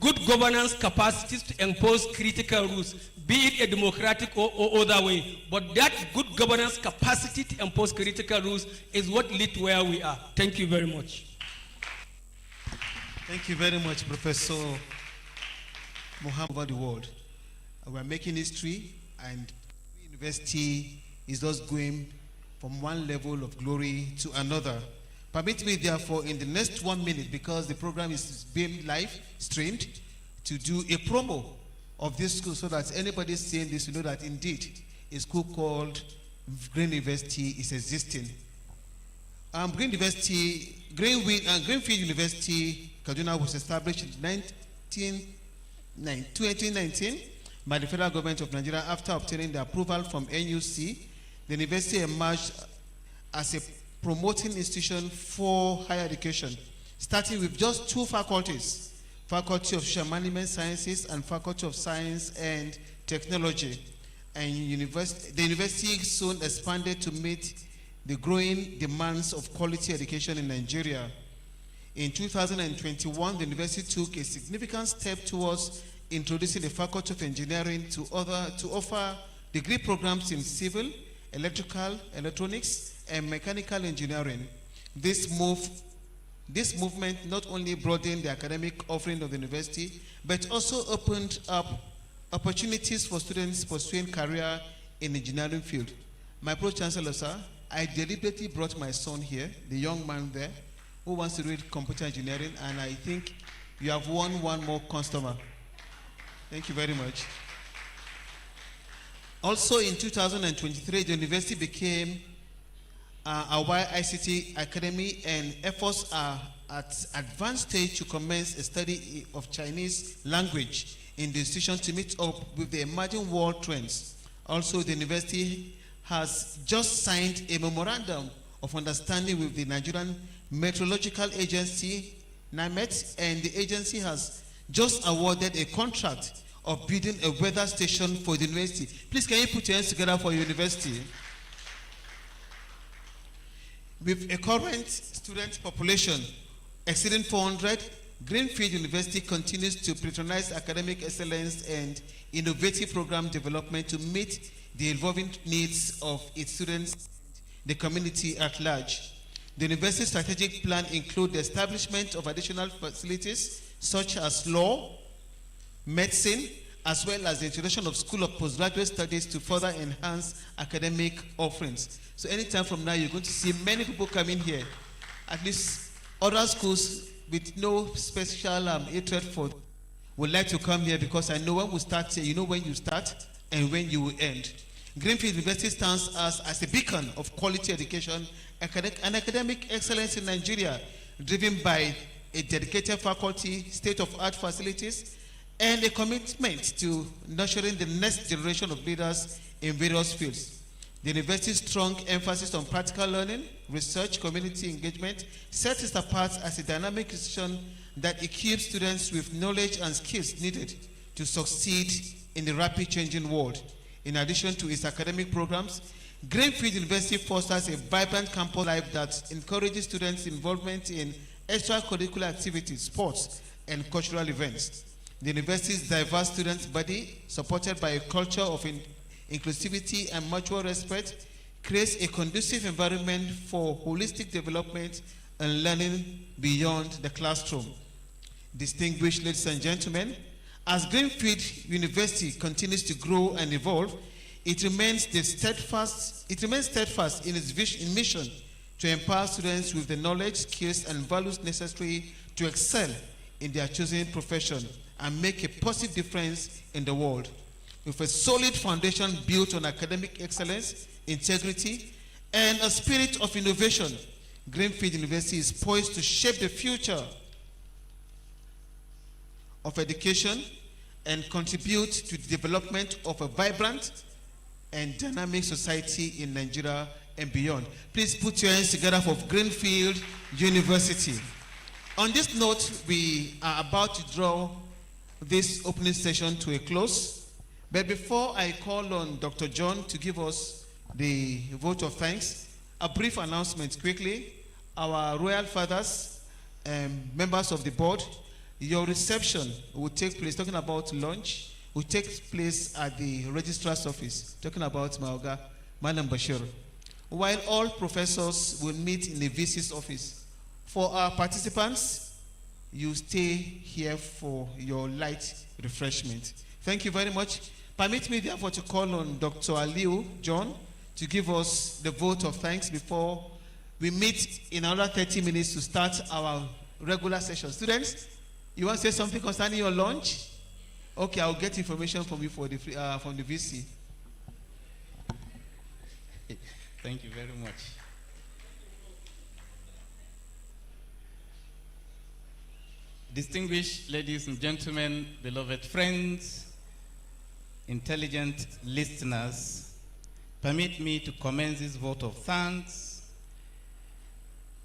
good governance capacities to impose critical rules, be it a democratic or other way. But that good governance capacity to impose critical rules is what led to where we are. Thank you very much. Thank you very much, Professor Mohammed, over the world. We are making history, and university is just going from one level of glory to another. Permit me, therefore, in the next 1 minute, because the program is being live streamed, to do a promo of this school so that anybody seeing this will know that indeed a school called Green University is existing. Greenfield University, Kaduna, was established in 2019 by the federal government of Nigeria after obtaining the approval from NUC. The university emerged as a promoting institution for higher education, starting with just 2 faculties, Faculty of Social Management Sciences and Faculty of Science and Technology. And the university soon expanded to meet the growing demands of quality education in Nigeria. In 2021, the university took a significant step towards introducing the Faculty of Engineering to offer degree programs in civil, electrical, electronics, and mechanical engineering. This movement not only broadened the academic offering of the university, but also opened up opportunities for students pursuing career in the engineering field. My Pro-Chancellor, sir, I deliberately brought my son here, the young man there, who wants to read computer engineering, and I think You have won one more customer. Thank you very much. Also in 2023, the university became a YICT Academy, and efforts are at advanced stage to commence a study of Chinese language in the institution to meet up with the emerging world trends. Also, the university has just signed a memorandum of understanding with the Nigerian Meteorological Agency, NIMET, and the agency has just awarded a contract of building a weather station for the university. Please, can you put your hands together for your university? With a current student population exceeding 400, Greenfield University continues to patronize academic excellence and innovative program development to meet the evolving needs of its students and the community at large. The university's strategic plan includes the establishment of additional facilities such as law, medicine, as well as the introduction of School of Postgraduate Studies to further enhance academic offerings. So anytime from now, you're going to see many people coming here. At least other schools with no special hatred for would like to come here, because I know when we start here, you know when you start and when you will end. Greenfield University stands as a beacon of quality education and academic excellence in Nigeria, driven by a dedicated faculty, state-of-art facilities, and a commitment to nurturing the next generation of leaders in various fields. The university's strong emphasis on practical learning, research, community engagement sets it apart as a dynamic institution that equips students with knowledge and skills needed to succeed in the rapidly changing world. In addition to its academic programs, Greenfield University fosters a vibrant campus life that encourages students' involvement in extracurricular activities, sports, and cultural events. The university's diverse student body, supported by a culture of inclusivity and mutual respect, creates a conducive environment for holistic development and learning beyond the classroom. Distinguished ladies and gentlemen, as Greenfield University continues to grow and evolve, it remains steadfast in its mission to empower students with the knowledge, skills, and values necessary to excel in their chosen profession and make a positive difference in the world. With a solid foundation built on academic excellence, integrity, and a spirit of innovation, Greenfield University is poised to shape the future of education and contribute to the development of a vibrant and dynamic society in Nigeria and beyond. Please put your hands together for Greenfield University. On this note, we are about to draw this opening session to a close. But before I call on Dr. John to give us the vote of thanks, a brief announcement quickly. Our royal fathers and members of the board, your reception will take place, talking about lunch, will take place at the registrar's office, talking about Maoga, Madam Bashir. While all professors will meet in the VC's office. For our participants, you stay here for your light refreshment. Thank you very much. Permit me therefore to call on Dr. Aliu John to give us the vote of thanks before we meet in another 30 minutes to start our regular session. Students, you want to say something concerning your lunch? Okay, I'll get information from you for the from the VC. Thank you very much. Distinguished ladies and gentlemen, beloved friends, intelligent listeners, permit me to commence this vote of thanks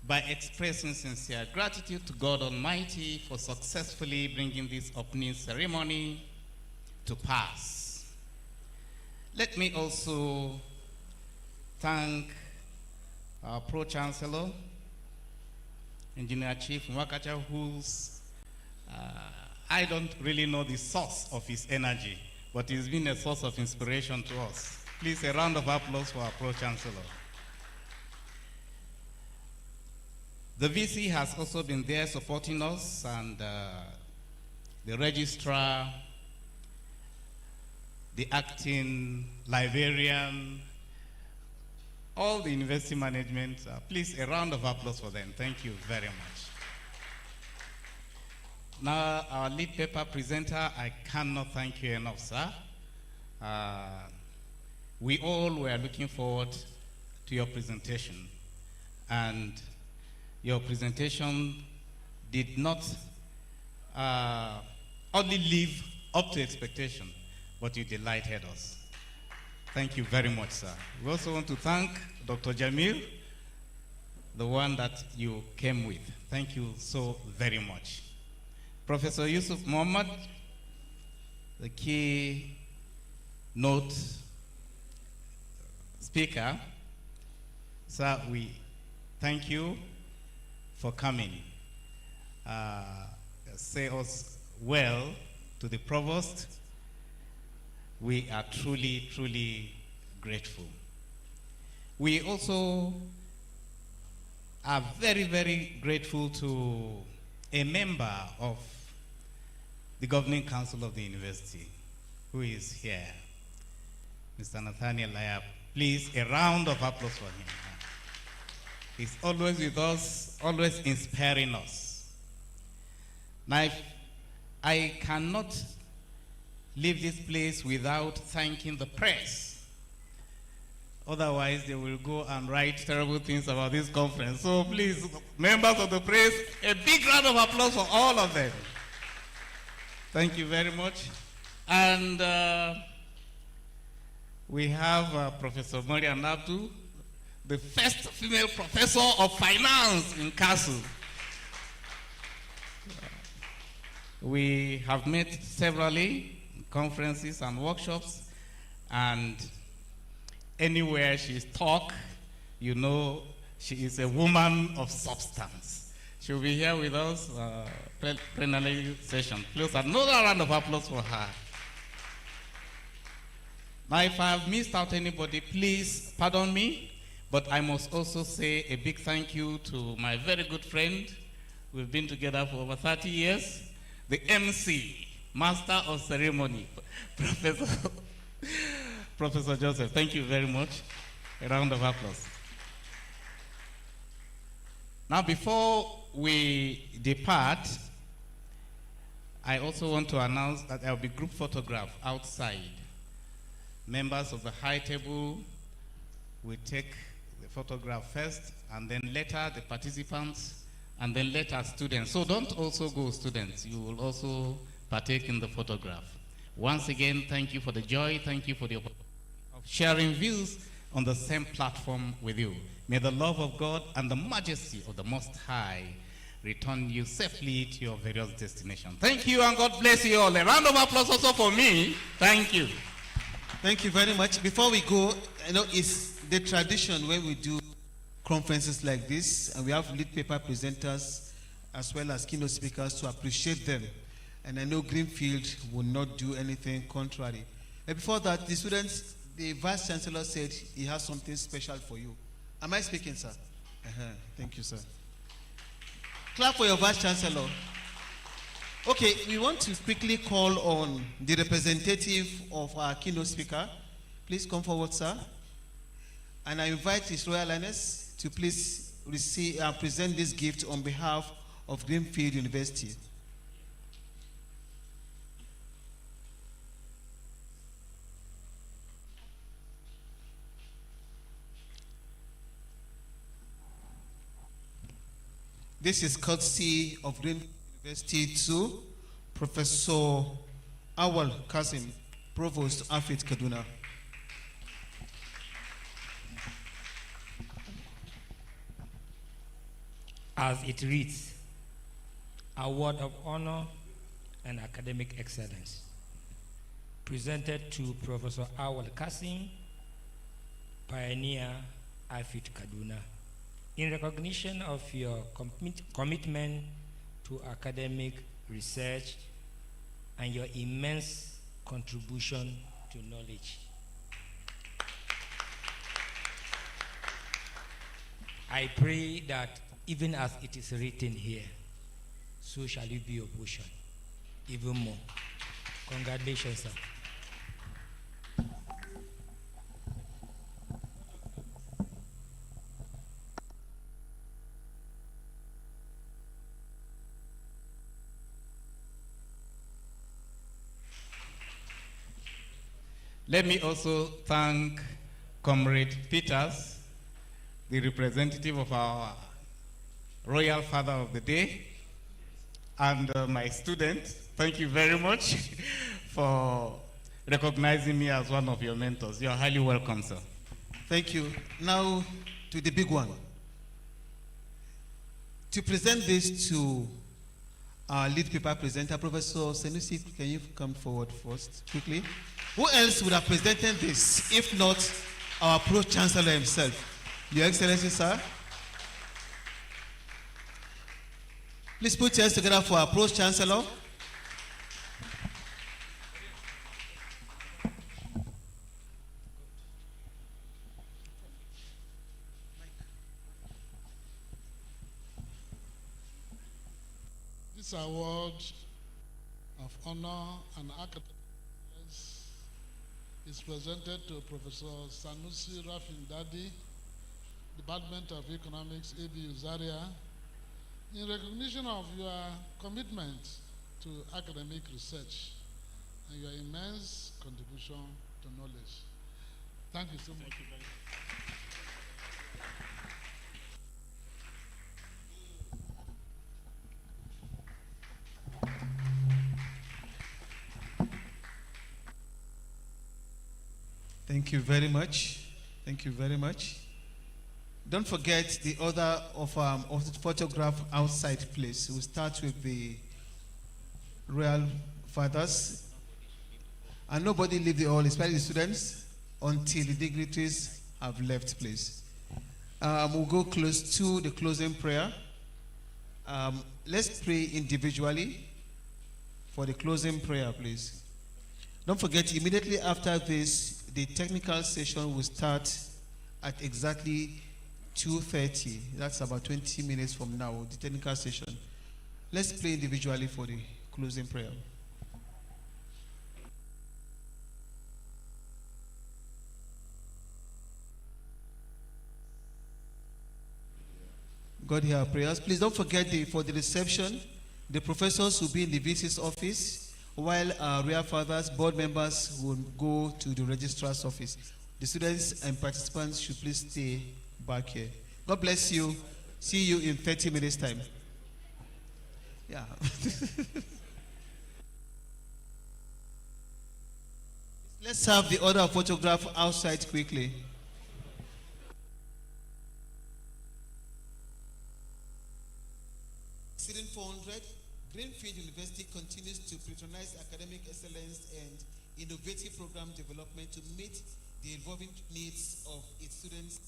by expressing sincere gratitude to God Almighty for successfully bringing this opening ceremony to pass. Let me also thank our Pro-Chancellor, Engineer Chief Mwakacha, who's I don't really know the source of his energy, but he's been a source of inspiration to us. Please, a round of applause for our Pro-Chancellor. The VC has also been there supporting us, and the registrar, the acting librarian, all the university management. Please, a round of applause for them. Thank you very much. Now, our lead paper presenter, I cannot thank you enough, sir. We all were looking forward to your presentation, and your presentation did not only live up to expectation, but you delighted us. Thank you very much, sir. We also want to thank Dr. Jamil, the one that you came with. Thank you so very much. Professor Yusuf Mohammed, the key note speaker. Sir, we thank you for coming. Say us well to the provost. We are truly, truly grateful. We also are very, very grateful to a member of the Governing Council of the University who is here, Mr. Nathaniel Layab. Please, a round of applause for him. He's always with us, always inspiring us. Now, I cannot leave this place without thanking the press. Otherwise, they will go and write terrible things about this conference. So please, members of the press, a big round of applause for all of them. Thank you very much. And we have Professor Marian Abdu, the first female professor of finance in Castle. We have met severally conferences and workshops, and anywhere she's talk, you know she is a woman of substance. She'll be here with us plenary session. Please, another round of applause for her. Now, if I have missed out anybody, please pardon me, but I must also say a big thank you to my very good friend. We've been together for over 30 years. The MC, Master of Ceremony, Professor Joseph. Thank you very much. A round of applause. Now, before we depart, I also want to announce that there will be group photograph outside. Members of the high table will take the photograph first, and then later the participants, and then later students. So don't also go students. You will also partake in the photograph. Once again, thank you for the joy. Thank you for the opportunity of sharing views on the same platform with you. May the love of God and the majesty of the Most High return you safely to your various destinations. Thank you, and God bless you all. A round of applause also for me. Thank you. Thank you very much. Before we go, it's the tradition when we do conferences like this, and we have lead paper presenters as well as keynote speakers to appreciate them. And I know Greenfield will not do anything contrary. But before that, the students, the Vice Chancellor said he has something special for you. Am I speaking, sir? Thank you, sir. Clap for your Vice Chancellor. Okay, we want to quickly call on the representative of our keynote speaker. Please come forward, sir. And I invite His Royal Highness to please receive and present this gift on behalf of Greenfield University. This is courtesy of Greenfield University to Professor Awal Kasim, Provost, Afit Kaduna. As it reads, Award of Honor and Academic Excellence, presented to Professor Awal Kasim, Pioneer, Afit Kaduna, in recognition of your commitment to academic research and your immense contribution to knowledge. I pray that even as it is written here, so shall it be your portion, even more. Congratulations, sir. Let me also thank Comrade Peters, the representative of our Royal Father of the Day, and my student. Thank you very much for recognizing me as one of your mentors. You are highly welcome, sir. Thank you. Now to the big one. To present this to our lead paper presenter, Professor Sanusi, can you come forward first, quickly? Who else would have presented this, if not our Pro-Chancellor himself? Your Excellency, sir. Please put your hands together for our Pro-Chancellor. This award of honor and academic excellence is presented to Professor Sanusi Rafindadi, Department of Economics, ABU Zaria, in recognition of your commitment to academic research and your immense contribution to knowledge. Thank you so much. Thank you very much. Thank you very much. Thank you very much. Don't forget the order of the photograph outside, please. We'll start with the Royal Fathers. And nobody leave the hall, especially the students, until the dignitaries have left, please. We'll go close to the closing prayer. Let's pray individually for the closing prayer, please. Don't forget, immediately after this, the technical session will start at exactly 2:30. That's about 20 minutes from now, the technical session. Let's pray individually for the closing prayer. God hear our prayers. Please don't forget for the reception, the professors will be in the VC's office, while our Royal Fathers, board members will go to the registrar's office. The students and participants should please stay back here. God bless you. See you in 30 minutes' time. Yeah. Let's have the order of photograph outside quickly. Student 400, Greenfield University continues to patronize academic excellence and innovative program development to meet the evolving needs of its students